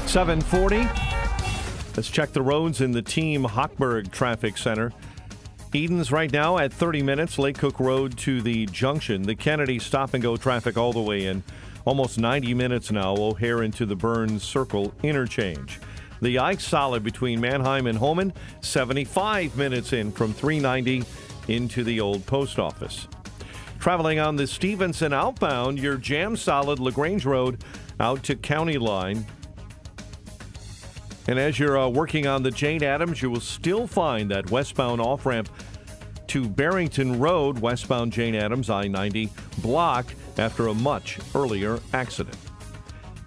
Speaker 20: 740. Let's check the roads in the Team Hochberg Traffic Center. Eden's right now at 30 minutes. Lake Cook Road to the junction. The Kennedy stop-and-go traffic all the way in. Almost 90 minutes now. O'Hare into the Burns Circle interchange. The Ike solid between Manheim and Holman. 75 minutes in from 390 into the old post office. Traveling on the Stevenson outbound, your jam solid LaGrange Road out to County Line. And as you're working on the Jane Addams, you will still find that westbound off-ramp to Barrington Road, westbound Jane Addams, I-90, blocked after a much earlier accident.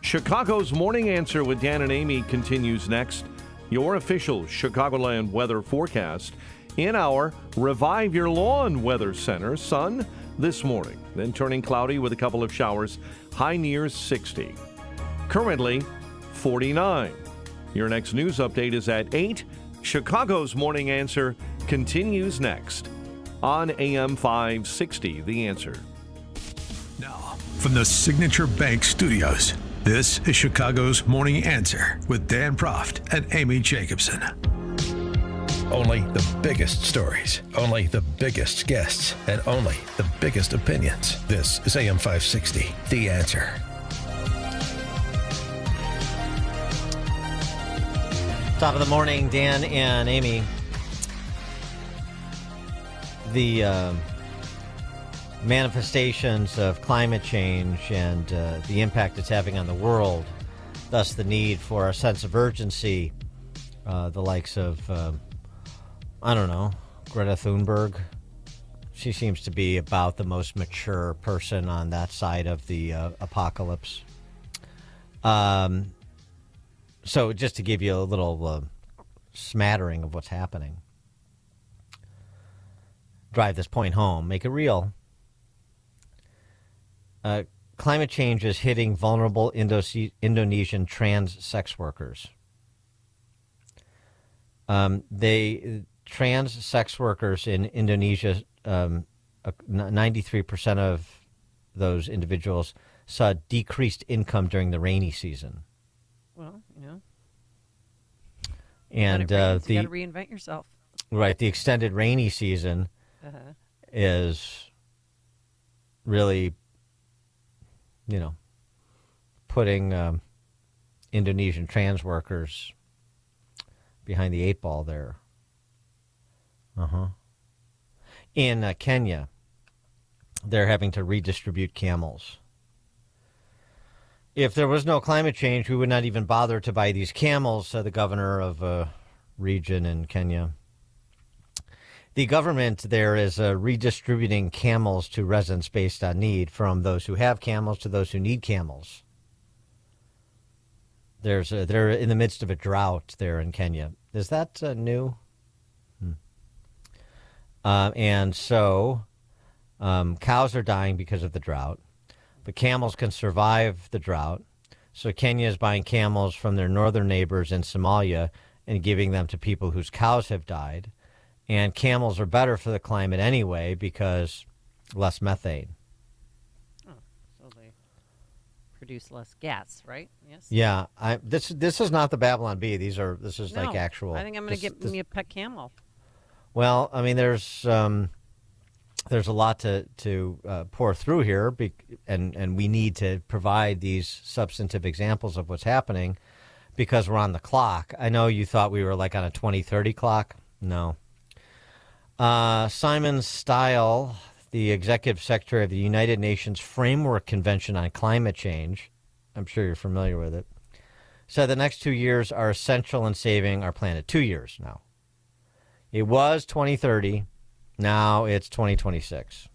Speaker 20: Chicago's Morning Answer with Dan and Amy continues next. Your official Chicagoland weather forecast in our Revive Your Lawn Weather Center. Sun, this morning, then turning cloudy with a couple of showers, high near 60. Currently 49. Your next news update is at 8. Chicago's Morning Answer continues next on AM 560, The Answer.
Speaker 10: Now, from the Signature Bank Studios, this is Chicago's Morning Answer with Dan Proft and Amy Jacobson. Only the biggest stories, only the biggest guests, and only the biggest opinions. This is AM 560, The Answer.
Speaker 3: Top of the morning, Dan and Amy. The manifestations of climate change and the impact it's having on the world, thus the need for a sense of urgency, the likes of, Greta Thunberg. She seems to be about the most mature person on that side of the apocalypse. So just to give you a little smattering of what's happening. Drive this point home, make it real. Climate change is hitting vulnerable Indonesian trans sex workers. Trans sex workers in Indonesia, 93% of those individuals saw decreased income during the rainy season.
Speaker 4: Well,
Speaker 3: and
Speaker 4: you got to reinvent yourself.
Speaker 3: Right, the extended rainy season is really, putting Indonesian trans workers behind the eight ball there. In Kenya, they're having to redistribute camels. If there was no climate change, we would not even bother to buy these camels, said the governor of a region in Kenya. The government there is redistributing camels to residents based on need, from those who have camels to those who need camels. They're in the midst of a drought there in Kenya. Is that new? And so cows are dying because of the drought. But camels can survive the drought. So Kenya is buying camels from their northern neighbors in Somalia and giving them to people whose cows have died. And camels are better for the climate anyway because less methane.
Speaker 4: Oh, so they produce less gas, right? Yes.
Speaker 3: Yeah, this is not the Babylon Bee. This is like actual.
Speaker 4: I think I'm going to get me a pet camel.
Speaker 3: Well, I mean, there's a lot to pour through here, and we need to provide these substantive examples of what's happening because we're on the clock. I know you thought we were like on a 2030 clock. No. Simon Style, the executive secretary of the United Nations Framework Convention on Climate Change, I'm sure you're familiar with it, said the next 2 years are essential in saving our planet. 2 years now. It was 2030. Now it's 2026.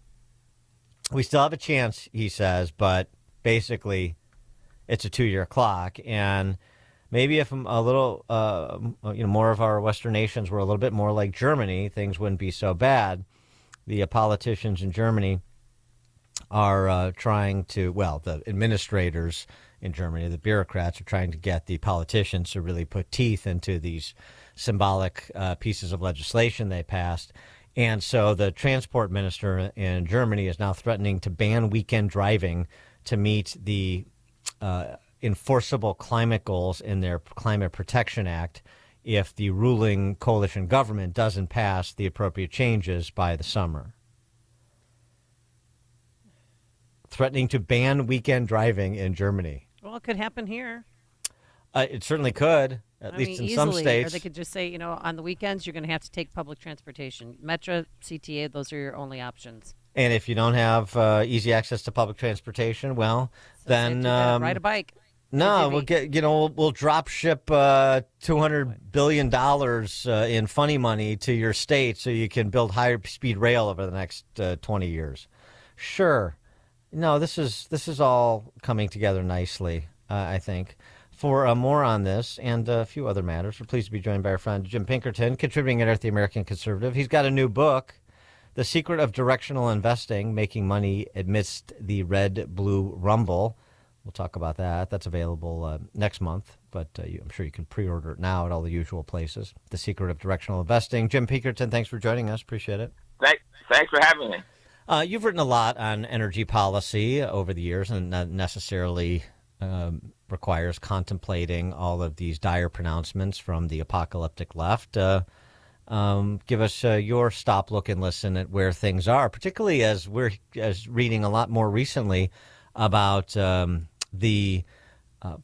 Speaker 3: We still have a chance, he says, but basically it's a 2-year clock. And maybe if a little, more of our Western nations were a little bit more like Germany, things wouldn't be so bad. The politicians in Germany are trying to, the administrators in Germany, the bureaucrats, are trying to get the politicians to really put teeth into these symbolic pieces of legislation they passed. And so the transport minister in Germany is now threatening to ban weekend driving to meet the enforceable climate goals in their Climate Protection Act if the ruling coalition government doesn't pass the appropriate changes by the summer. Threatening to ban weekend driving in Germany.
Speaker 4: Well, it could happen here.
Speaker 3: It certainly could, at least in some states.
Speaker 4: Or they could just say, on the weekends, you're going to have to take public transportation. Metro, CTA, those are your only options.
Speaker 3: And if you don't have easy access to public transportation, then
Speaker 4: ride a bike.
Speaker 3: No, we'll get we'll drop ship $200 billion in funny money to your state so you can build higher speed rail over the next 20 years. Sure, no, this is all coming together nicely, I think. For more on this and a few other matters, we're pleased to be joined by our friend Jim Pinkerton, contributing editor at the American Conservative. He's got a new book The Secret of Directional Investing, Making Money Amidst the Red-Blue Rumble. We'll talk about that. That's available next month, but I'm sure you can pre-order it now at all the usual places. The Secret of Directional Investing. Jim Pinkerton, thanks for joining us. Appreciate it.
Speaker 2: Thanks for having me.
Speaker 3: You've written a lot on energy policy over the years, and not necessarily requires contemplating all of these dire pronouncements from the apocalyptic left. Give us your stop, look, and listen at where things are, particularly as we're reading a lot more recently about the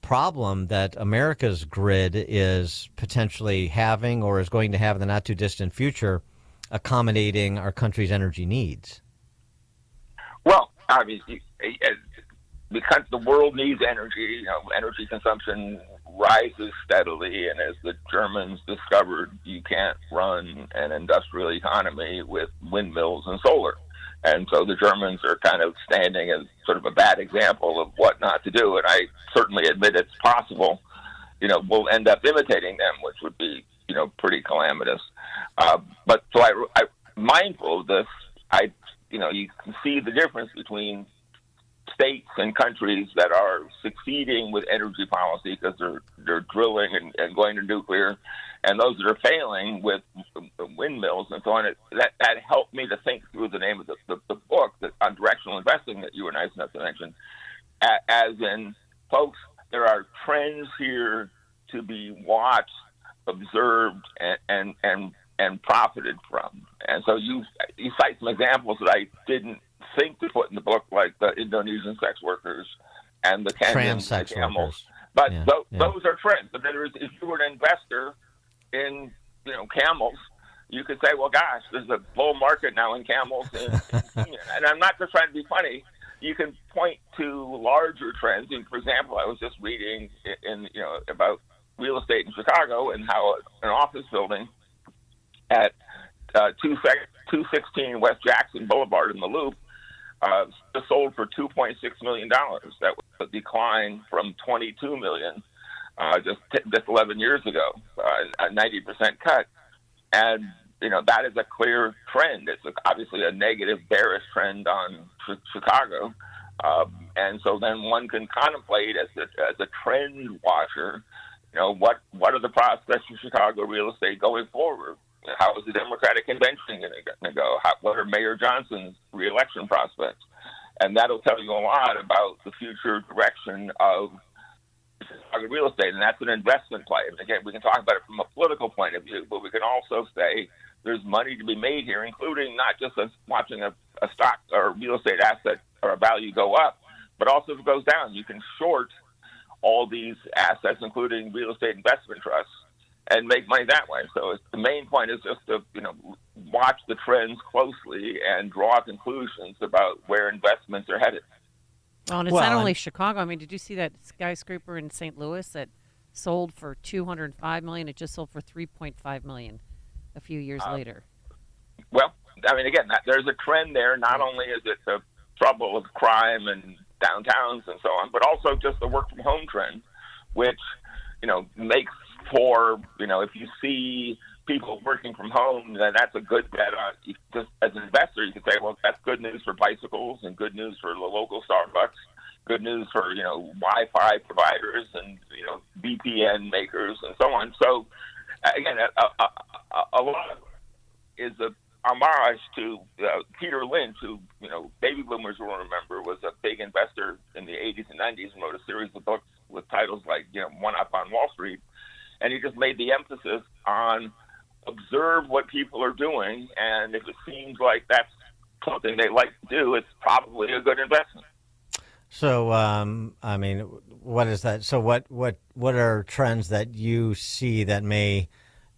Speaker 3: problem that America's grid is potentially having or is going to have in the not-too-distant future, accommodating our country's energy needs.
Speaker 2: Well, obviously, because the world needs energy, energy consumption rises steadily, and as the Germans discovered, you can't run an industrial economy with windmills and solar. And so the Germans are kind of standing as sort of a bad example of what not to do, and I certainly admit it's possible. We'll end up imitating them, which would be, pretty calamitous. But so I mindful of this, you can see the difference between states and countries that are succeeding with energy policy because they're drilling and going to nuclear, and those that are failing with windmills and so on. That helped me to think through the name of the book on directional investing that you were nice enough to mention. As in, folks, there are trends here to be watched, observed, and profited from. And so you cite some examples that I didn't think to put in the book, like the Indonesian sex workers and the Kenyan
Speaker 3: sex
Speaker 2: camels.
Speaker 3: Workers.
Speaker 2: But those are trends. But if you were an investor in camels, you could say, well, gosh, there's a bull market now in camels. And I'm not just trying to be funny. You can point to larger trends. And for example, I was just reading about real estate in Chicago and how an office building at 216 West Jackson Boulevard in the Loop sold for $2.6 million. That was a decline from $22 million just 11 years ago, a 90% cut. And that is a clear trend. It's obviously a negative, bearish trend on Chicago. And so then one can contemplate as a trend watcher, what are the prospects for Chicago real estate going forward? How is the Democratic convention going to go? What are Mayor Johnson's reelection prospects? And that'll tell you a lot about the future direction of Chicago real estate. And that's an investment play. And again, we can talk about it from a political point of view, but we can also say there's money to be made here, including not just watching a stock or a real estate asset or a value go up, but also if it goes down. You can short all these assets, including real estate investment trusts, and make money that way. So the main point is just to watch the trends closely and draw conclusions about where investments are headed.
Speaker 4: Well, and it's not only Chicago. I mean, did you see that skyscraper in St. Louis that sold for $205 million? It just sold for $3.5 million a few years later.
Speaker 2: Well, I mean, again, there's a trend there. Not only is it the trouble with crime and downtowns and so on, but also just the work from home trend, which makes for, if you see people working from home, then that's a good bet. Just as an investor, you could say, well, that's good news for bicycles and good news for the local Starbucks, good news for, Wi-Fi providers and, VPN makers and so on. So, again, a lot of is a homage to Peter Lynch, who, baby boomers will remember, was a big investor in the 80s and 90s and wrote a series of books with titles like, One Up on Wall Street. And he just made the emphasis on observe what people are doing, and if it seems like that's something they like to do, it's probably a good investment.
Speaker 3: So, I mean, what is that? So what are trends that you see that may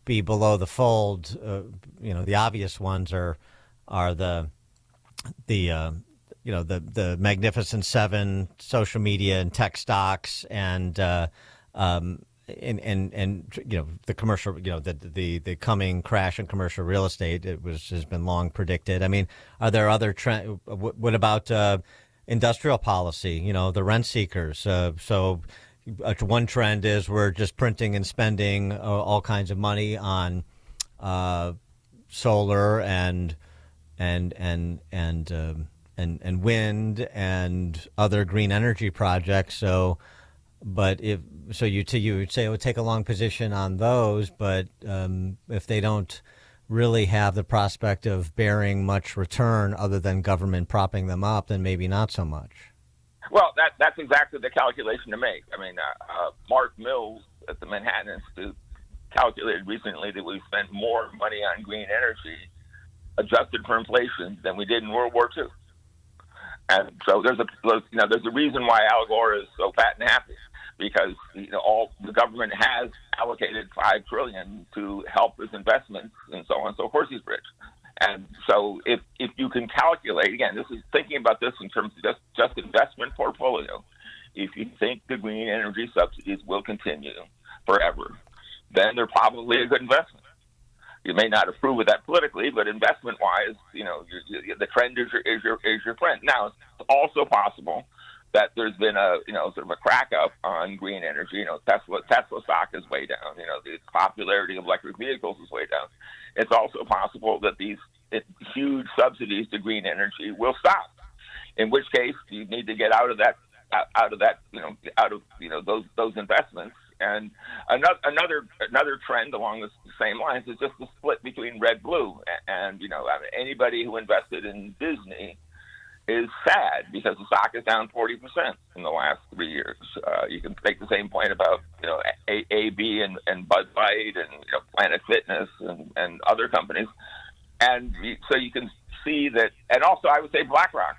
Speaker 3: be below the fold? The obvious ones are the Magnificent Seven, social media and tech stocks, and the commercial, the coming crash in commercial real estate. Has been long predicted. I mean, are there other trends? What about industrial policy? The rent seekers. So one trend is we're just printing and spending all kinds of money on solar and and wind and other green energy projects. So, but you would say it would take a long position on those, but if they don't really have the prospect of bearing much return other than government propping them up, then maybe not so much.
Speaker 2: Well, that's exactly the calculation to make. I mean, Mark Mills at the Manhattan Institute calculated recently that we spent more money on green energy adjusted for inflation than we did in World War II. And so there's a reason why Al Gore is so fat and happy, because all the government has allocated $5 trillion to help his investments and so on. So of course he's rich. And so if you can calculate, again, this is thinking about this in terms of just investment portfolio. If you think the green energy subsidies will continue forever, then they're probably a good investment. You may not approve of that politically, but investment-wise, the trend is your friend. Now, it's also possible that there's been a sort of a crack up on green energy. Tesla stock is way down. The popularity of electric vehicles is way down. It's also possible that these huge subsidies to green energy will stop. In which case, you need to get out of those investments. And another trend along the same lines is just the split between red-blue. And anybody who invested in Disney is sad because the stock is down 40% in the last 3 years. You can make the same point about AB and Bud Light and Planet Fitness and other companies. And so you can see that. And also, I would say BlackRock.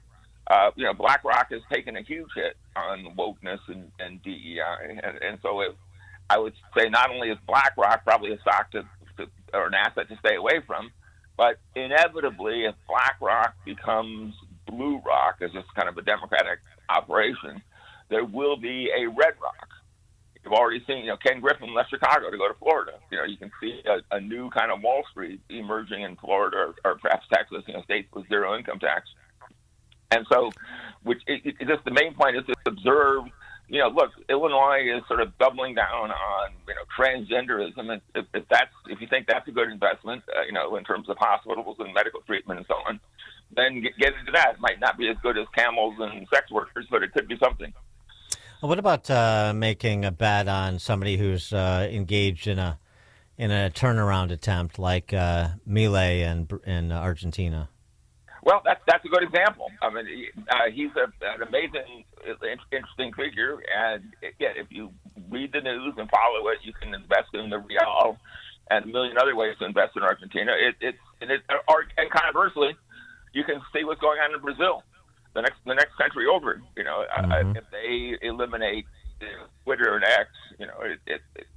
Speaker 2: BlackRock has taken a huge hit on wokeness and DEI, and so I would say not only is BlackRock probably a stock or an asset to stay away from, but inevitably, if BlackRock becomes Blue Rock as just kind of a democratic operation, there will be a Red Rock. You've already seen, Ken Griffin left Chicago to go to Florida. You can see a new kind of Wall Street emerging in Florida or perhaps Texas, states with zero income tax. And so, just the main point is to observe, look, Illinois is sort of doubling down on, transgenderism. And if you think that's a good investment, in terms of hospitals and medical treatment and so on, then get into that. It might not be as good as camels and sex workers, but it could be something.
Speaker 3: What about making a bet on somebody who's engaged in a turnaround attempt like Milei in Argentina?
Speaker 2: Well, that's a good example. I mean, he's an amazing, interesting figure, and if you read the news and follow it, you can invest in the real and a million other ways to invest in Argentina. And conversely, you can see what's going on in Brazil, the next country over. If they eliminate Twitter and X,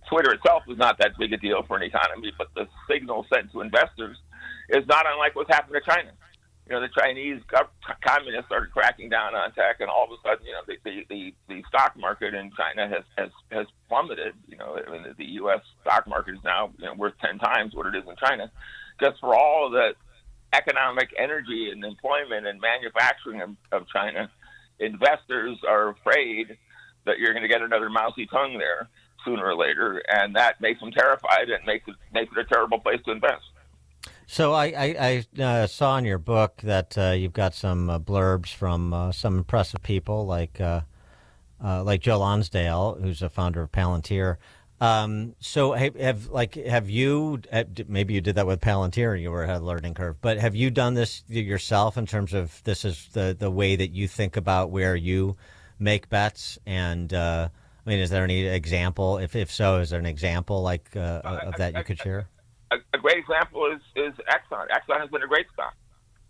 Speaker 2: Twitter itself is not that big a deal for an economy, but the signal sent to investors is not unlike what's happened to China. The Chinese communists started cracking down on tech, and all of a sudden, the stock market in China has plummeted. The U.S. stock market is now worth 10 times what it is in China, just for all of the economic energy and employment and manufacturing of China. Investors are afraid that you're going to get another Mao Zedong there sooner or later, and that makes them terrified and makes it a terrible place to invest.
Speaker 3: So I saw in your book that you've got some blurbs from some impressive people like Joe Lonsdale, who's a founder of Palantir. So have you, maybe you did that with Palantir and you were ahead of the learning curve, but have you done this yourself in terms of this is the way that you think about where you make bets? And is there any example? If so, is there an example of that you could share?
Speaker 2: A great example is Exxon. Exxon has been a great stock.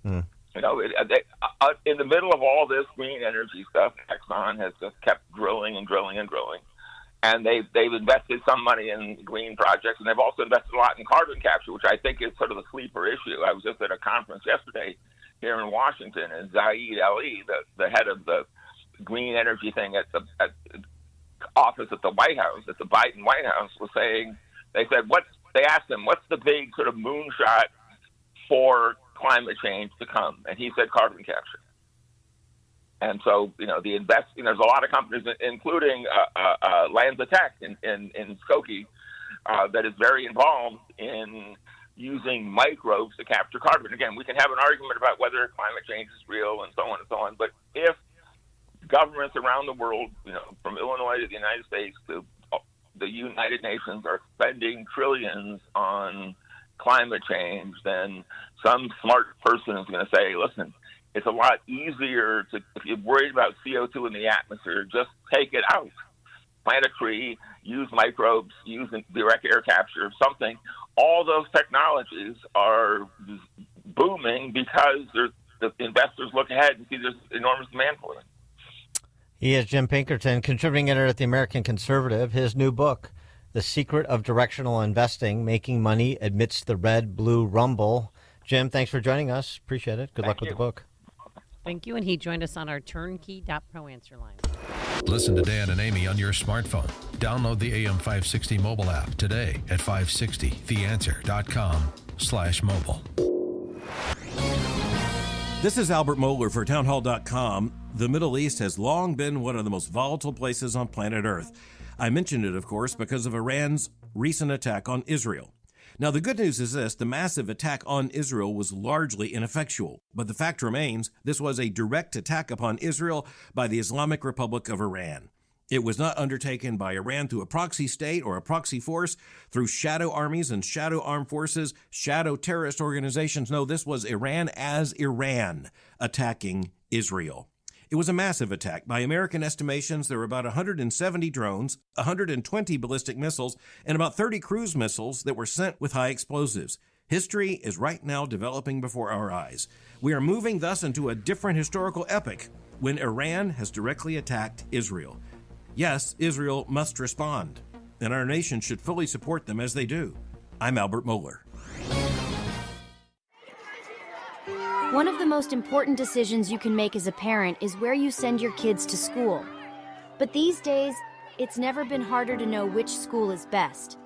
Speaker 2: In the middle of all this green energy stuff, Exxon has just kept drilling and drilling and drilling. And they've invested some money in green projects, and they've also invested a lot in carbon capture, which I think is sort of a sleeper issue. I was just at a conference yesterday here in Washington, and Zaid Ali, the head of the green energy thing at the office at the White House, at the Biden White House, was saying, they asked him, what's the big sort of moonshot for climate change to come? And he said carbon capture. And so, there's a lot of companies, including Lanza Tech in Skokie, that is very involved in using microbes to capture carbon. Again, we can have an argument about whether climate change is real and so on and so on, but if governments around the world, from Illinois to the United States to the United Nations are spending trillions on climate change, then some smart person is going to say, listen, it's a lot easier to, if you're worried about CO2 in the atmosphere, just take it out. Plant a tree, use microbes, use direct air capture, something. All those technologies are booming because the investors look ahead and see there's enormous demand for them.
Speaker 3: He is Jim Pinkerton, contributing editor at the American Conservative. His new book, The Secret of Directional Investing, Making Money Amidst the Red-Blue Rumble. Jim, thanks for joining us. Appreciate it. Good luck with the book.
Speaker 4: Thank you. And he joined us on our turnkey.pro answer line.
Speaker 10: Listen to Dan and Amy on your smartphone. Download the AM560 mobile app today at 560theanswer.com/mobile.
Speaker 5: This is Albert Mohler for townhall.com. The Middle East has long been one of the most volatile places on planet Earth. I mentioned it, of course, because of Iran's recent attack on Israel. Now, the good news is this: the massive attack on Israel was largely ineffectual. But the fact remains, this was a direct attack upon Israel by the Islamic Republic of Iran. It was not undertaken by Iran through a proxy state or a proxy force, through shadow armies and shadow armed forces, shadow terrorist organizations. No, this was Iran as Iran attacking Israel. It was a massive attack. By American estimations, there were about 170 drones, 120 ballistic missiles, and about 30 cruise missiles that were sent with high explosives. History is right now developing before our eyes. We are moving thus into a different historical epoch when Iran has directly attacked Israel. Yes, Israel must respond, and our nation should fully support them as they do. I'm Albert Mohler.
Speaker 6: One of the most important decisions you can make as a parent is where you send your kids to school. But these days, it's never been harder to know which school is best.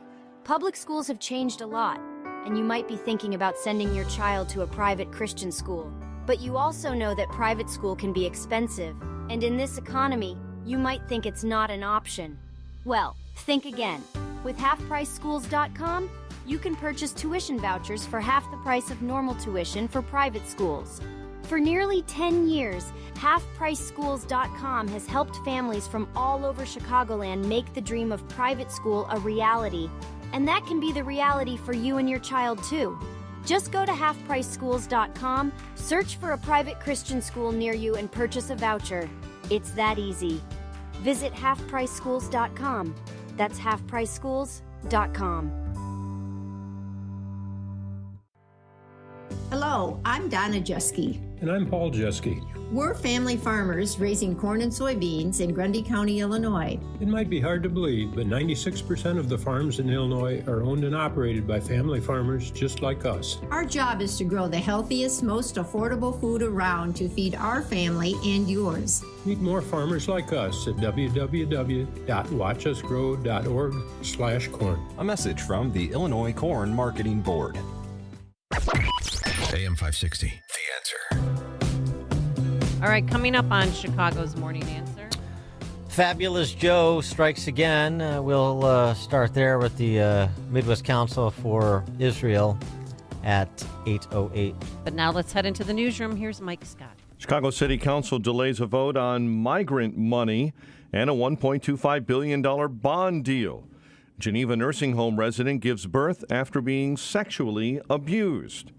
Speaker 6: Public schools have changed a lot, and you might be thinking about sending your child to a private Christian school. But you also know that private school can be expensive, and in this economy, you might think it's not an option. Well, think again. With halfpriceschools.com, you can purchase tuition vouchers for half the price of normal tuition for private schools. For nearly 10 years, halfpriceschools.com has helped families from all over Chicagoland make the dream of private school a reality. And that can be the reality for you and your child, too. Just go to halfpriceschools.com, search for a private Christian school near you, and purchase a voucher. It's that easy. Visit halfpriceschools.com. That's halfpriceschools.com.
Speaker 7: Hello, I'm Donna Jeske.
Speaker 11: And I'm Paul Jeske.
Speaker 7: We're family farmers raising corn and soybeans in Grundy County, Illinois.
Speaker 11: It might be hard to believe, but 96% of the farms in Illinois are owned and operated by family farmers just like us.
Speaker 7: Our job is to grow the healthiest, most affordable food around to feed our family and yours.
Speaker 11: Meet more farmers like us at www.watchusgrow.org/corn.
Speaker 19: A message from the Illinois Corn Marketing Board.
Speaker 10: AM 560, The Answer.
Speaker 4: All right, coming up on Chicago's Morning Answer.
Speaker 3: Fabulous Joe strikes again. We'll start there with the Midwest Council for Israel at 8:08.
Speaker 4: But now let's head into the newsroom. Here's Mike Scott.
Speaker 20: Chicago City Council delays a vote on migrant money and a $1.25 billion bond deal. Geneva nursing home resident gives birth after being sexually abused.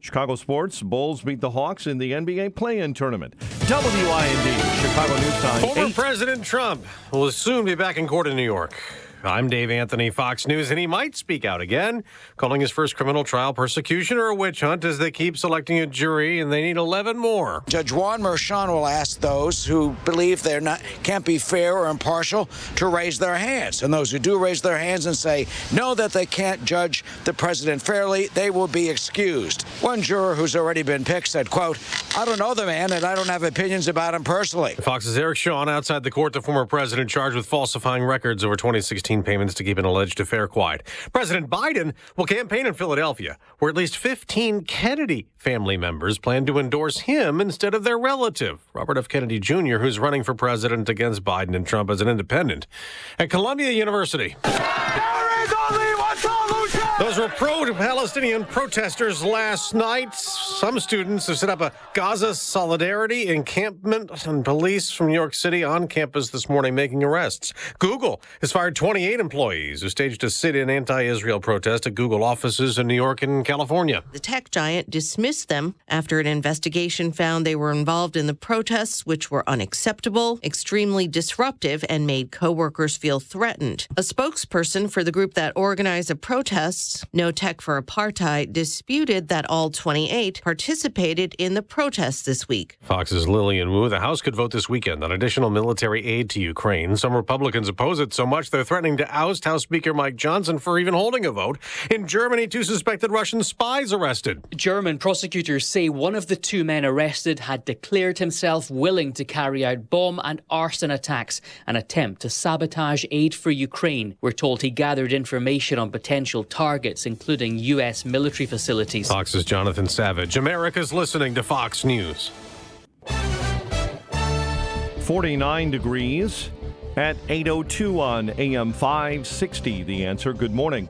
Speaker 20: Chicago sports, Bulls beat the Hawks in the NBA play-in tournament. WIND, Chicago News Time.
Speaker 21: Former President Trump will soon be back in court in New York. I'm Dave Anthony, Fox News, and he might speak out again, calling his first criminal trial persecution or a witch hunt as they keep selecting a jury, and they need 11 more.
Speaker 27: Judge Juan Merchan will ask those who believe can't be fair or impartial to raise their hands. And those who do raise their hands and say no, that they can't judge the president fairly, they will be excused. One juror who's already been picked said, quote, I don't know the man and I don't have opinions about him personally.
Speaker 21: Fox's Eric Shawn outside the court, the former president charged with falsifying records over 2016 payments to keep an alleged affair quiet. President Biden will campaign in Philadelphia, where at least 15 Kennedy family members plan to endorse him instead of their relative, Robert F. Kennedy Jr., who's running for president against Biden and Trump as an independent. At Columbia University.
Speaker 1: is only one solution!
Speaker 21: Those were pro-Palestinian protesters last night. Some students have set up a Gaza solidarity encampment, and police from New York City on campus this morning making arrests. Google has fired 28 employees who staged a sit-in anti-Israel protest at Google offices in New York and California.
Speaker 8: The tech giant dismissed them after an investigation found they were involved in the protests, which were unacceptable, extremely disruptive, and made coworkers feel threatened. A spokesperson for the group that organized the protests, No Tech for Apartheid, disputed that all 28 participated in the protests this week.
Speaker 21: Fox's Lillian Wu. The House could vote this weekend on additional military aid to Ukraine. Some Republicans oppose it so much they're threatening to oust House Speaker Mike Johnson for even holding a vote. In Germany, 2 suspected Russian spies arrested.
Speaker 12: German prosecutors say one of the 2 men arrested had declared himself willing to carry out bomb and arson attacks, an attempt to sabotage aid for Ukraine. We're told he gathered information on potential targets, including U.S. military facilities.
Speaker 21: Fox's Jonathan Savage. America's listening to Fox News.
Speaker 20: 49 degrees at 8:02 on AM 560. The Answer. Good morning.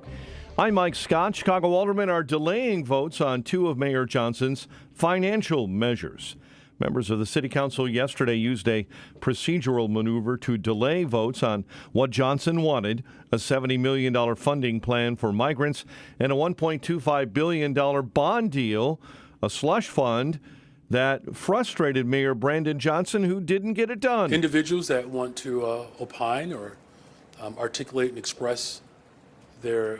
Speaker 20: I'm Mike Scott. Chicago aldermen are delaying votes on 2 of Mayor Johnson's financial measures. Members of the City Council yesterday used a procedural maneuver to delay votes on what Johnson wanted, a $70 million funding plan for migrants and a $1.25 billion bond deal, a slush fund that frustrated Mayor Brandon Johnson, who didn't get it done.
Speaker 13: Individuals that want to opine or articulate and express their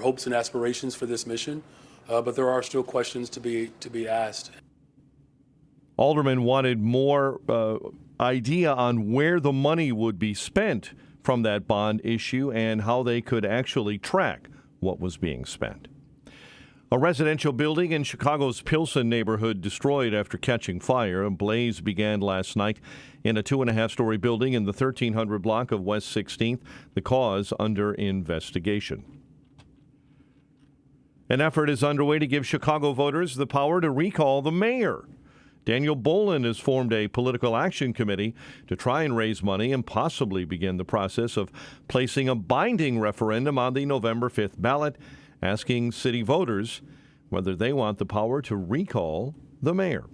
Speaker 13: hopes and aspirations for this mission, but there are still questions to be asked.
Speaker 20: Aldermen wanted more idea on where the money would be spent from that bond issue and how they could actually track what was being spent. A residential building in Chicago's Pilsen neighborhood destroyed after catching fire. A blaze began last night in a 2.5-story building in the 1300 block of West 16th. The cause under investigation. An effort is underway to give Chicago voters the power to recall the mayor. Daniel Bolin has formed a political action committee to try and raise money and possibly begin the process of placing a binding referendum on the November 5th ballot, asking city voters whether they want the power to recall the mayor.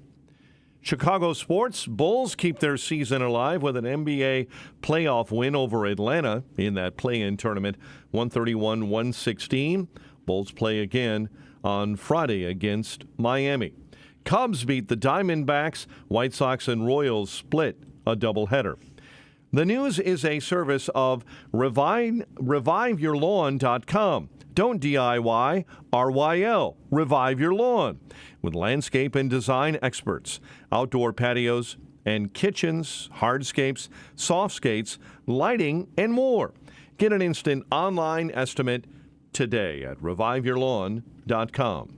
Speaker 20: Chicago sports. Bulls keep their season alive with an NBA playoff win over Atlanta in that play-in tournament, 131-116. Bulls play again on Friday against Miami. Cubs beat the Diamondbacks. White Sox and Royals split a doubleheader. The news is a service of reviveyourlawn.com. Don't DIY, RYL, Revive Your Lawn, with landscape and design experts, outdoor patios and kitchens, hardscapes, softscapes, lighting, and more. Get an instant online estimate today at reviveyourlawn.com.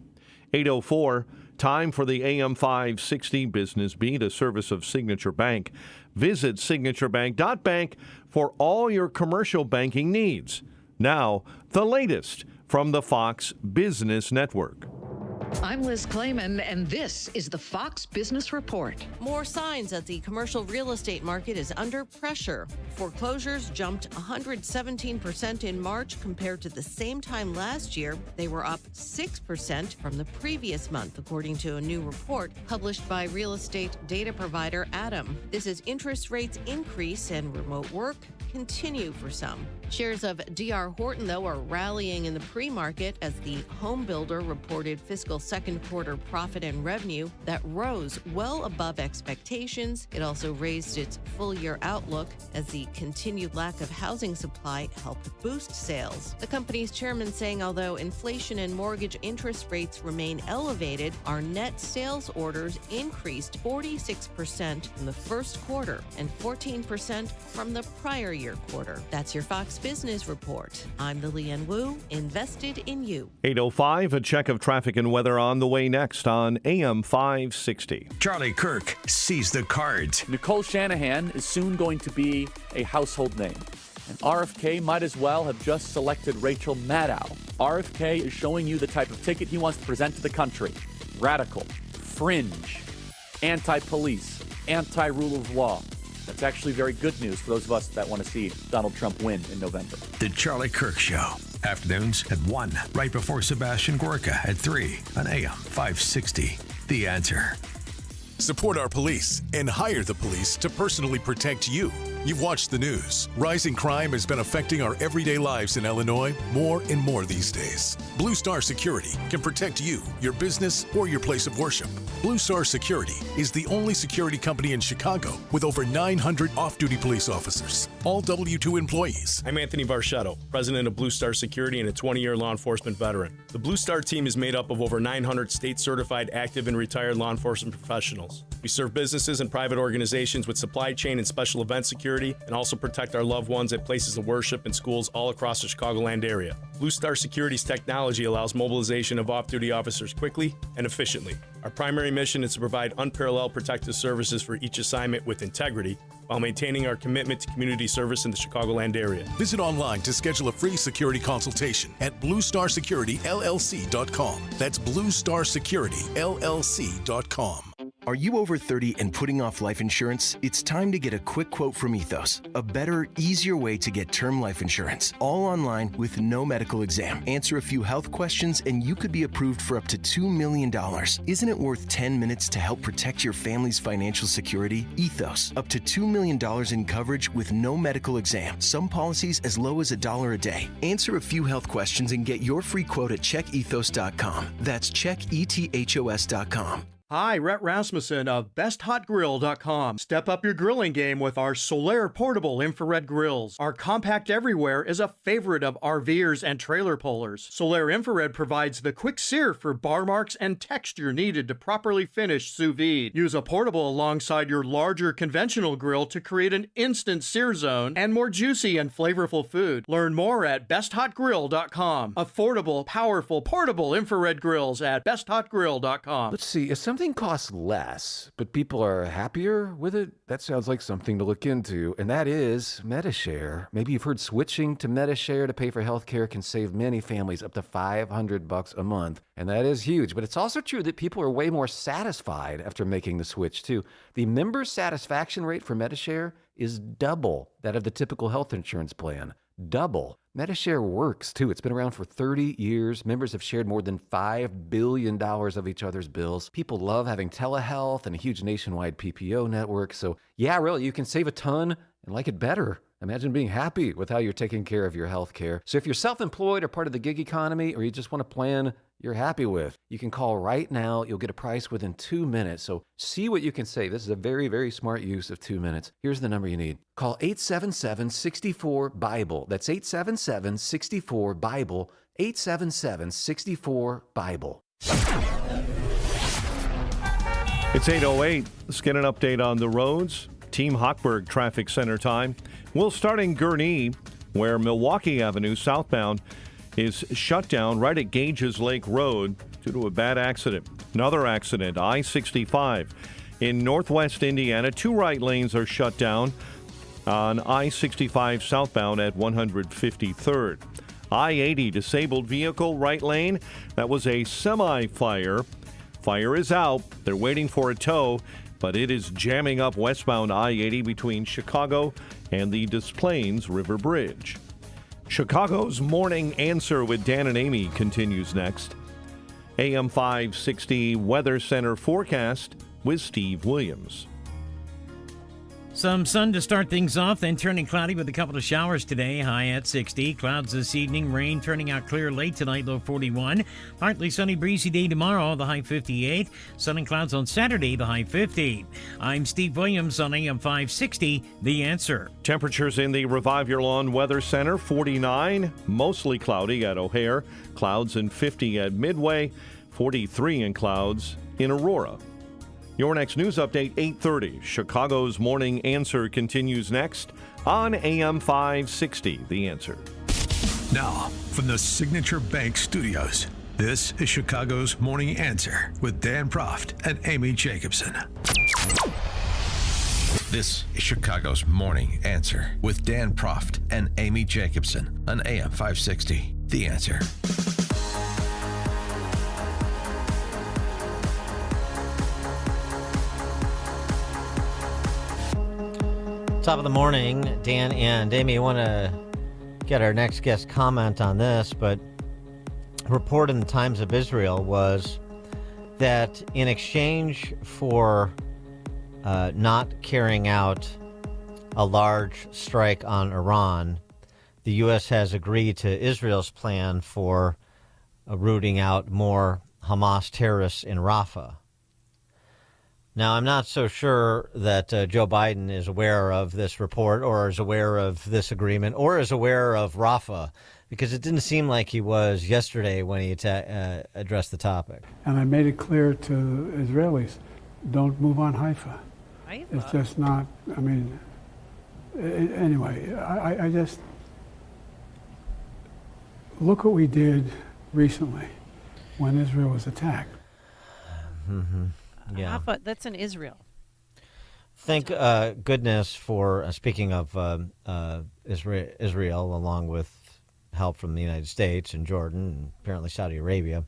Speaker 20: 8:04. Time for the AM 560 Business Beat, a service of Signature Bank. Visit signaturebank.bank for all your commercial banking needs. Now, the latest from the Fox Business Network.
Speaker 22: I'm Liz Clayman, and this is the Fox Business Report.
Speaker 8: More signs that the commercial real estate market is under pressure. Foreclosures jumped 117% in March compared to the same time last year. They were up 6% from the previous month, according to a new report published by real estate data provider Adam. This is interest rates increase and remote work continue for some. Shares of D.R. Horton, though, are rallying in the pre-market as the home builder reported fiscal second quarter profit and revenue that rose well above expectations. It also raised its full-year outlook as the continued lack of housing supply helped boost sales. The company's chairman saying although inflation and mortgage interest rates remain elevated, our net sales orders increased 46% from the first quarter and 14% from the prior year quarter. That's your Fox Business Report. I'm Lillian Wu, invested in you.
Speaker 20: 8:05, a check of traffic and weather on the way next on AM 560.
Speaker 10: Charlie Kirk sees the cards.
Speaker 23: Nicole Shanahan is soon going to be a household name. And RFK might as well have just selected Rachel Maddow. RFK is showing you the type of ticket he wants to present to the country. Radical, fringe, anti-police, anti-rule of law. That's actually very good news for those of us that want to see Donald Trump win in November.
Speaker 10: The Charlie Kirk Show. Afternoons at 1, right before Sebastian Gorka at 3 on AM 560. The Answer.
Speaker 9: Support our police and hire the police to personally protect you. You've watched the news. Rising crime has been affecting our everyday lives in Illinois more and more these days. Blue Star Security can protect you, your business, or your place of worship. Blue Star Security is the only security company in Chicago with over 900 off-duty police officers, all W-2 employees.
Speaker 14: I'm Anthony Varchetto, president of Blue Star Security and a 20-year law enforcement veteran. The Blue Star team is made up of over 900 state-certified active and retired law enforcement professionals. We serve businesses and private organizations with supply chain and special event security, and also protect our loved ones at places of worship and schools all across the Chicagoland area. Blue Star Security's technology allows mobilization of off-duty officers quickly and efficiently. Our primary mission is to provide unparalleled protective services for each assignment with integrity, while maintaining our commitment to community service in the Chicagoland area.
Speaker 9: Visit online to schedule a free security consultation at BlueStarSecurityLLC.com. That's BlueStarSecurityLLC.com.
Speaker 15: Are you over 30 and putting off life insurance? It's time to get a quick quote from Ethos. A better, easier way to get term life insurance. All online with no medical exam. Answer a few health questions and you could be approved for up to $2 million. Isn't it worth 10 minutes to help protect your family's financial security? Ethos. Up to $2 million in coverage with no medical exam. Some policies as low as $1 a day. Answer a few health questions and get your free quote at checkethos.com. That's checkethos.com.
Speaker 16: Hi, Rhett Rasmussen of BestHotGrill.com. Step up your grilling game with our Solaire portable infrared grills. Our compact everywhere is a favorite of RVers and trailer pullers. Solaire infrared provides the quick sear for bar marks and texture needed to properly finish sous vide. Use a portable alongside your larger conventional grill to create an instant sear zone and more juicy and flavorful food. Learn more at BestHotGrill.com. Affordable, powerful, portable infrared grills at BestHotGrill.com.
Speaker 24: Let's see, something costs less, but people are happier with it, that sounds like something to look into, and that is MediShare. Maybe you've heard switching to MediShare to pay for healthcare can save many families up to $500 a month, and that is huge. But it's also true that people are way more satisfied after making the switch, too. The member satisfaction rate for MediShare is double that of the typical health insurance plan. Double. MediShare works, too. It's been around for 30 years. Members have shared more than $5 billion of each other's bills. People love having telehealth and a huge nationwide PPO network. So, yeah, really, you can save a ton and like it better. Imagine being happy with how you're taking care of your health care. So if you're self-employed or part of the gig economy, or you just want a plan you're happy with, you can call right now. You'll get a price within 2 minutes. So see what you can save. This is a very, very smart use of 2 minutes. Here's the number you need. Call 877-64-BIBLE. That's 877-64-BIBLE. 877-64-BIBLE.
Speaker 20: It's 8:08. Let's get an update on the roads. Team Hochberg Traffic Center time. We'll start in Gurnee, where Milwaukee Avenue southbound is shut down right at Gages Lake Road due to a bad accident. Another accident, I-65. In northwest Indiana, 2 right lanes are shut down on I-65 southbound at 153rd. I-80 disabled vehicle, right lane. That was a semi-fire. Fire is out. They're waiting for a tow, but it is jamming up westbound I-80 between Chicago and the Des Plaines River Bridge. Chicago's Morning Answer with Dan and Amy continues next. AM 560 Weather Center forecast with Steve Williams.
Speaker 25: Some sun to start things off, then turning cloudy with a couple of showers today, high at 60. Clouds this evening, rain turning out clear late tonight, low 41. Partly sunny, breezy day tomorrow, the high 58. Sun and clouds on Saturday, the high 50. I'm Steve Williams on AM 560, The Answer.
Speaker 20: Temperatures in the Revive Your Lawn Weather Center, 49, mostly cloudy at O'Hare. Clouds and 50 at Midway, 43 in clouds in Aurora. Your next news update, 8:30. Chicago's Morning Answer continues next on AM 560, The Answer.
Speaker 10: Now, from the Signature Bank Studios, this is Chicago's Morning Answer with Dan Proft and Amy Jacobson. This is Chicago's Morning Answer with Dan Proft and Amy Jacobson on AM 560, The Answer.
Speaker 3: Top of the morning, Dan and Amy. I want to get our next guest comment on this, but a report in the Times of Israel was that in exchange for not carrying out a large strike on Iran, the U.S. has agreed to Israel's plan for rooting out more Hamas terrorists in Rafah. Now, I'm not so sure that Joe Biden is aware of this report or is aware of this agreement or is aware of Rafah, because it didn't seem like he was yesterday when he addressed the topic.
Speaker 2: And I made it clear to Israelis, don't move on Haifa.
Speaker 4: Haifa?
Speaker 2: It's just not, I mean, anyway, I just, look what we did recently when Israel was attacked.
Speaker 3: Mm-hmm. Yeah.
Speaker 4: Haifa, that's in Israel.
Speaker 3: Thank goodness for, speaking of Israel, along with help from the United States and Jordan and apparently Saudi Arabia,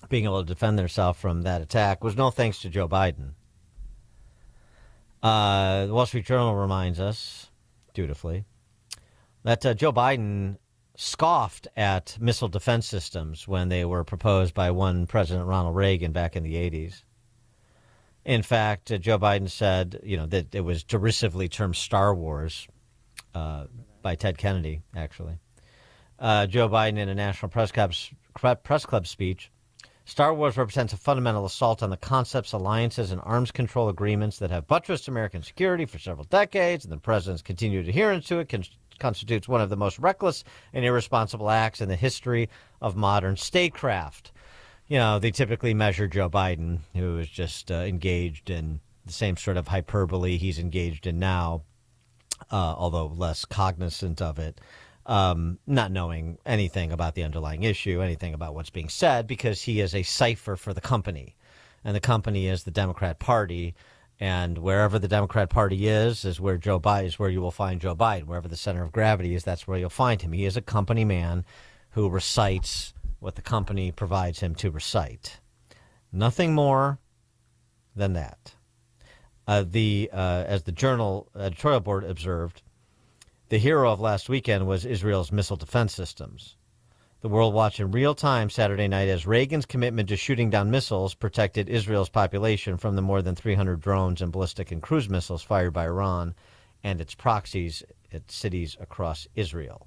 Speaker 3: being able to defend themselves from that attack was no thanks to Joe Biden. The Wall Street Journal reminds us, dutifully, that Joe Biden scoffed at missile defense systems when they were proposed by one President Ronald Reagan back in the 80s. In fact, Joe Biden said, that it was derisively termed Star Wars by Ted Kennedy, actually. Joe Biden in a National Press Club speech, Star Wars represents a fundamental assault on the concepts, alliances, and arms control agreements that have buttressed American security for several decades, and the president's continued adherence to it constitutes one of the most reckless and irresponsible acts in the history of modern statecraft. They typically measure Joe Biden, who is just engaged in the same sort of hyperbole he's engaged in now, although less cognizant of it, not knowing anything about the underlying issue, anything about what's being said, because he is a cipher for the company. And the company is the Democrat Party. And wherever the Democrat Party is where Joe Biden is, where you will find Joe Biden. Wherever the center of gravity is, that's where you'll find him. He is a company man who recites what the company provides him to recite. Nothing more than that. As the Journal editorial board observed, the hero of last weekend was Israel's missile defense systems. The world watched in real time Saturday night as Reagan's commitment to shooting down missiles protected Israel's population from the more than 300 drones and ballistic and cruise missiles fired by Iran and its proxies at cities across Israel.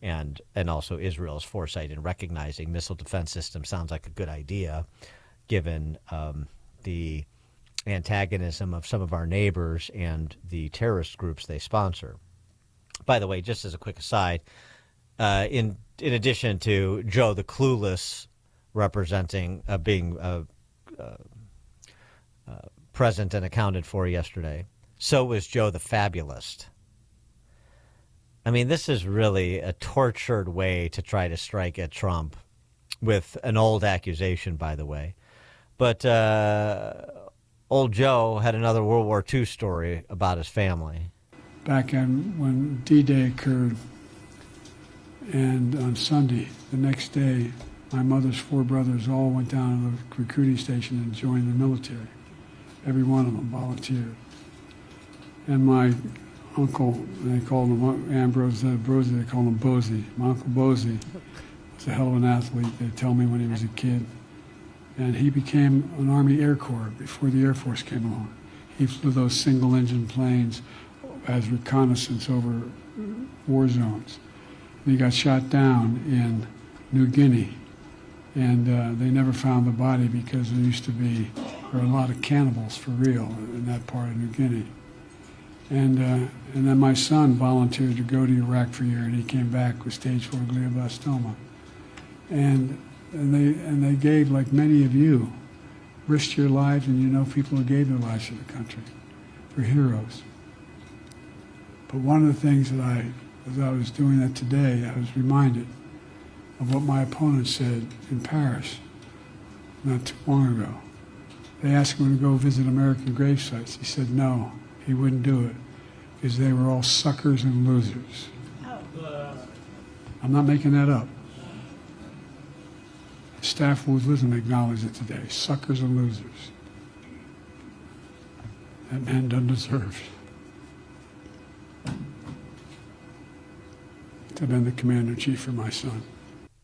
Speaker 3: And also Israel's foresight in recognizing missile defense systems sounds like a good idea, given the antagonism of some of our neighbors and the terrorist groups they sponsor. By the way, just as a quick aside, in addition to Joe the Clueless representing being present and accounted for yesterday, so was Joe the Fabulist. I mean, this is really a tortured way to try to strike at Trump with an old accusation, by the way. But old Joe had another World War II story about his family.
Speaker 2: Back when D-Day occurred, and on Sunday, the next day, my mother's 4 brothers all went down to the recruiting station and joined the military. Every one of them volunteered. And my uncle, they called him Ambrose, they called him Bosie. My Uncle Bosie was a hell of an athlete, they tell me, when he was a kid. And he became an Army Air Corps before the Air Force came along. He flew those single-engine planes as reconnaissance over war zones. He got shot down in New Guinea, and they never found the body because there were a lot of cannibals for real in that part of New Guinea. And then my son volunteered to go to Iraq for a year, and he came back with stage 4 glioblastoma. And they gave, like many of you, risked your lives, and people who gave their lives to the country. They're heroes. But one of the things that as I was doing that today, I was reminded of what my opponent said in Paris not too long ago. They asked him to go visit American grave sites. He said no, he wouldn't do it because they were all suckers and losers. I'm not making that up. Staff who was listening acknowledged it today. Suckers and losers. That man doesn't deserve to have been the commander-in-chief for my son.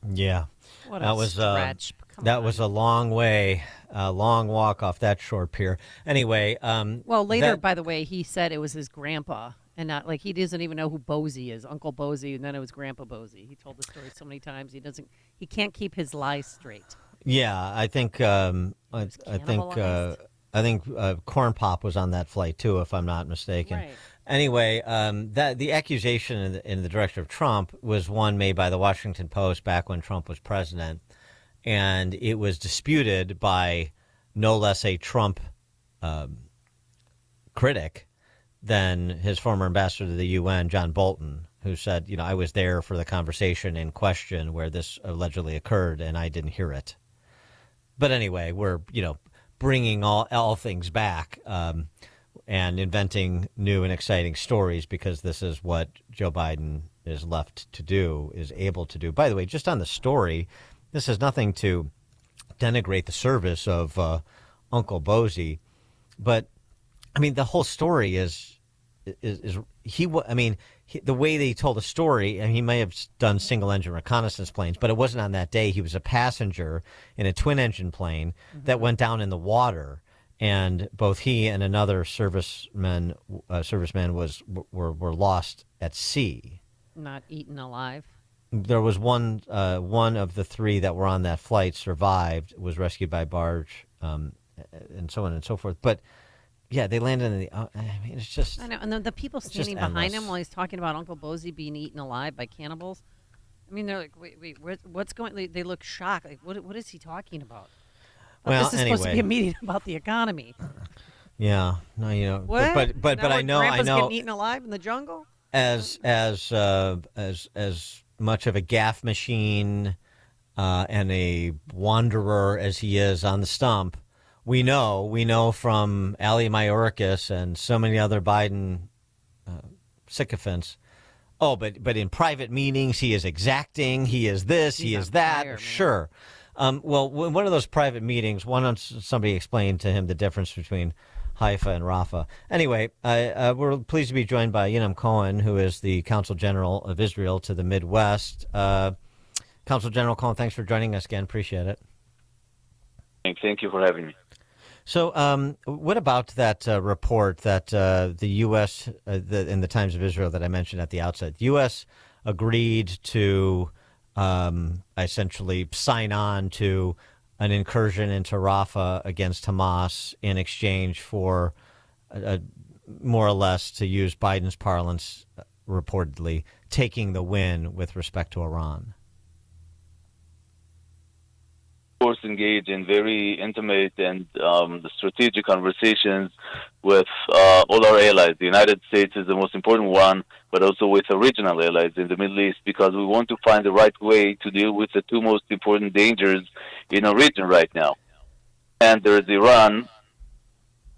Speaker 3: Yeah.
Speaker 4: What
Speaker 3: that
Speaker 4: a
Speaker 3: was
Speaker 4: stretch.
Speaker 3: that was a long way, a long walk off that short pier. Anyway,
Speaker 4: well, later, by the way, he said it was his grandpa, and not like he doesn't even know who Bosie is, Uncle Bosie, and then it was Grandpa Bosie. He told the story so many times he can't keep his lies straight.
Speaker 3: Yeah, I think Corn Pop was on that flight too, if I'm not mistaken.
Speaker 4: Right.
Speaker 3: Anyway, that the accusation in the direction of Trump was one made by the Washington Post back when Trump was president, and it was disputed by no less a Trump critic than his former ambassador to the UN, John Bolton, who said, I was there for the conversation in question where this allegedly occurred, and I didn't hear it. But anyway, we're, bringing all things back and inventing new and exciting stories because this is what Joe Biden is left to do, is able to do. By the way, just on the story, this has nothing to denigrate the service of Uncle Bosie, but I mean the whole story is the way they told the story, and he may have done single-engine reconnaissance planes, but it wasn't on that day. He was a passenger in a twin-engine plane that went down in the water, and both he and another serviceman were lost at sea.
Speaker 4: Not eaten alive.
Speaker 3: There was one of the three that were on that flight survived, was rescued by barge, and so on and so forth. But yeah, they landed in the. It's just.
Speaker 4: I know, and the people standing behind him while he's talking about Uncle Bosie being eaten alive by cannibals. I mean, they're like, wait, what's going? They look shocked. Like, what is he talking about?
Speaker 3: Well,
Speaker 4: this is supposed to be a meeting about the economy.
Speaker 3: Yeah, no,
Speaker 4: What?
Speaker 3: but I know,
Speaker 4: Grandpa's getting eaten alive in the jungle.
Speaker 3: As much of a gaffe machine and a wanderer as he is on the stump. We know from Ali Mayorkas and so many other Biden sycophants. Oh, but in private meetings, he is exacting. He is this. He is that.
Speaker 4: Fire,
Speaker 3: sure. Well, in one of those private meetings, somebody explained to him the difference between Haifa and Rafah. Anyway, we're pleased to be joined by Yinam Cohen, who is the Consul General of Israel to the Midwest. Consul General Cohen, thanks for joining us again. Appreciate it.
Speaker 5: Thank you for having me.
Speaker 3: So what about that report that the U.S., in the Times of Israel that I mentioned at the outset, the U.S. agreed to essentially sign on to an incursion into Rafah against Hamas in exchange for, more or less, to use Biden's parlance, reportedly, taking the win with respect to Iran?
Speaker 5: Course, engage in very intimate and strategic conversations with all our allies. The United States is the most important one, but also with our regional allies in the Middle East, because we want to find the right way to deal with the two most important dangers in our region right now. And there is Iran,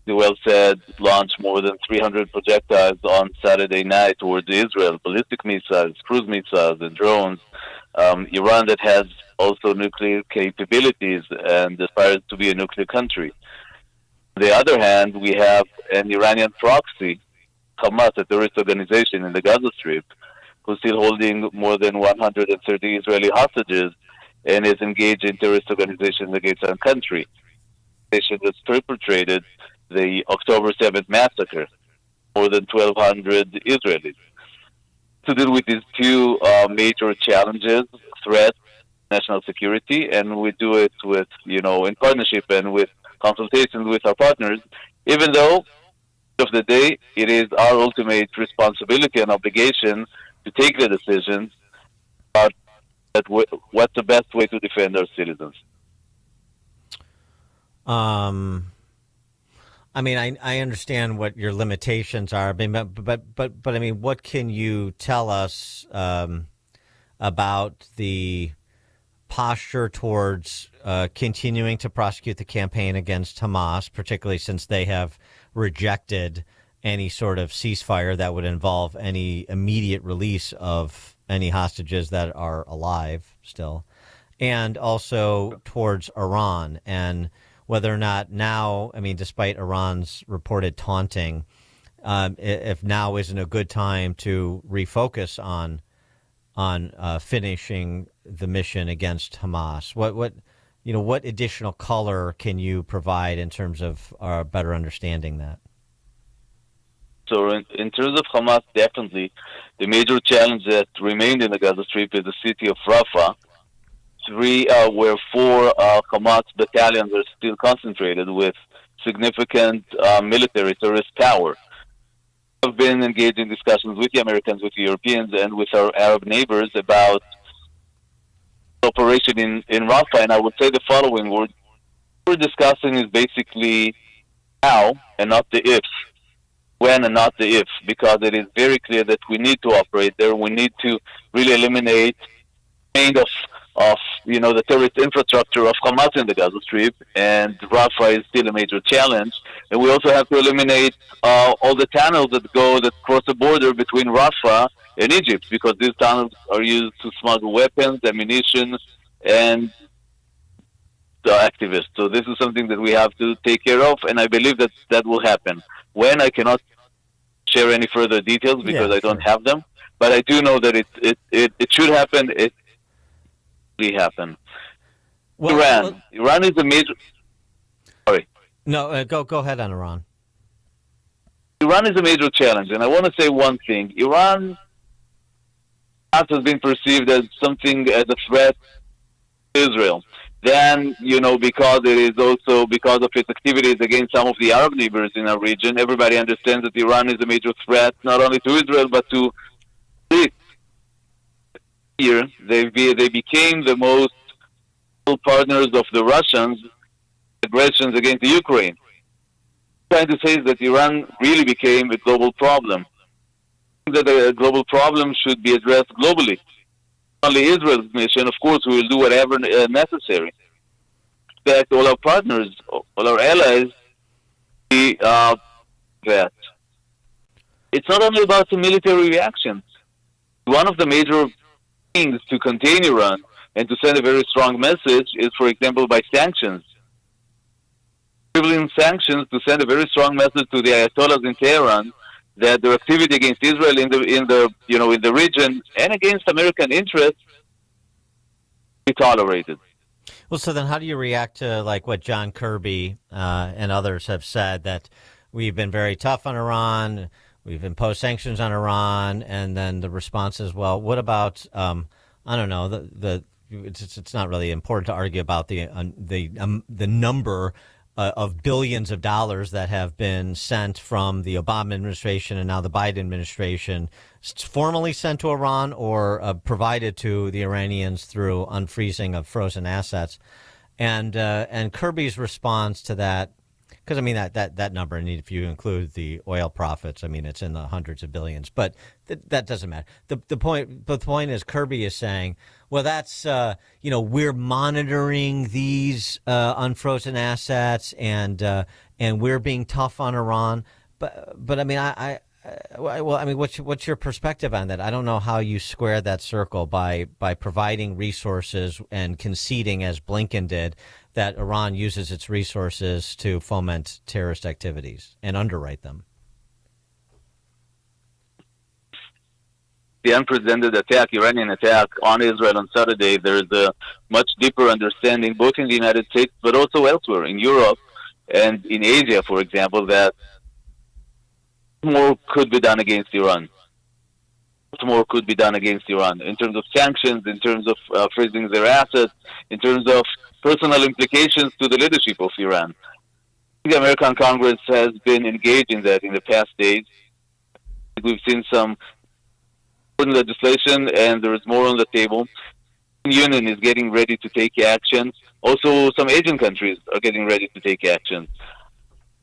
Speaker 5: the well said, launched more than 300 projectiles on Saturday night towards Israel, ballistic missiles, cruise missiles, and drones. Iran that has also nuclear capabilities and aspires to be a nuclear country. On the other hand, we have an Iranian proxy, Hamas, a terrorist organization in the Gaza Strip, who's still holding more than 130 Israeli hostages and is engaged in terrorist organizations against our country. The organization that's perpetrated the October 7th massacre, more than 1,200 Israelis. To deal with these two major challenges, threats, national security, and we do it with, in partnership and with consultations with our partners, even though, at the end of the day, it is our ultimate responsibility and obligation to take the decisions about what's the best way to defend our citizens.
Speaker 3: I mean, I understand what your limitations are, but I mean, what can you tell us about the posture towards continuing to prosecute the campaign against Hamas, particularly since they have rejected any sort of ceasefire that would involve any immediate release of any hostages that are alive still, and also towards Iran, and whether or not now, I mean, despite Iran's reported taunting, if now isn't a good time to refocus on finishing the mission against Hamas. What additional color can you provide in terms of our better understanding that?
Speaker 5: So in terms of Hamas, definitely the major challenge that remained in the Gaza Strip is the city of Rafah, where 4 Hamas battalions are still concentrated with significant military terrorist power. I've been engaged in discussions with the Americans, with the Europeans, and with our Arab neighbors about operation in Rafah, and I would say the following: what we're discussing is basically how and not the if, when and not the if, because it is very clear that we need to operate there. We need to really eliminate the terrorist infrastructure of Hamas in the Gaza Strip, and Rafah is still a major challenge. And we also have to eliminate all the tunnels that cross the border between Rafah and Egypt, because these tunnels are used to smuggle weapons, ammunition, and the activists. So this is something that we have to take care of, and I believe that will happen. When, I cannot share any further details because I don't have them, but I do know that it should happen. It will happen. Iran is a major. Sorry.
Speaker 3: No, go ahead on Iran.
Speaker 5: Iran is a major challenge, and I want to say one thing. Iran has been perceived as a threat to Israel. Then, because it is also because of its activities against some of the Arab neighbors in our region, everybody understands that Iran is a major threat not only to Israel but to the year. They became the most partners of the Russians' aggressions against the Ukraine. What I'm trying to say is that Iran really became a global problem. That a global problem should be addressed globally. Only Israel's mission, of course, we will do whatever necessary. That all our partners, all our allies, that it's not only about the military reaction. One of the major things to contain Iran and to send a very strong message is, for example, by sanctions. Equivalent sanctions to send a very strong message to the Ayatollahs in Tehran that their activity against Israel in the region and against American interests be tolerated.
Speaker 3: Well, so then how do you react to what John Kirby and others have said, that we've been very tough on Iran, we've imposed sanctions on Iran, and then the response is, well, what about I don't know, it's not really important to argue about the number of billions of dollars that have been sent from the Obama administration and now the Biden administration, formally sent to Iran or provided to the Iranians through unfreezing of frozen assets. And Kirby's response to that, because that number, and if you include the oil profits, it's in the hundreds of billions, but that doesn't matter. The point is, Kirby is saying, well, that's we're monitoring these unfrozen assets, and we're being tough on Iran. But what's your perspective on that? I don't know how you square that circle by providing resources and conceding, as Blinken did, that Iran uses its resources to foment terrorist activities and underwrite them.
Speaker 5: The unprecedented Iranian attack on Israel on Saturday, there is a much deeper understanding, both in the United States but also elsewhere, in Europe and in Asia, for example, that more could be done against Iran. More could be done against Iran in terms of sanctions, in terms of freezing their assets, in terms of personal implications to the leadership of Iran. The American Congress has been engaged in that in the past days. We've seen some legislation, and there is more on the table. The Union is getting ready to take action. Also, some Asian countries are getting ready to take action.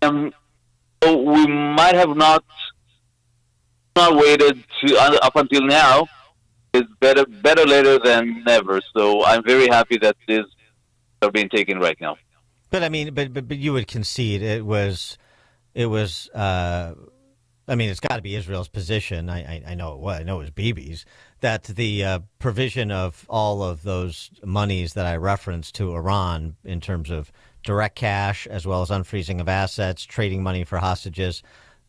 Speaker 5: So we might have not waited up until now. It's better later than never. So I'm very happy that these are being taken right now.
Speaker 3: But but you would concede it was. It's got to be Israel's position. I know it was. I know it was Bibi's, that the provision of all of those monies that I referenced to Iran in terms of direct cash as well as unfreezing of assets, trading money for hostages,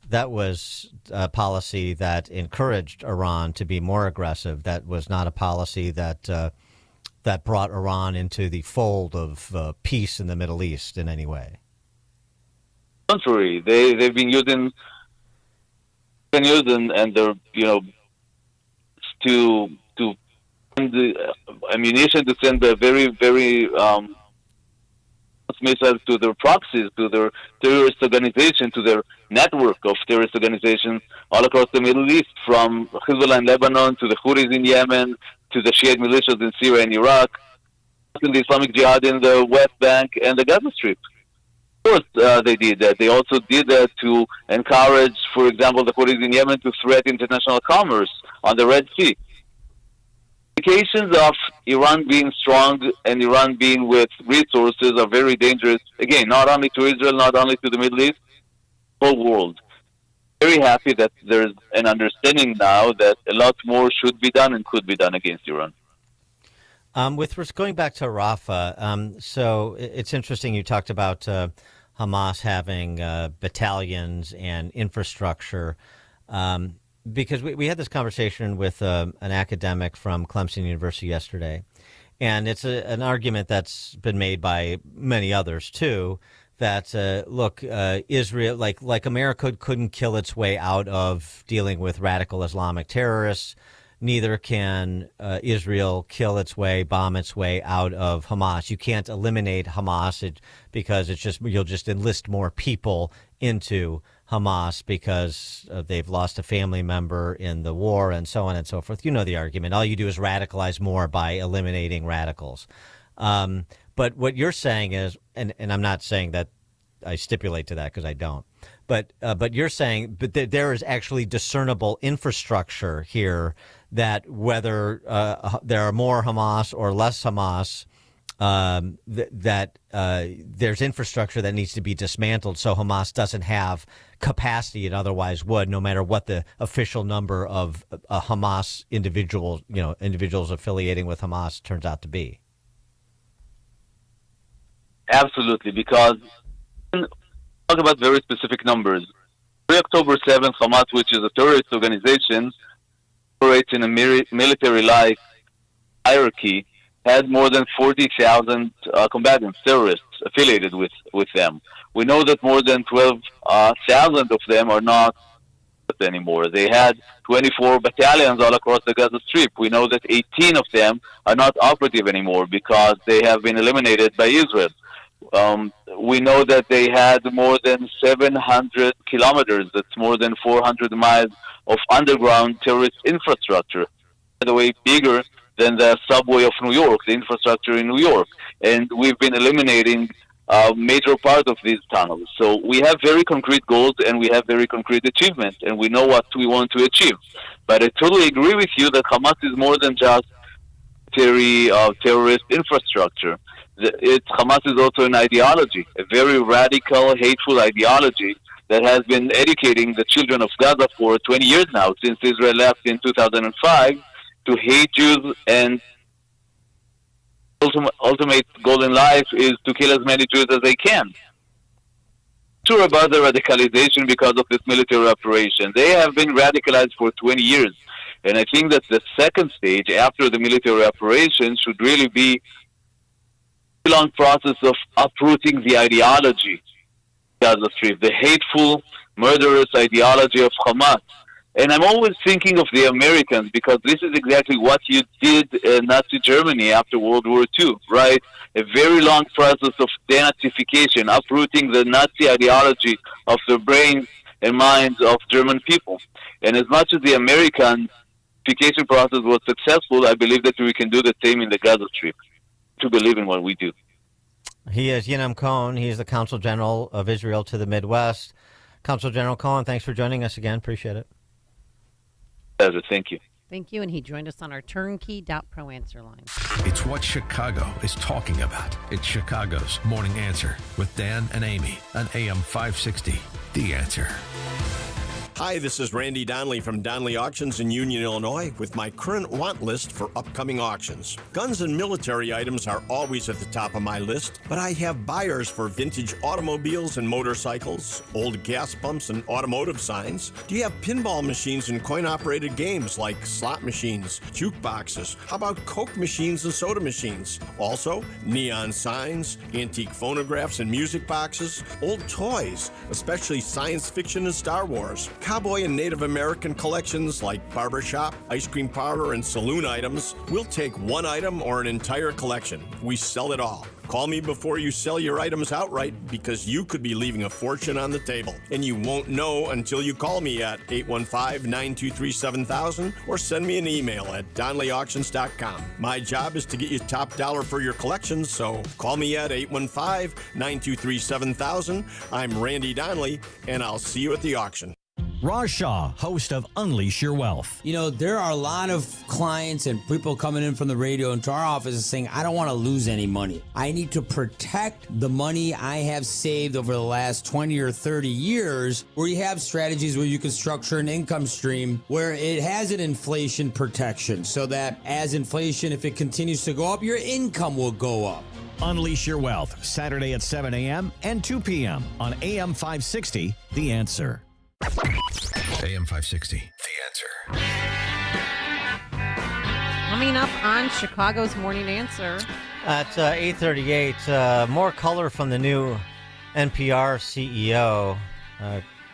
Speaker 3: that was a policy that encouraged Iran to be more aggressive. That was not a policy that that brought Iran into the fold of peace in the Middle East in any way.
Speaker 5: Contrary, they've been using and they're to send the ammunition to send a very missiles to their proxies, to their terrorist organization, to their network of terrorist organizations all across the Middle East, from Hezbollah in Lebanon to the Houthis in Yemen to the Shiite militias in Syria and Iraq, to the Islamic Jihad in the West Bank and the Gaza Strip. Of course, they did that. They also did that to encourage, for example, the Houthis in Yemen to threaten international commerce on the Red Sea. Indications of Iran being strong and Iran being with resources are very dangerous, again, not only to Israel, not only to the Middle East, the whole world. Very happy that there's an understanding now that a lot more should be done and could be done against Iran.
Speaker 3: Going back to Rafah, so it's interesting you talked about Hamas having battalions and infrastructure. Because we had this conversation with an academic from Clemson University yesterday, and it's an argument that's been made by many others too, that look, Israel, like America couldn't kill its way out of dealing with radical Islamic terrorists, neither can Israel kill its way, bomb its way out of Hamas. You can't eliminate Hamas because you'll just enlist more people into Hamas because they've lost a family member in the war and so on and so forth. You know the argument. All you do is radicalize more by eliminating radicals. But what you're saying is, and I'm not saying that I stipulate to that because I don't, but you're saying there is actually discernible infrastructure here that whether there are more Hamas or less Hamas, that there's infrastructure that needs to be dismantled so Hamas doesn't have capacity it otherwise would, no matter what the official number of Hamas individuals affiliating with Hamas turns out to be.
Speaker 5: Absolutely, because talk about very specific numbers. October 7th, Hamas, which is a terrorist organization, operates in a military-like hierarchy, had more than 40,000 combatants, terrorists affiliated with them. We know that more than 12,000 of them are not anymore. They had 24 battalions all across the Gaza Strip. We know that 18 of them are not operative anymore because they have been eliminated by Israel. We know that they had more than 700 kilometers, that's more than 400 miles of underground terrorist infrastructure. By the way, bigger than the subway of New York, the infrastructure in New York. And we've been eliminating a major part of these tunnels. So we have very concrete goals and we have very concrete achievements, and we know what we want to achieve. But I totally agree with you that Hamas is more than just terrorist infrastructure. Hamas is also an ideology, a very radical, hateful ideology that has been educating the children of Gaza for 20 years now, since Israel left in 2005, to hate Jews, and ultimate goal in life is to kill as many Jews as they can. Sure about the radicalization because of this military operation. They have been radicalized for 20 years. And I think that the second stage after the military operation should really be a long process of uprooting the ideology, Gaza Strip, the hateful, murderous ideology of Hamas. And I'm always thinking of the Americans because this is exactly what you did in Nazi Germany after World War II, right? A very long process of denazification, uprooting the Nazi ideology of the brains and minds of German people. And as much as the American unification process was successful, I believe that we can do the same in the Gaza Strip, to believe in what we do.
Speaker 3: He is Yinam Cohen. He's the Consul General of Israel to the Midwest. Consul General Cohen, thanks for joining us again. Appreciate it.
Speaker 5: Pleasure. Thank you.
Speaker 4: Thank you. And he joined us on our turnkey.pro answer line.
Speaker 10: It's what Chicago is talking about. It's Chicago's Morning Answer with Dan and Amy on AM 560. The Answer.
Speaker 6: Hi, this is Randy Donnelly from Donnelly Auctions in Union, Illinois, with my current want list for upcoming auctions. Guns and military items are always at the top of my list, but I have buyers for vintage automobiles and motorcycles, old gas pumps and automotive signs. Do you have pinball machines and coin-operated games like slot machines, jukeboxes? How about Coke machines and soda machines? Also, neon signs, antique phonographs and music boxes, old toys, especially science fiction and Star Wars. Cowboy and Native American collections like barbershop, ice cream parlor, and saloon items. We'll take one item or an entire collection. We sell it all. Call me before you sell your items outright because you could be leaving a fortune on the table. And you won't know until you call me at 815-923-7000 or send me an email at DonnellyAuctions.com. My job is to get you top dollar for your collections, so call me at 815-923-7000. I'm Randy Donnelly, and I'll see you at the auction.
Speaker 7: Raj Shah, host of Unleash Your Wealth.
Speaker 11: You know, there are a lot of clients and people coming in from the radio into our office and saying, I don't want to lose any money. I need to protect the money I have saved over the last 20 or 30 years, where you have strategies where you can structure an income stream where it has an inflation protection so that as inflation, if it continues to go up, your income will go up.
Speaker 7: Unleash Your Wealth, Saturday at 7 a.m. and 2 p.m. on AM 560, The Answer.
Speaker 10: AM 560, The Answer.
Speaker 4: Coming up on Chicago's Morning Answer.
Speaker 3: At 8:38, more color from the new NPR CEO,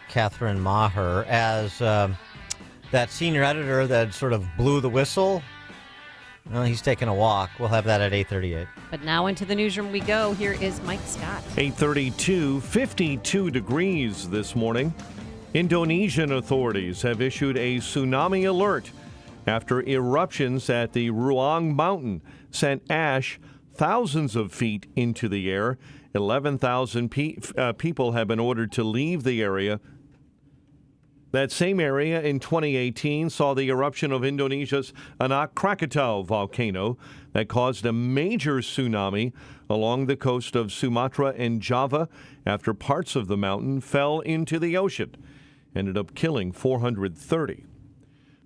Speaker 3: Catherine Maher, as that senior editor that sort of blew the whistle. Well, he's taking a walk. We'll have that at 8:38.
Speaker 4: But now into the newsroom we go. Here is Mike Scott.
Speaker 20: 8:32, 52 degrees this morning. Indonesian authorities have issued a tsunami alert after eruptions at the Ruang Mountain sent ash thousands of feet into the air. 11,000 people have been ordered to leave the area. That same area in 2018 saw the eruption of Indonesia's Anak Krakatau volcano that caused a major tsunami along the coast of Sumatra and Java after parts of the mountain fell into the ocean. Ended up killing 430.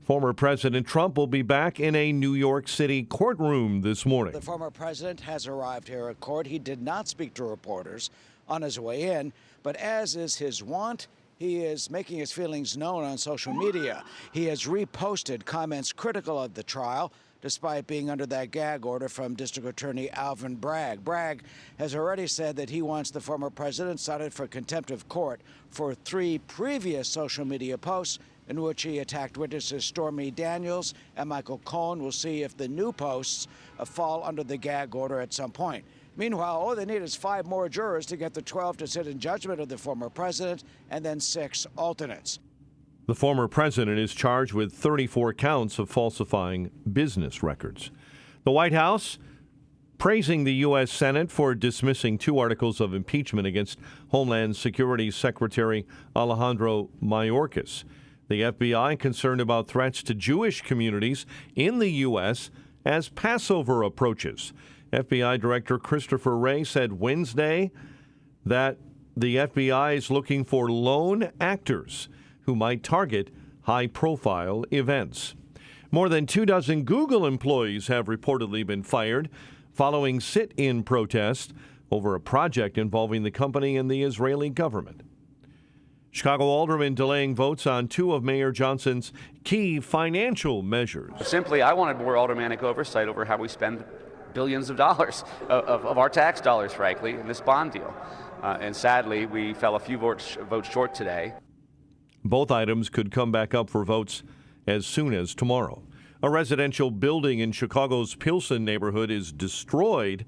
Speaker 20: Former President Trump will be back in a New York City courtroom this morning.
Speaker 27: The former president has arrived here at court. He did not speak to reporters on his way in, but as is his wont, he is making his feelings known on social media. He has reposted comments critical of the trial, despite being under that gag order from District Attorney Alvin Bragg. Bragg has already said that he wants the former president cited for contempt of court for 3 previous social media posts in which he attacked witnesses Stormy Daniels and Michael Cohen. We'll see if the new posts fall under the gag order at some point. Meanwhile, all they need is 5 more jurors to get the 12 to sit in judgment of the former president and then 6 alternates.
Speaker 20: The former president is charged with 34 counts of falsifying business records. The White House praising the U.S. Senate for dismissing 2 articles of impeachment against Homeland Security Secretary Alejandro Mayorkas. The FBI concerned about threats to Jewish communities in the U.S. as Passover approaches. FBI Director Christopher Wray said Wednesday that the FBI is looking for lone actors who might target high-profile events. More than 24 Google employees have reportedly been fired following sit-in protests over a project involving the company and the Israeli government. Chicago aldermen delaying votes on 2 of Mayor Johnson's key financial measures.
Speaker 17: Simply, I wanted more aldermanic oversight over how we spend billions of dollars of our tax dollars, frankly, in this bond deal. And sadly, we fell a few votes short today.
Speaker 20: Both items could come back up for votes as soon as tomorrow. A residential building in Chicago's Pilsen neighborhood is destroyed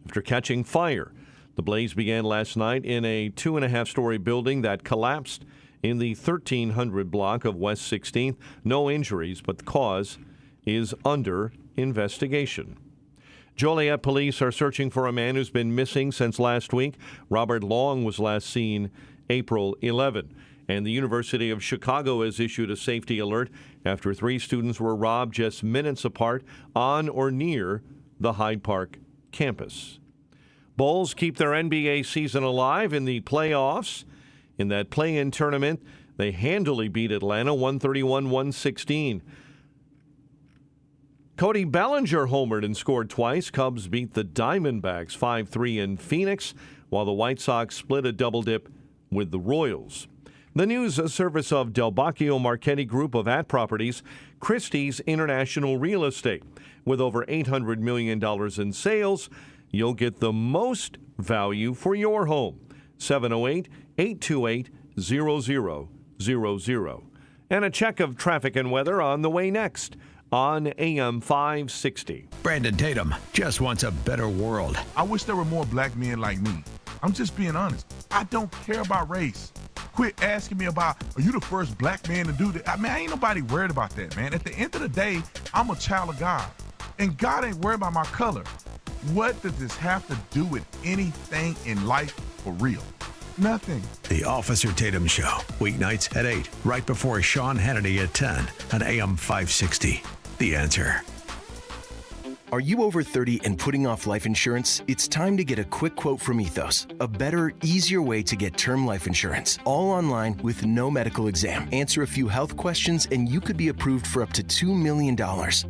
Speaker 20: after catching fire. The blaze began last night in a 2.5-story building that collapsed in the 1300 block of West 16th. No injuries, but the cause is under investigation. Joliet police are searching for a man who's been missing since last week. Robert Long was last seen April 11. And the University of Chicago has issued a safety alert after 3 students were robbed just minutes apart on or near the Hyde Park campus. Bulls keep their NBA season alive in the playoffs. In that play-in tournament, They handily beat Atlanta 131-116. Cody Bellinger homered and scored twice. Cubs beat the Diamondbacks 5-3 in Phoenix, while the White Sox split a double dip with the Royals. The news service of Del Bacchio Marchetti Group of Properties, Christie's International Real Estate. With over $800 million in sales, you'll get the most value for your home. 708-828-0000. And a check of traffic and weather on the way next on AM 560.
Speaker 10: Brandon Tatum just wants a better world.
Speaker 1: I wish there were more black men like me. I'm just being honest. I don't care about race. Quit asking me about, are you the first black man to do that? I mean, I ain't nobody worried about that, man. At the end of the day, I'm a child of God. And God ain't worried about my color. What does this have to do with anything in life for real? Nothing.
Speaker 10: The Officer Tatum Show, weeknights at 8, right before Sean Hannity at 10 on AM 560. The Answer.
Speaker 15: Are you over 30 and putting off life insurance? It's time to get a quick quote from Ethos. A better, easier way to get term life insurance. All online with no medical exam. Answer a few health questions and you could be approved for up to $2 million.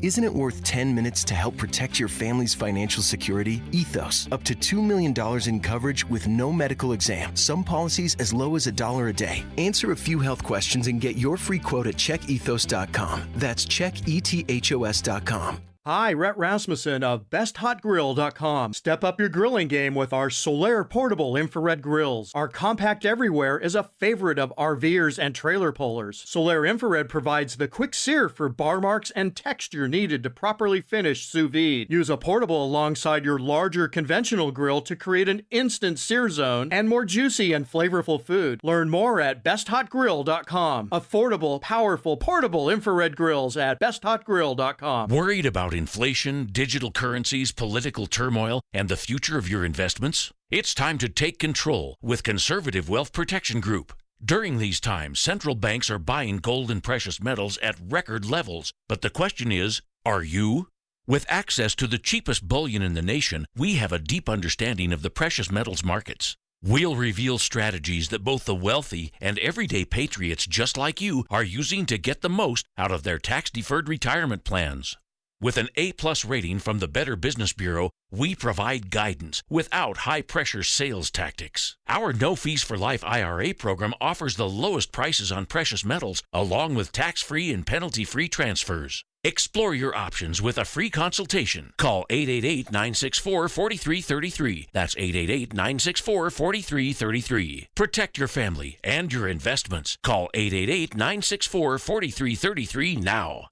Speaker 15: Isn't it worth 10 minutes to help protect your family's financial security? Ethos. Up to $2 million in coverage with no medical exam. Some policies as low as $1 a day. Answer a few health questions and get your free quote at checkethos.com. That's checkethos.com.
Speaker 16: Hi, Rhett Rasmussen of BestHotGrill.com. Step up your grilling game with our Solaire portable infrared grills. Our compact everywhere is a favorite of RVers and trailer pullers. Solaire Infrared provides the quick sear for bar marks and texture needed to properly finish sous vide. Use a portable alongside your larger conventional grill to create an instant sear zone and more juicy and flavorful food. Learn more at BestHotGrill.com. Affordable, powerful, portable infrared grills at BestHotGrill.com.
Speaker 12: Worried about inflation, digital currencies, political turmoil, and the future of your investments? It's time to take control with Conservative Wealth Protection Group. During these times, central banks are buying gold and precious metals at record levels. But the question is, are you? With access to the cheapest bullion in the nation, we have a deep understanding of the precious metals markets. We'll reveal strategies that both the wealthy and everyday patriots just like you are using to get the most out of their tax-deferred retirement plans. With an A-plus rating from the Better Business Bureau, we provide guidance without high-pressure sales tactics. Our No Fees for Life IRA program offers the lowest prices on precious metals, along with tax-free and penalty-free transfers. Explore your options with a free consultation. Call 888-964-4333. That's 888-964-4333. Protect your family and your investments. Call 888-964-4333 now.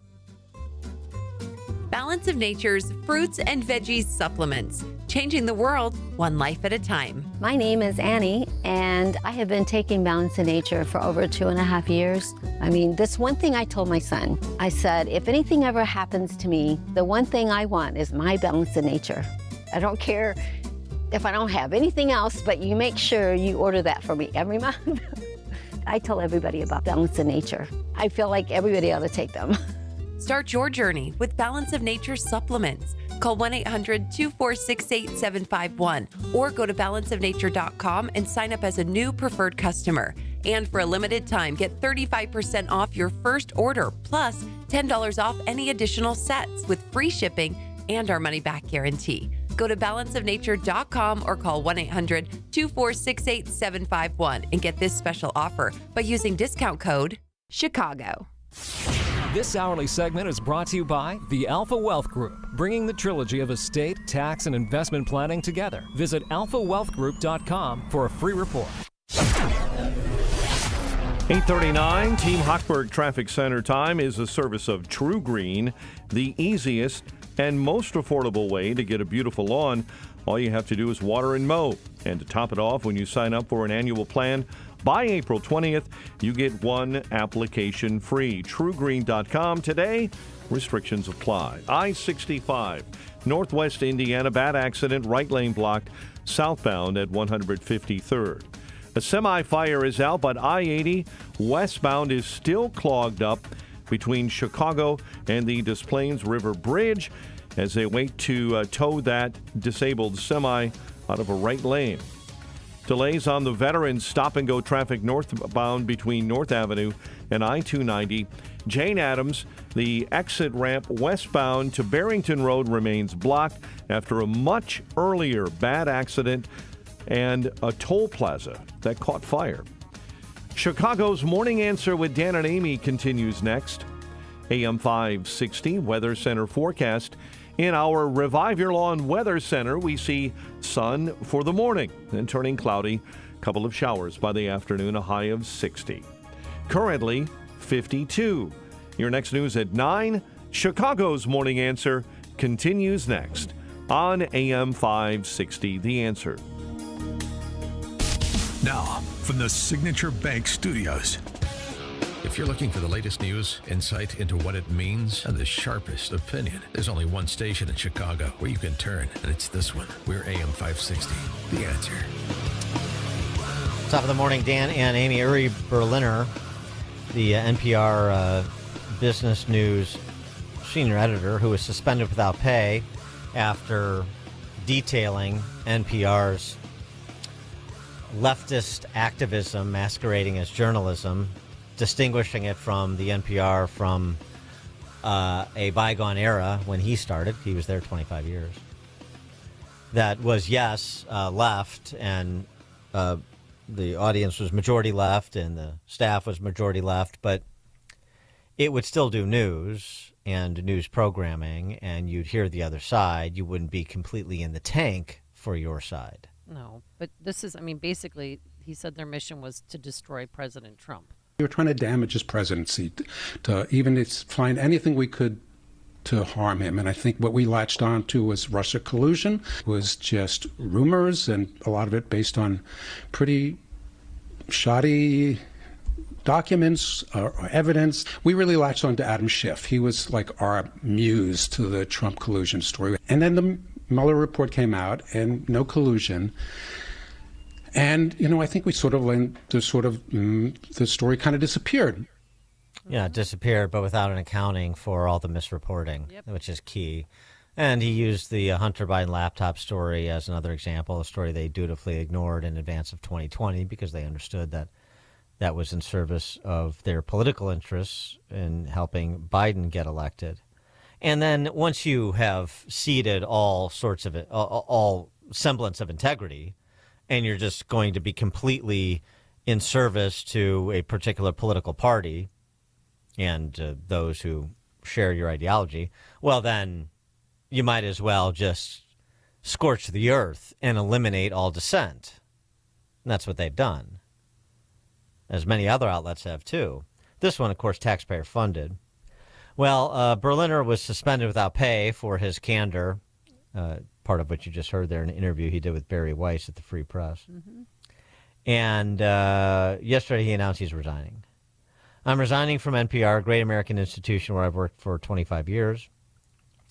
Speaker 13: Balance of Nature's fruits and veggies supplements, changing the world one life at a time.
Speaker 18: My name is Annie, and I have been taking Balance of Nature for over 2.5 years. I mean, this one thing I told my son, I said, if anything ever happens to me, the one thing I want is my Balance of Nature. I don't care if I don't have anything else, but you make sure you order that for me every month. I tell everybody about Balance of Nature. I feel like everybody ought to take them.
Speaker 13: Start your journey with Balance of Nature supplements. Call 1-800-246-8751 or go to balanceofnature.com and sign up as a new preferred customer. And for a limited time, get 35% off your first order, plus $10 off any additional sets with free shipping and our money-back guarantee. Go to balanceofnature.com or call 1-800-246-8751 and get this special offer by using discount code CHICAGO.
Speaker 19: This hourly segment is brought to you by the Alpha Wealth Group, bringing the trilogy of estate, tax, and investment planning together. Visit alphawealthgroup.com for a free report.
Speaker 20: 8:39, Team Hochberg Traffic Center time is a service of True Green, the easiest and most affordable way to get a beautiful lawn. All you have to do is water and mow. And to top it off, when you sign up for an annual plan, by April 20th, you get one application free. TrueGreen.com today. Restrictions apply. I-65, Northwest Indiana, bad accident, right lane blocked, southbound at 153rd. A semi-fire is out, but I-80 westbound is still clogged up between Chicago and the Des Plaines River Bridge as they wait to tow that disabled semi out of a right lane. Delays on the Veterans stop-and-go traffic northbound between North Avenue and I-290. Jane Addams, the exit ramp westbound to Barrington Road remains blocked after a much earlier bad accident and a toll plaza that caught fire. Chicago's Morning Answer with Dan and Amy continues next. AM 560 Weather Center forecast. In our Revive Your Lawn Weather Center, we see sun for the morning, then turning cloudy. Couple of showers by the afternoon, a high of 60. Currently, 52. Your next news at 9. Chicago's Morning Answer continues next on AM 560, The Answer.
Speaker 10: Now, from the Signature Bank Studios. If you're looking for the latest news, insight into what it means, and the sharpest opinion, there's only one station in Chicago where you can turn, and it's this one. We're AM 560, The Answer.
Speaker 3: Top of the morning, Dan and Amy. Uri Berliner, the NPR Business News senior editor, who was suspended without pay after detailing NPR's leftist activism masquerading as journalism, distinguishing it from the NPR from a bygone era when he started. He was there 25 years. That was, yes, left, and the audience was majority left, and the staff was majority left, but it would still do news and news programming, and you'd hear the other side. You wouldn't be completely in the tank for your side.
Speaker 4: No, but this is, I mean, basically, he said their mission was to destroy President Trump.
Speaker 8: We were trying to damage his presidency, to even find anything we could to harm him. And I think what we latched on to was Russia collusion, was just rumors, and a lot of it based on pretty shoddy documents or evidence. We really latched on to Adam Schiff. He was like our muse to the Trump collusion story. And then the Mueller report came out, and no collusion. And, you know, I think we sort of learned the story kind of disappeared.
Speaker 3: Yeah, it disappeared, but without an accounting for all the misreporting, which is key. And he used the Hunter Biden laptop story as another example, a story they dutifully ignored in advance of 2020 because they understood that that was in service of their political interests in helping Biden get elected. And then once you have ceded all sorts of it, all semblance of integrity, and you're just going to be completely in service to a particular political party and those who share your ideology, well, then you might as well just scorch the earth and eliminate all dissent. And that's what they've done, as many other outlets have too. This one, of course, taxpayer funded. Well, Berliner was suspended without pay for his candor, part of what you just heard there in an interview he did with Barry Weiss at the Free Press. Mm-hmm. And yesterday he announced he's resigning. I'm resigning from NPR, a great American institution where I've worked for 25 years.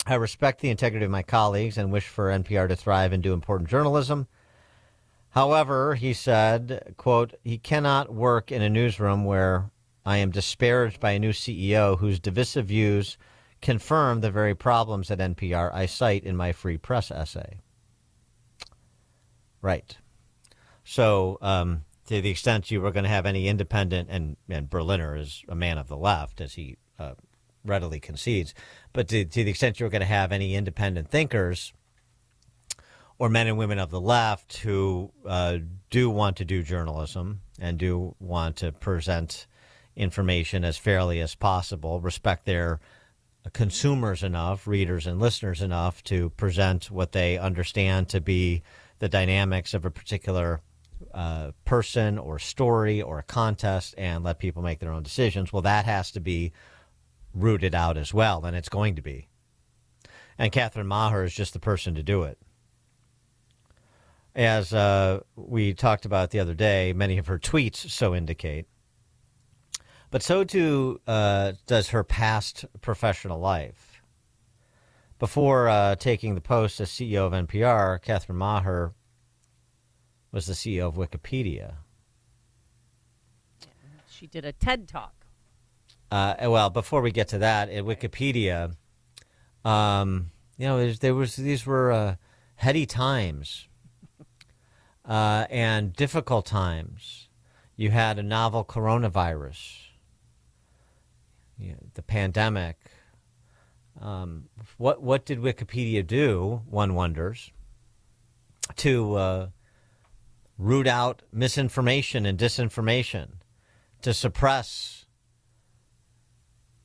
Speaker 3: I respect the integrity of my colleagues and wish for NPR to thrive and do important journalism. However, he said, quote, he cannot work in a newsroom where I am disparaged by a new CEO whose divisive views confirm the very problems at NPR I cite in my Free Press essay. Right. So to the extent you were going to have any independent, and Berliner is a man of the left, as he readily concedes, but to the extent you were going to have any independent thinkers or men and women of the left who do want to do journalism and do want to present information as fairly as possible, respect their consumers enough, readers and listeners enough to present what they understand to be the dynamics of a particular person or story or a contest and let people make their own decisions. Well, that has to be rooted out as well, and it's going to be. And Catherine Maher is just the person to do it. As we talked about the other day, many of her tweets so indicate. But so too does her past professional life. Before taking the post as CEO of NPR, Catherine Maher was the CEO of Wikipedia.
Speaker 4: She did a TED Talk.
Speaker 3: Well, before we get to that, at Wikipedia, these were heady times. and difficult times. You had a novel coronavirus, the pandemic. What did Wikipedia do, one wonders, to root out misinformation and disinformation, to suppress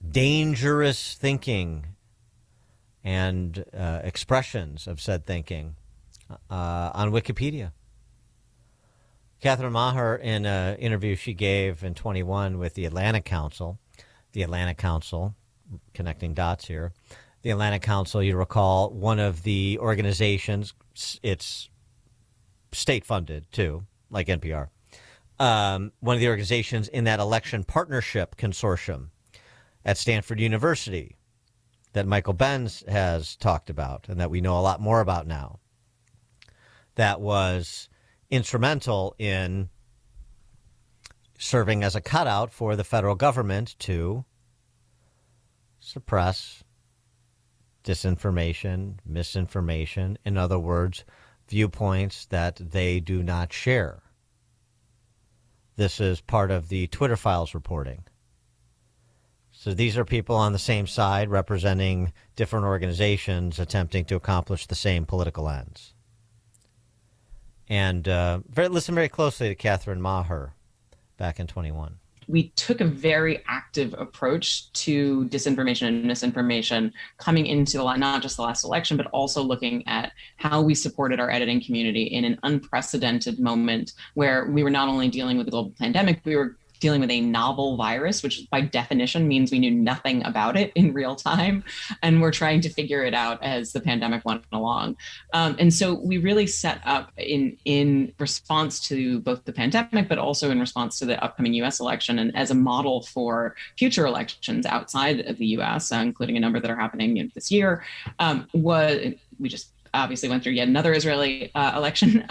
Speaker 3: dangerous thinking and expressions of said thinking on Wikipedia? Catherine Maher, in an interview she gave in 21 with the Atlantic Council, connecting dots here, the Atlantic Council, you recall, one of the organizations, it's state-funded too, like NPR, one of the organizations in that election partnership consortium at Stanford University that Michael Benz has talked about and that we know a lot more about now, that was instrumental in serving as a cutout for the federal government to suppress disinformation, misinformation, in other words, viewpoints that they do not share. This is part of the Twitter Files reporting. So these are people on the same side representing different organizations attempting to accomplish the same political ends. And listen very closely to Catherine Maher back in 21.
Speaker 9: We took a very active approach to disinformation and misinformation coming into not just the last election, but also looking at how we supported our editing community in an unprecedented moment where we were not only dealing with the global pandemic, we were dealing with a novel virus, which by definition means we knew nothing about it in real time. And we're trying to figure it out as the pandemic went along. And so we really set up in response to both the pandemic, but also in response to the upcoming US election and as a model for future elections outside of the US, including a number that are happening this year, we just obviously went through yet another Israeli election.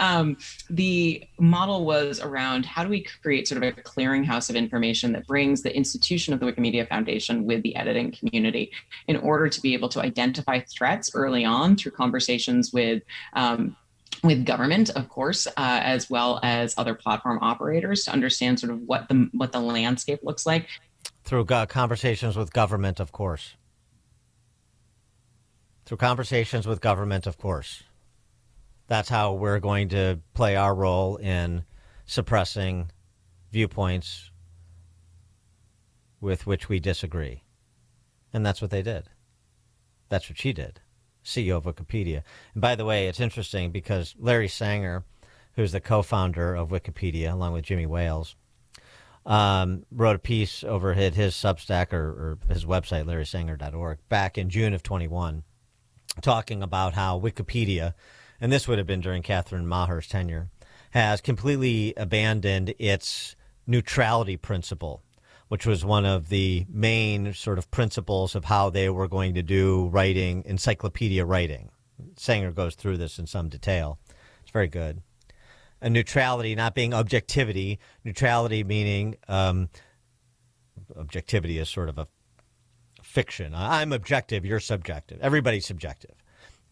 Speaker 9: The model was around how do we create sort of a clearinghouse of information that brings the institution of the Wikimedia Foundation with the editing community in order to be able to identify threats early on through conversations with government, of course, as well as other platform operators to understand sort of what the landscape looks like.
Speaker 3: Through conversations with government, of course. Through conversations with government, of course. That's how we're going to play our role in suppressing viewpoints with which we disagree. And that's what they did. That's what she did, CEO of Wikipedia. And by the way, it's interesting because Larry Sanger, who's the co-founder of Wikipedia, along with Jimmy Wales, wrote a piece over at his Substack or his website, larrysanger.org, back in June of 21, talking about how Wikipedia, and this would have been during Catherine Maher's tenure, has completely abandoned its neutrality principle, which was one of the main sort of principles of how they were going to do writing, encyclopedia writing. Sanger goes through this in some detail. It's very good. And neutrality not being objectivity, neutrality meaning objectivity is sort of a fiction. I'm objective, you're subjective. Everybody's subjective.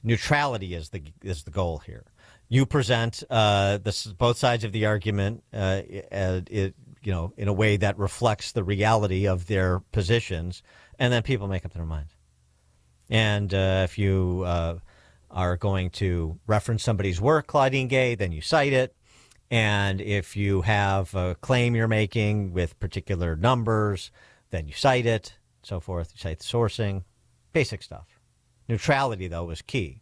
Speaker 3: Neutrality is the goal here. You present both sides of the argument in a way that reflects the reality of their positions, and then people make up their mind. And if you are going to reference somebody's work, Claudine Gay, then you cite it. And if you have a claim you're making with particular numbers, then you cite it. So forth. You cite the sourcing, basic stuff. Neutrality, though, was key.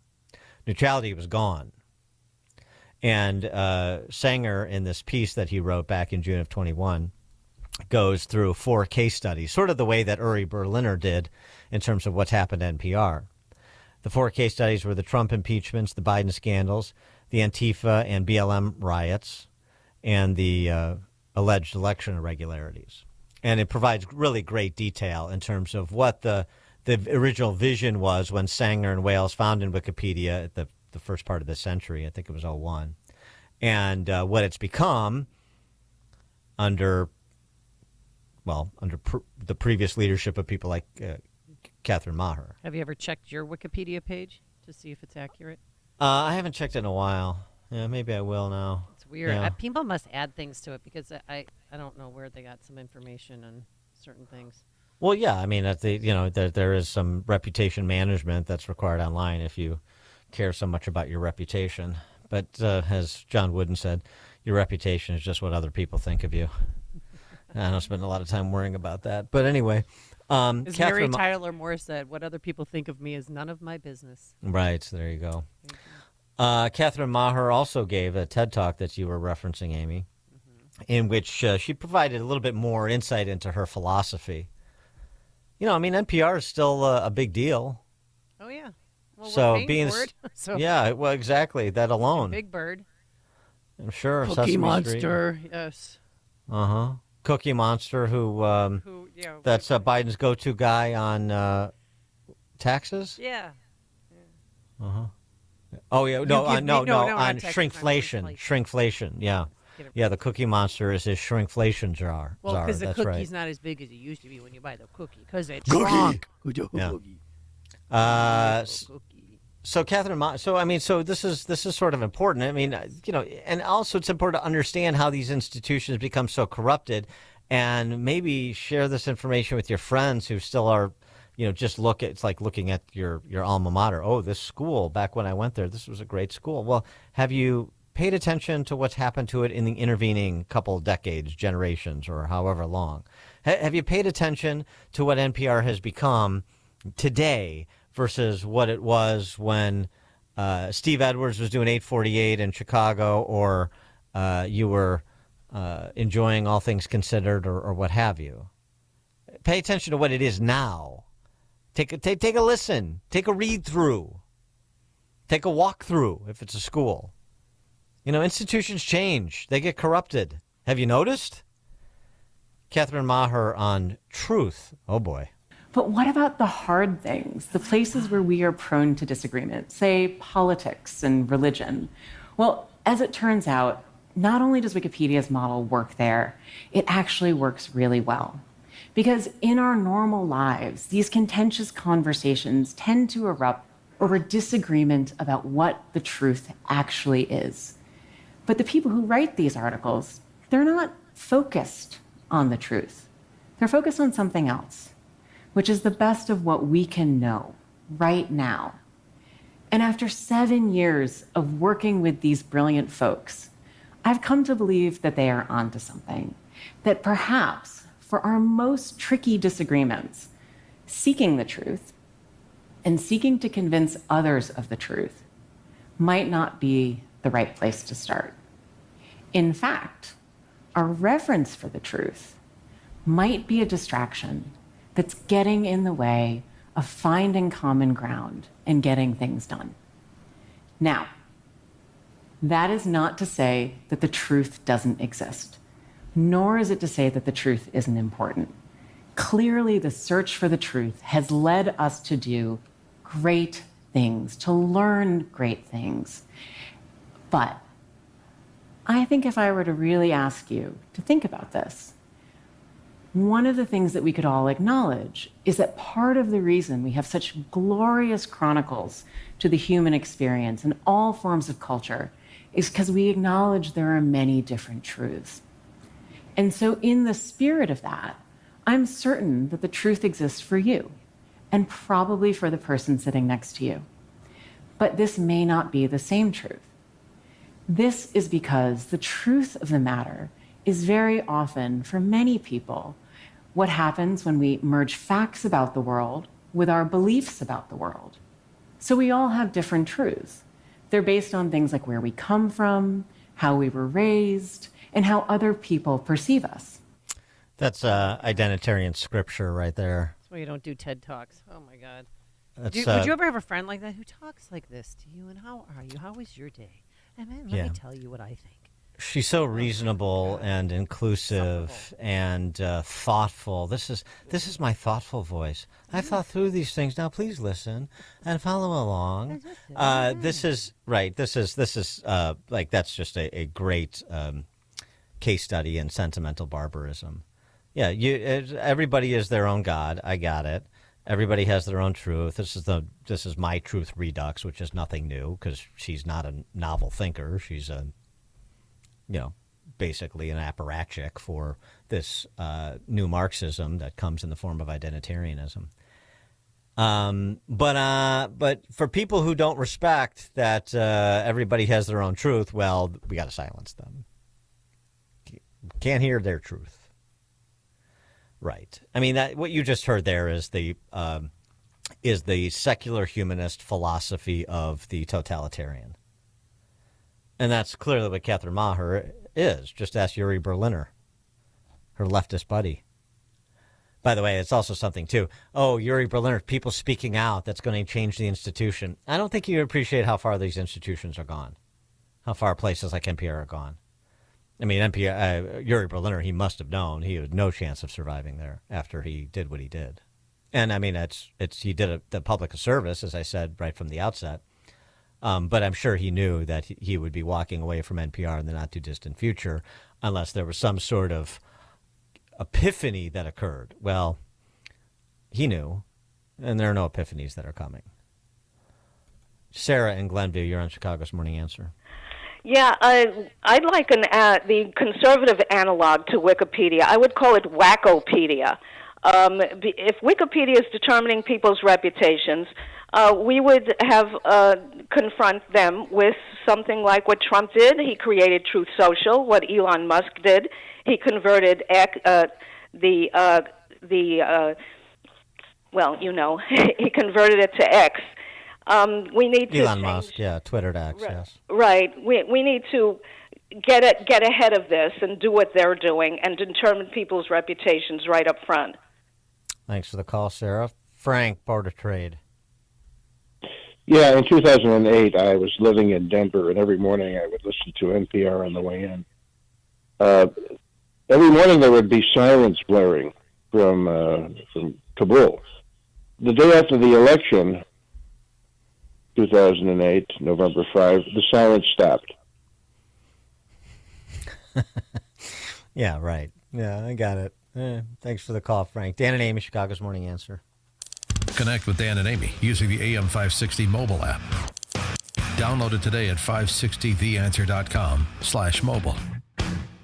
Speaker 3: Neutrality was gone. And Sanger, in this piece that he wrote back in June of 21, goes through 4 case studies, sort of the way that Uri Berliner did in terms of what's happened at NPR. The 4 case studies were the Trump impeachments, the Biden scandals, the Antifa and BLM riots, and the alleged election irregularities. And it provides really great detail in terms of what the original vision was when Sanger and Wales founded Wikipedia at the first part of the century. I think it was 01. And what it's become under the previous leadership of people like Catherine Maher.
Speaker 4: Have you ever checked your Wikipedia page to see if it's accurate?
Speaker 3: I haven't checked it in a while. Yeah, maybe I will now.
Speaker 4: It's weird.
Speaker 3: Yeah.
Speaker 4: People must add things to it because I don't know where they got some information on certain things.
Speaker 3: Well, yeah, I mean, there is some reputation management that's required online if you care so much about your reputation. But as John Wooden said, your reputation is just what other people think of you. I don't spend a lot of time worrying about that. But anyway,
Speaker 4: as Mary Tyler Moore said, what other people think of me is none of my business.
Speaker 3: Right, there you go. Catherine Maher also gave a TED Talk that you were referencing, Amy, in which she provided a little bit more insight into her philosophy. NPR is still a big deal.
Speaker 4: Oh, yeah. Well,
Speaker 3: so
Speaker 4: we're paying for it.
Speaker 3: Yeah, well, exactly. That alone.
Speaker 4: Big Bird.
Speaker 3: I'm sure.
Speaker 4: Cookie
Speaker 3: Sesame
Speaker 4: Monster,
Speaker 3: Street.
Speaker 4: yes.
Speaker 3: Uh-huh. Cookie Monster, who that's Biden's go-to guy on taxes?
Speaker 4: Yeah.
Speaker 3: Uh-huh. Oh, yeah. No, on shrinkflation. Shrinkflation, yeah. Yeah, the Cookie Monster is his shrinkflation jar.
Speaker 4: Well, because the cookie's not as big as it used to be when you buy the cookie, because it's shrunk.
Speaker 3: Yeah. So Catherine, so this is sort of important. I mean, and also it's important to understand how these institutions become so corrupted, and maybe share this information with your friends who still are, just it's like looking at your alma mater. Oh, this school, back when I went there, this was a great school. Well, have you paid attention to what's happened to it in the intervening couple decades, generations, or however long? Have you paid attention to what NPR has become today versus what it was when Steve Edwards was doing 848 in Chicago, or you were enjoying All Things Considered, or what have you? Pay attention to what it is now. Take a listen. Take a read through. Take a walk through if it's a school. Institutions change. They get corrupted. Have you noticed? Catherine Maher on truth. Oh, boy.
Speaker 14: But what about the hard things, the places where we are prone to disagreement, say politics and religion? Well, as it turns out, not only does Wikipedia's model work there, it actually works really well. Because in our normal lives, these contentious conversations tend to erupt over disagreement about what the truth actually is. But the people who write these articles, they're not focused on the truth. They're focused on something else, which is the best of what we can know right now. And after 7 years of working with these brilliant folks, I've come to believe that they are onto something, that perhaps for our most tricky disagreements, seeking the truth and seeking to convince others of the truth might not be the right place to start. In fact, our reverence for the truth might be a distraction that's getting in the way of finding common ground and getting things done. Now, that is not to say that the truth doesn't exist, nor is it to say that the truth isn't important. Clearly, the search for the truth has led us to do great things, to learn great things. But I think if I were to really ask you to think about this, one of the things that we could all acknowledge is that part of the reason we have such glorious chronicles to the human experience in all forms of culture is because we acknowledge there are many different truths. And so in the spirit of that, I'm certain that the truth exists for you and probably for the person sitting next to you. But this may not be the same truth. This is because the truth of the matter is very often, for many people, what happens when we merge facts about the world with our beliefs about the world. So we all have different truths. They're based on things like where we come from, how we were raised, and how other people perceive us.
Speaker 3: That's identitarian scripture right there.
Speaker 4: That's why you don't do TED Talks. Oh, my God.
Speaker 3: Would
Speaker 4: you ever have a friend like that who talks like this to you? And how are you? How was your day? And then let me tell you what I think.
Speaker 3: She's so reasonable and inclusive and thoughtful. This is my thoughtful voice. I've thought through these things. Now, please listen and follow along. This is right. This is like that's just a great case study in sentimental barbarism. Yeah, everybody is their own God. I got it. Everybody has their own truth. This is my truth redux, which is nothing new because she's not a novel thinker. She's a basically an apparatchik for this new Marxism that comes in the form of identitarianism. But for people who don't respect that everybody has their own truth, well, we got to silence them. Can't hear their truth. Right. I mean, what you just heard there is the secular humanist philosophy of the totalitarian. And that's clearly what Catherine Maher is. Just ask Yuri Berliner, her leftist buddy. By the way, it's also something, too. Oh, Yuri Berliner, people speaking out, that's going to change the institution. I don't think you appreciate how far these institutions are gone, how far places like NPR are gone. I mean, Yuri Berliner, he must have known he had no chance of surviving there after he did what he did. And, I mean, he did the public a service, as I said, right from the outset. But I'm sure he knew that he would be walking away from NPR in the not-too-distant future unless there was some sort of epiphany that occurred. Well, he knew, and there are no epiphanies that are coming. Sarah in Glenview, you're on Chicago's Morning Answer.
Speaker 2: Yeah, I'd like the conservative analog to Wikipedia. I would call it Wackopedia. If Wikipedia is determining people's reputations, we would have confront them with something like what Trump did. He created Truth Social. What Elon Musk did, he converted he converted it to X. We need to
Speaker 3: Elon Musk, yeah, Twitter to X, yes.
Speaker 2: Right. We need to get ahead of this and do what they're doing and determine people's reputations right up front.
Speaker 3: Thanks for the call, Sarah. Frank, Board of Trade.
Speaker 21: Yeah, in 2008, I was living in Denver, and every morning I would listen to NPR on the way in. Every morning there would be sirens blaring from Kabul. The day after the election, 2008, November 5, the sirens stopped.
Speaker 3: Yeah, right. Yeah, I got it. Thanks for the call, Frank. Dan and Amy, Chicago's Morning Answer.
Speaker 10: Connect with Dan and Amy using the AM560 mobile app. Download it today at 560theanswer.com/mobile.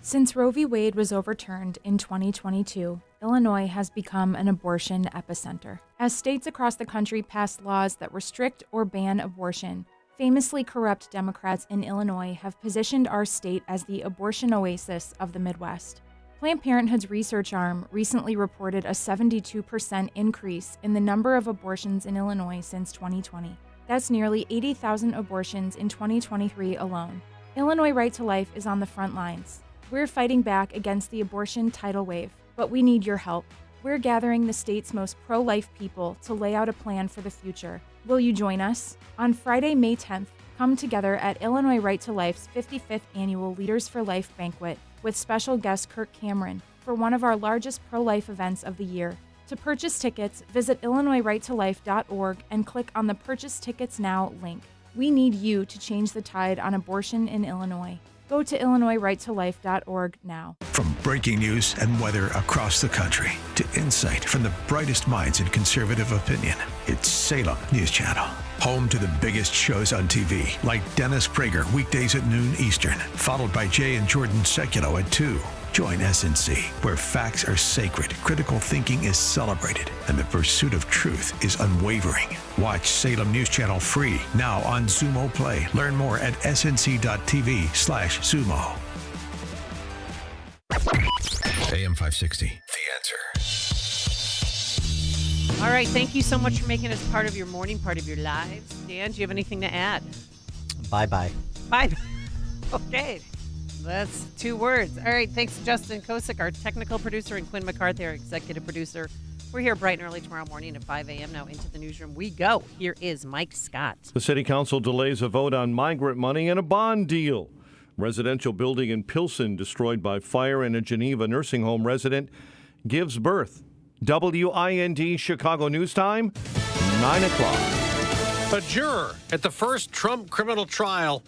Speaker 22: Since Roe v. Wade was overturned in 2022, Illinois has become an abortion epicenter. As states across the country pass laws that restrict or ban abortion, famously corrupt Democrats in Illinois have positioned our state as the abortion oasis of the Midwest. Planned Parenthood's research arm recently reported a 72% increase in the number of abortions in Illinois since 2020. That's nearly 80,000 abortions in 2023 alone. Illinois Right to Life is on the front lines. We're fighting back against the abortion tidal wave, but we need your help. We're gathering the state's most pro-life people to lay out a plan for the future. Will you join us? On Friday, May 10th, come together at Illinois Right to Life's 55th Annual Leaders for Life Banquet with special guest Kirk Cameron for one of our largest pro-life events of the year. To purchase tickets, visit IllinoisRightToLife.org and click on the Purchase Tickets Now link. We need you to change the tide on abortion in Illinois. Go to IllinoisRightToLife.org now.
Speaker 10: From breaking news and weather across the country to insight from the brightest minds in conservative opinion, it's Salem News Channel. Home to the biggest shows on TV, like Dennis Prager, weekdays at noon Eastern, followed by Jay and Jordan Sekulow at 2. Join SNC, where facts are sacred, critical thinking is celebrated, and the pursuit of truth is unwavering. Watch Salem News Channel free now on Xumo Play. Learn more at snc.tv/Xumo. AM 560, The Answer.
Speaker 4: All right, thank you so much for making us part of your morning, part of your lives. Dan, do you have anything to add?
Speaker 3: Bye-bye.
Speaker 4: Bye. Okay. That's 2 words. All right, thanks to Justin Kosick, our technical producer, and Quinn McCarthy, our executive producer. We're here bright and early tomorrow morning at 5 a.m. Now into the newsroom we go. Here is Mike Scott.
Speaker 20: The city council delays a vote on migrant money and a bond deal. Residential building in Pilsen destroyed by fire, and a Geneva nursing home resident gives birth. WIND Chicago News Time, 9 o'clock.
Speaker 23: A juror at the first Trump criminal trial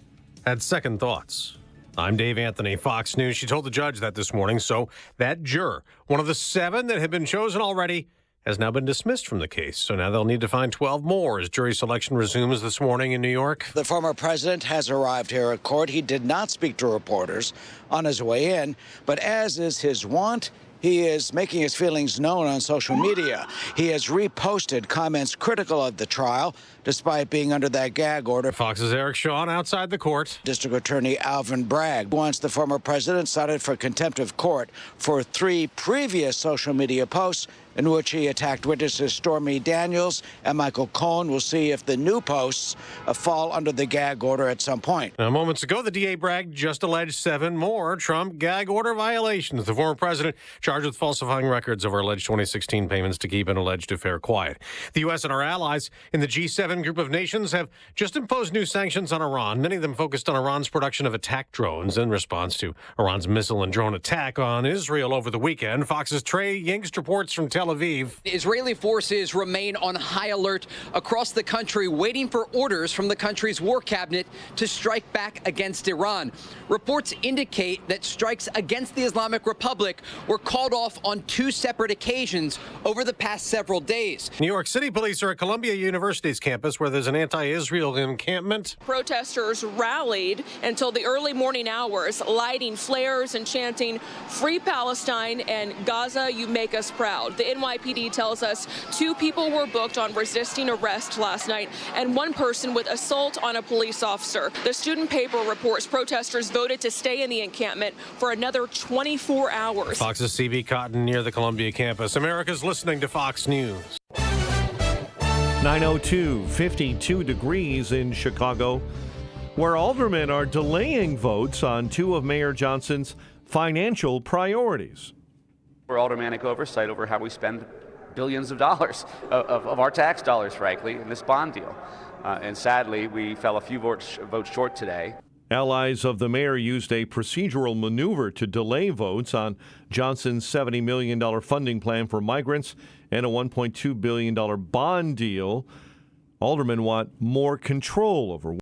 Speaker 23: had second thoughts. I'm Dave Anthony, Fox News. She told the judge that this morning, so that juror, one of the 7 that had been chosen already, has now been dismissed from the case. So now they'll need to find 12 more as jury selection resumes this morning in New York.
Speaker 27: The former president has arrived here at court. He did not speak to reporters on his way in, but as is his wont, he is making his feelings known on social media. He has reposted comments critical of the trial, despite being under that gag order.
Speaker 23: Fox's Eric Shawn outside the court.
Speaker 27: District Attorney Alvin Bragg wants the former president cited for contempt of court for 3 previous social media posts in which he attacked witnesses Stormy Daniels and Michael Cohen. We'll see if the new posts fall under the gag order at some point.
Speaker 23: Now, moments ago, the DA Bragg just alleged 7 more Trump gag order violations. The former president charged with falsifying records over alleged 2016 payments to keep an alleged affair quiet. The U.S. and our allies in the G7 group of nations have just imposed new sanctions on Iran, many of them focused on Iran's production of attack drones in response to Iran's missile and drone attack on Israel over the weekend. Fox's Trey Yingst reports from Tel Aviv.
Speaker 5: Israeli forces remain on high alert across the country, waiting for orders from the country's war cabinet to strike back against Iran. Reports indicate that strikes against the Islamic Republic were called off on 2 separate occasions over the past several days.
Speaker 23: New York City police are at Columbia University's campus where there's an anti-Israel encampment.
Speaker 6: Protesters rallied until the early morning hours, lighting flares and chanting, "Free Palestine" and "Gaza, you make us proud." The NYPD tells us 2 people were booked on resisting arrest last night and 1 person with assault on a police officer. The student paper reports protesters voted to stay in the encampment for another 24 hours.
Speaker 23: Fox's CB Cotton near the Columbia campus. America's listening to Fox News.
Speaker 20: 9:02, 52 degrees in Chicago, where aldermen are delaying votes on 2 of Mayor Johnson's financial priorities.
Speaker 17: For aldermanic oversight over how we spend billions of dollars of our tax dollars, frankly, in this bond deal. And sadly, we fell a few votes short today.
Speaker 20: Allies of the mayor used a procedural maneuver to delay votes on Johnson's $70 million funding plan for migrants and a $1.2 billion bond deal. Aldermen want more control over